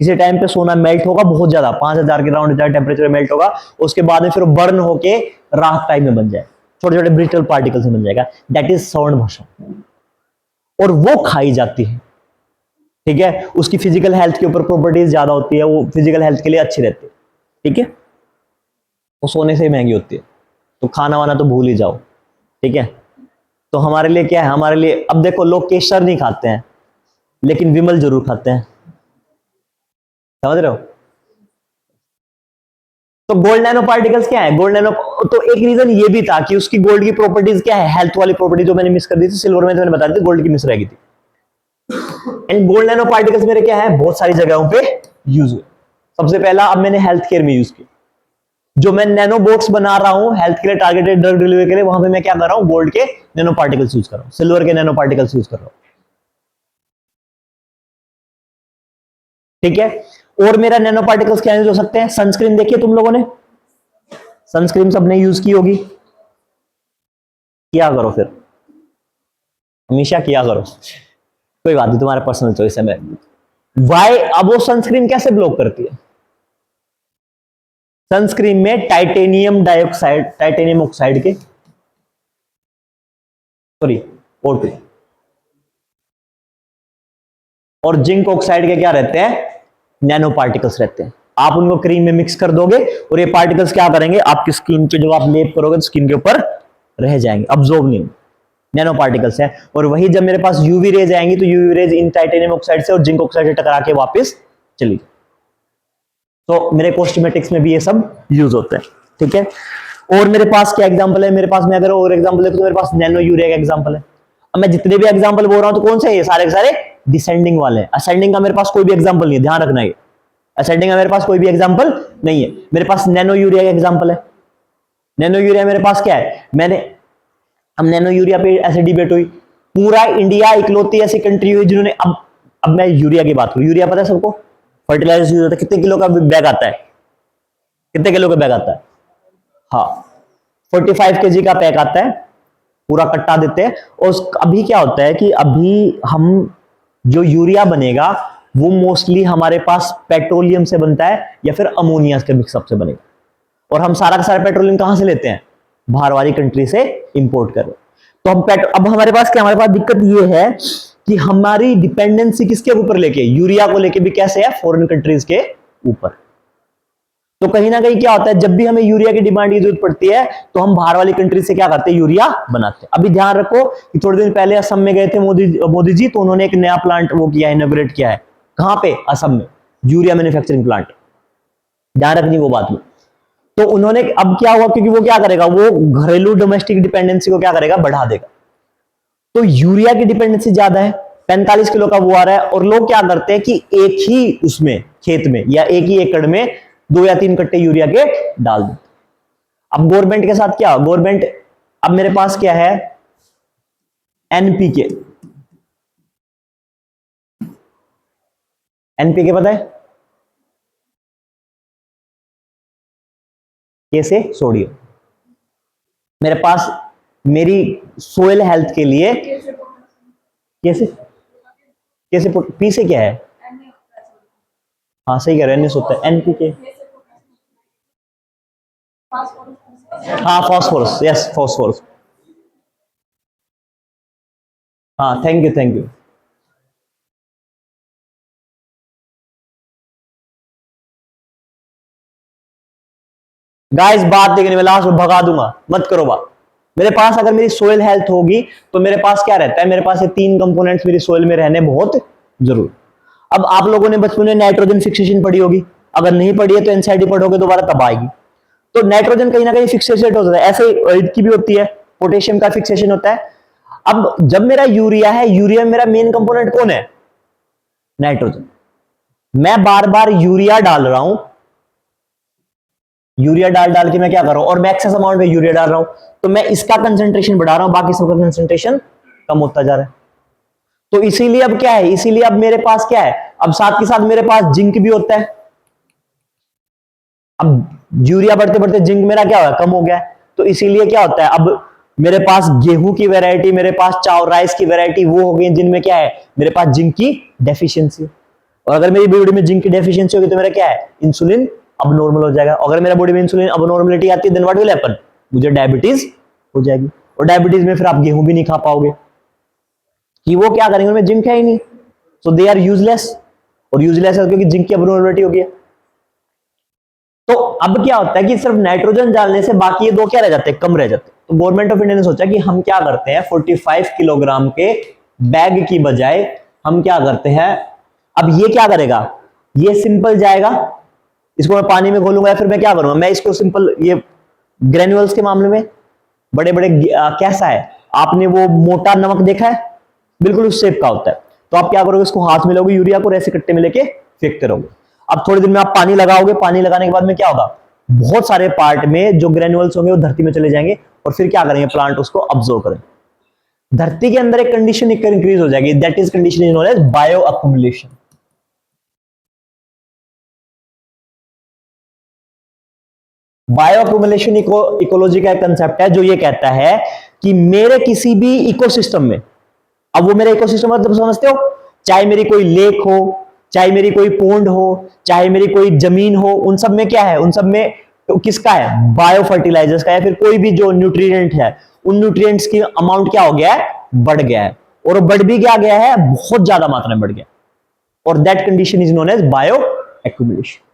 Speaker 1: किसी टाइम पे सोना मेल्ट होगा बहुत ज्यादा, 5000 के राउंड टेम्परेचर में मेल्ट होगा, उसके बाद में फिर बर्न होके राख टाइप में बन जाए, छोटे छोटे ब्रिटल पार्टिकल्स में बन जाएगा। दैट इज स्वर्ण भस्म, और वो खाई जाती है, ठीक है? उसकी फिजिकल हेल्थ के ऊपर प्रॉपर्टीज ज्यादा होती है, वो फिजिकल हेल्थ के लिए अच्छी रहती है, ठीक है? वो सोने से ही महंगी होती है, तो खाना वाना तो भूल ही जाओ, ठीक है? तो हमारे लिए क्या है? हमारे लिए अब देखो, लोग केसर नहीं खाते हैं लेकिन विमल जरूर खाते हैं, समझ रहे हो? तो गोल्ड नैनो पार्टिकल्स क्या है? गोल्ड नैनो, तो एक रीजन ये भी था कि उसकी गोल्ड की प्रॉपर्टीज क्या है? हेल्थ वाली प्रॉपर्टी जो मैंने मिस कर दी थी सिल्वर में, तो मैंने बता दी थी, गोल्ड की मिस रह गई थी। एंड गोल्ड नैनो पार्टिकल्स मेरे क्या है? बहुत सारी जगहों पे यूज हुए। सबसे पहला अब मैंने हेल्थ केयर में यूज किया, जो मैं नैनो बोट्स बना रहा हूं हेल्थ के लिए, टारगेटेड ड्रग डिलीवरी के लिए, वहां पे मैं क्या कर रहा हूं? गोल्ड के नैनो पार्टिकल्स यूज कर रहा हूं, सिल्वर के नैनो पार्टिकल्स यूज कर रहा हूं, ठीक है? और मेरा नैनो पार्टिकल्स क्या यूज हो सकते हैं? सनस्क्रीन देखिए तुम लोगों ने, सनस्क्रीन सबने यूज की होगी, किया करो, फिर हमेशा किया करो, कोई बात नहीं, तुम्हारा पर्सनल चॉइस है। मैं वाई, अब वो सनस्क्रीन कैसे ब्लॉक करती है? सनस्क्रीन में टाइटेनियम डाइऑक्साइड, टाइटेनियम ऑक्साइड के, सॉरी O2 और जिंक ऑक्साइड के क्या रहते हैं? नैनो पार्टिकल्स रहते हैं। आप उनको क्रीम में मिक्स कर दोगे और ये पार्टिकल्स क्या करेंगे? आपकी स्किन पे जब आप लेप करोगे तो स्किन के ऊपर रह जाएंगे, अब्जॉर्ब नहीं, नैनो पार्टिकल्स है। और वही जब मेरे पास यूवी रेज आएंगी तो यूवी रेज इन टाइटेनियम ऑक्साइड से और जिंक ऑक्साइड से टकरा के वापस चली। तो मेरे कॉस्मेटिक्स में भी ये सब यूज होते हैं, ठीक है? और मेरे पास क्या एग्जांपल है? मेरे पास, मैं अगर और एग्जांपल देखूं तो मेरे पास नैनो यूरिया का एग्जांपल है। अब मैं जितने भी एग्जांपल बोल रहा हूं तो कौन से हैं? ये सारे के सारे डिसेंडिंग वाले हैं। असेंडिंग का मेरे पास कोई भी एग्जांपल नहीं है, ध्यान रखना। ये असेंडिंग का मेरे पास कोई भी एग्जांपल नहीं है। मेरे पास नैनो यूरिया का एग्जांपल है। नैनो यूरिया मेरे पास क्या है? मैंने हम नैनो यूरिया पे ऐसे डिबेट हुई, पूरा इंडिया इकलौती ऐसी कंट्री हुई जिन्होंने अब मैं यूरिया की बात करूं, यूरिया पता है सबको, फर्टिलाइजर यूज होता है, कितने किलो का बैग आता है, कितने किलो का बैग आता है, हाँ 45 kg का पैक आता है, पूरा कट्टा देते हैं। और अभी क्या होता है कि अभी हम जो यूरिया बनेगा वो मोस्टली हमारे पास पेट्रोलियम से बनता है या फिर अमोनिया के मिक्सअप से बनेगा, और हम सारा का सारा पेट्रोलियम कहां से लेते हैं, बाहर वाली कंट्री से इंपोर्ट कर रहे हैं। तो हम अब हमारे पास क्या, हमारे पास दिक्कत ये है कि हमारी डिपेंडेंसी किसके ऊपर लेके, यूरिया को लेके भी कैसे है, फॉरेन कंट्रीज के ऊपर। तो कहीं ना कहीं क्या होता है, जब भी हमें यूरिया की डिमांड की जरूरत पड़ती है तो हम बाहर वाली कंट्री से क्या करते हैं, यूरिया बनाते हैं। अभी ध्यान रखो कि थोड़े दिन पहले असम में गए थे मोदी जी, तो उन्होंने एक नया प्लांट वो किया है, इनॉग्रेट किया है, कहां पे, असम में, यूरिया मैन्युफैक्चरिंग प्लांट, ध्यान रखनी वो बात में। तो उन्होंने अब क्या हुआ, क्योंकि वो क्या करेगा, वो घरेलू डोमेस्टिक डिपेंडेंसी को क्या करेगा, बढ़ा देगा। तो यूरिया की डिपेंडेंसी ज्यादा है, 45 किलो का वो आ रहा है, और लोग क्या करते हैं कि एक ही उसमें खेत में या एक ही एकड़ में 2 या 3 कट्टे यूरिया के डाल देते। अब गवर्नमेंट के साथ क्या, गवर्नमेंट, अब मेरे पास क्या है, एनपीके, एनपीके पता है, कैसे, सोडियम, मेरे पास मेरी सोयल हेल्थ के लिए, कैसे कैसे पी से क्या है, हाँ सही कह रहे हैं, होता है एनपीके, हाँ फॉस्फोरस, यस फॉस्फोरस, हाँ thank you thank you. Guys बात देखने में लास्ट में भगा दूंगा, मत करो बात। मेरे पास अगर मेरी सोयल हेल्थ होगी तो मेरे पास क्या रहता है, मेरे पास ये 3 कंपोनेंट्स मेरी सोयल में रहने बहुत जरूरी। अब आप लोगों ने बचपन में नाइट्रोजन फिक्सेशन पढ़ी होगी, अगर नहीं पढ़ी है तो एनसीईआरटी पढ़ोगे दोबारा तब आएगी। तो नाइट्रोजन कहीं ना कहीं फिक्सेशन होता है, ऐसे की भी होती है, पोटेशियम का फिक्सेशन होता है। अब जब मेरा यूरिया है, यूरिया में मेरा मेन कंपोनेंट कौन है, नाइट्रोजन। मैं बार बार यूरिया डाल रहा हूं, यूरिया डाल डाल के मैं क्या कर रहा हूं, और मैं एक्सेस अमाउंट में यूरिया डाल रहा हूं, तो मैं इसका कंसंट्रेशन बढ़ा रहा हूं, बाकी सबका कंसंट्रेशन कम होता जा रहा है। तो इसीलिए अब क्या है, इसीलिए अब मेरे पास क्या है, अब साथ के साथ मेरे पास जिंक भी होता है। अब यूरिया बढ़ते बढ़ते जिंक मेरा क्या हुआ, कम हो गया है। तो इसीलिए क्या होता है, अब मेरे पास गेहूं की वैरायटी, मेरे पास चावल राइस की वैरायटी वो हो गई जिनमें क्या है, मेरे पास जिंक की डेफिशिएंसी। और अगर मेरी बॉडी में जिंक की डेफिशिएंसी होगी तो मेरा क्या है, इंसुलिन अब नॉर्मल हो जाएगा। अगर मेरा बॉडी में इंसुलिन अब नॉर्मलिटी आती है, देन व्हाट विल हैपन, मुझे डायबिटीज हो जाएगी। और डायबिटीज में फिर आप गेहूं भी नहीं खा पाओगे, कि वो क्या करेंगे, उनमें जिंक है ही नहीं, सो दे आर यूजलेस। और यूजलेस है क्योंकि जिंक की अब नॉर्मलिटी हो गई है। तो अब क्या होता है कि सिर्फ नाइट्रोजन डालने से बाकी ये दो क्या रह जाते हैं, कम रह जाते हैं। तो गवर्नमेंट ऑफ इंडिया ने सोचा कि हम क्या करते हैं, 45 किलोग्राम के बैग की बजाय हम क्या करते हैं, अब ये क्या करेगा, ये सिंपल जाएगा, इसको मैं पानी में घोलूंगा, या फिर मैं क्या करूंगा, मैं इसको सिंपल, ये ग्रेन्यूल्स के मामले में बड़े बड़े कैसा है, आपने वो मोटा नमक देखा है, बिल्कुल उस शेप का होता है। तो आप क्या करोगे, इसको हाथ में लोगे यूरिया को, ऐसे कट्टे में लेके फेंकते रहोगे। अब थोड़ी देर में आप पानी लगाओगे, पानी लगाने के बाद में क्या होगा, बहुत सारे पार्ट में जो ग्रेन्यूल्स होंगे वो धरती में चले जाएंगे, और फिर क्या करेंगे, प्लांट उसको अब्सॉर्ब करेंगे। धरती के अंदर एक कंडीशन इंक्रीज हो जाएगी, that is condition is known as bioaccumulation. Bioaccumulation ecology का एक कंसेप्ट है जो ये कहता है कि मेरे किसी भी इकोसिस्टम में, अब वो मेरा इकोसिस्टम मतलब समझते हो, चाहे मेरी कोई लेक हो, चाहे मेरी कोई पोंड हो, चाहे मेरी कोई जमीन हो, उन सब में क्या है, उन सब में तो किसका है, बायो फर्टिलाइजर्स का, या फिर कोई भी जो न्यूट्रिएंट है, उन न्यूट्रिएंट्स की अमाउंट क्या हो गया है, बढ़ गया है। और बढ़ भी क्या गया है, बहुत ज्यादा मात्रा में बढ़ गया, और that condition is known as bioaccumulation.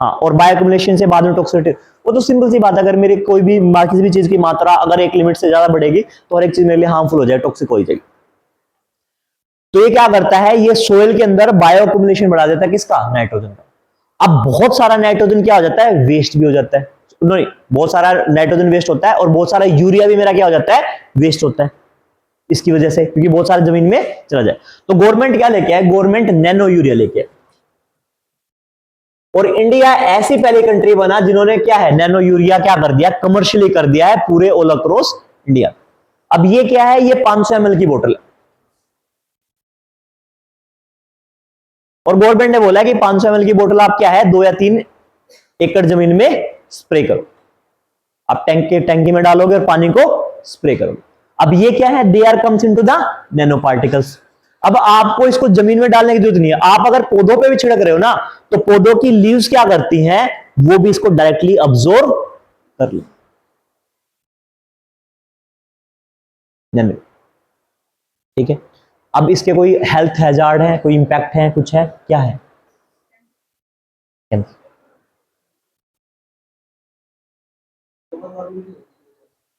Speaker 1: हाँ, और बायो एक्यूमुलेशन से बाद में टॉक्सिसिटी, वो तो सिंपल सी बात है, अगर मेरी कोई भी किसी भी चीज की मात्रा अगर एक लिमिट से ज्यादा बढ़ेगी तो हर एक चीज मेरे लिए हार्मफुल हो जाए, टॉक्सिक हो जाएगी। तो ये क्या करता है, ये सोइल के अंदर बायो एक्यूमुलेशन बढ़ा देता है, किसका, नाइट्रोजन का। अब बहुत सारा नाइट्रोजन क्या हो जाता है, वेस्ट भी हो जाता है, नहीं बहुत सारा नाइट्रोजन वेस्ट होता है, और बहुत सारा यूरिया भी मेरा क्या हो जाता है, वेस्ट होता है, इसकी वजह से, क्योंकि बहुत सारा जमीन में चला जाए। तो गवर्नमेंट क्या लेके आए, गवर्नमेंट नैनो यूरिया लेके आए, और इंडिया ऐसी पहली कंट्री बना जिन्होंने क्या है, नैनो यूरिया क्या कर दिया, कमर्शियली कर दिया है पूरे ऑल अक्रॉस इंडिया। अब ये क्या है, ये 500 ml की बोतल है और गवर्नमेंट ने बोला है कि 500 ml की बोतल आप क्या है 2 या 3 एकड़ जमीन में स्प्रे करो। आप टैंकी में डालोगे और पानी को स्प्रे करोगे। अब ये क्या है, they are comes into the nano particles. अब आपको इसको जमीन में डालने की जरूरत नहीं है, आप अगर पौधों पे भी छिड़क रहे हो ना, तो पौधों की लीव्स क्या करती हैं, वो भी इसको डायरेक्टली अब्सॉर्ब कर लो। ठीक है। अब इसके कोई हेल्थ हैजार्ड है, कोई इंपैक्ट है, कुछ है, क्या है?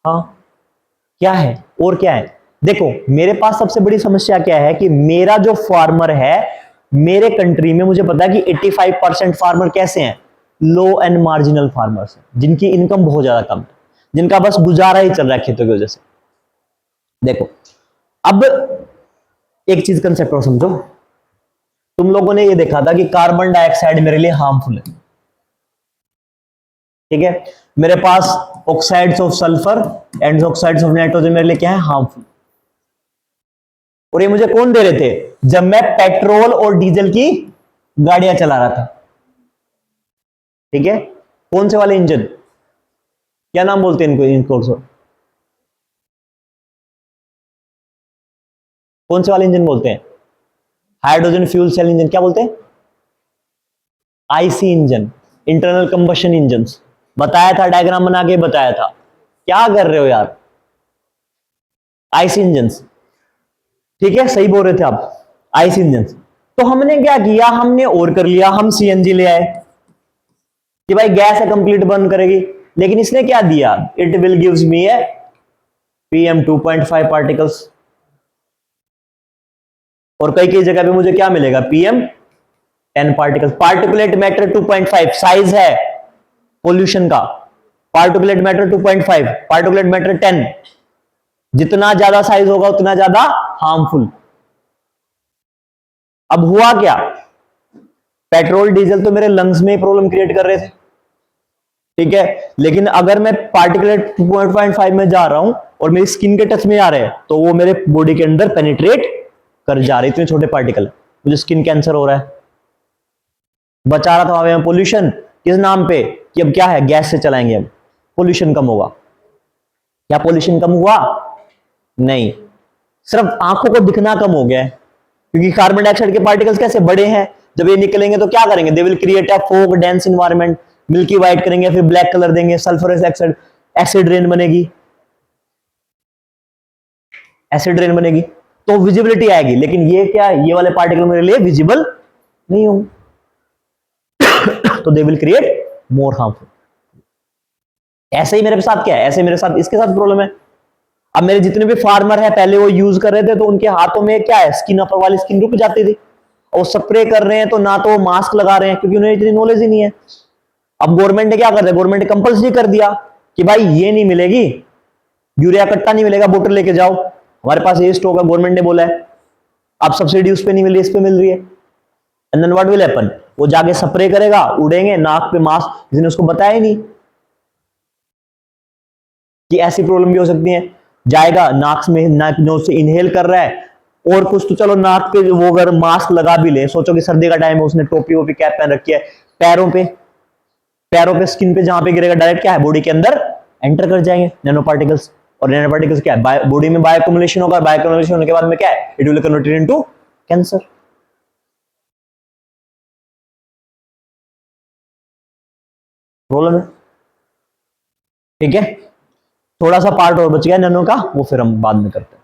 Speaker 1: हाँ, क्या है और क्या है? देखो मेरे पास सबसे बड़ी समस्या क्या है कि मेरा जो फार्मर है, मेरे कंट्री में मुझे पता है कि 85% फार्मर कैसे हैं, लो एंड मार्जिनल फार्मर्स हैं, जिनकी इनकम बहुत ज्यादा कम है, जिनका बस गुजारा ही चल रहा है खेतों की वजह से। देखो अब एक चीज कंसेप्ट और समझो, तुम लोगों ने ये देखा था कि कार्बन डाइऑक्साइड मेरे लिए हार्मफुल है, ठीक है। मेरे पास oxides of sulphur and oxides of nitrogen मेरे लिए क्या है, हार्मफुल। और ये मुझे कौन दे रहे थे, जब मैं पेट्रोल और डीजल की गाड़ियां चला रहा था, ठीक है। कौन से वाले इंजन, क्या नाम बोलते हैं इनको कौन से वाले इंजन बोलते हैं? हाइड्रोजन फ्यूल सेल इंजन, क्या बोलते हैं? IC engine, internal combustion engine. बताया था, डायग्राम बना के बताया था। क्या कर रहे हो यार, आईसी इंजन, ठीक है, सही बोल रहे थे आप, आईसी इंजन। तो हमने क्या किया, हमने और कर लिया, हम सीएनजी ले आए कि भाई गैस है कंप्लीट बर्न करेगी, लेकिन इसने क्या दिया, it will gives me A PM 2.5 particles, और कई कई जगह पे मुझे क्या मिलेगा, PM 10 particles. Particulate matter 2.5 size है पोल्यूशन का, पार्टिकुलेट मैटर 2.5, पार्टिकुलेट मैटर 10, जितना ज्यादा साइज होगा उतना ज्यादा हार्मफुल। अब हुआ क्या, पेट्रोल डीजल तो मेरे लंग्स में प्रॉब्लम क्रिएट कर रहे थे, ठीक है, लेकिन अगर मैं पार्टिकुलेट 2.5 में जा रहा हूं और मेरी स्किन के टच में आ रहे हैं, तो वो मेरे बॉडी के अंदर पेनिट्रेट कर जा रहे, इतने छोटे पार्टिकल, मुझे स्किन कैंसर हो रहा है। बचा रहा था हमें पोल्यूशन, किस नाम पे, कि अब क्या है, गैस से चलाएंगे, अब पोल्यूशन कम होगा। क्या पोल्यूशन कम हुआ? नहीं, सिर्फ आंखों को दिखना कम हो गया है, क्योंकि कार्बन डाइऑक्साइड के पार्टिकल्स कैसे बड़े हैं, जब ये निकलेंगे तो क्या करेंगे, they will create a fog dense environment, milky white करेंगे, फिर ब्लैक कलर देंगे, सल्फरस ऑक्साइड, एसिड रेन बनेगी, एसिड रेन बनेगी, तो विजिबिलिटी आएगी। लेकिन ये क्या, ये वाले पार्टिकल मेरे लिए विजिबल नहीं होंगे, तो they will create more harmful. ऐसे ही मेरे साथ क्या है, ऐसे मेरे साथ इसके साथ प्रॉब्लम है। अब मेरे जितने भी फार्मर है, पहले वो यूज कर रहे थे, तो उनके हाथों में क्या है, स्किन, अपर वाली स्किन रुक जाती थी, और स्प्रे कर रहे हैं तो ना तो वो मास्क लगा रहे हैं, क्योंकि उन्हें इतनी नॉलेज ही नहीं है। अब गवर्नमेंट ने क्या कर दिया, गवर्नमेंट ने कंपल्सरी कर दिया कि भाई ये नहीं मिलेगी, यूरिया कट्टा नहीं मिलेगा, बोतल लेके जाओ, हमारे पास ये स्टॉक है, गवर्नमेंट ने बोला है। अब सब्सिडी उस पर नहीं मिल रही, इस पे मिल रही है, and then what will happen, वो जाके स्प्रे करेगा, उड़ेंगे, नाक पे मास्क, जिसने उसको बताया ही नहीं कि ऐसी प्रॉब्लम भी हो सकती है, जाएगा नाक में, नाक नोज से इनहेल कर रहा है, और कुछ तो चलो नाक पे वो अगर मास्क लगा भी ले, सोचो कि सर्दी का टाइम है, उसने टोपी वोपी कैप पहन रखी है, पैरों पे स्किन पे जहां पे गिरेगा, डायरेक्ट क्या है, बॉडी के अंदर एंटर कर जाएंगे नैनो पार्टिकल्स। और नैनो पार्टिकल्स क्या है, बॉडी में बायोकम्युलेशन होगा, बायोकम्युलेशन होने के बाद में क्या है, it will convert into cancer. Problem है, ठीक है। थोड़ा सा पार्ट और बच गया नैनो का, वो फिर हम बाद में करते हैं।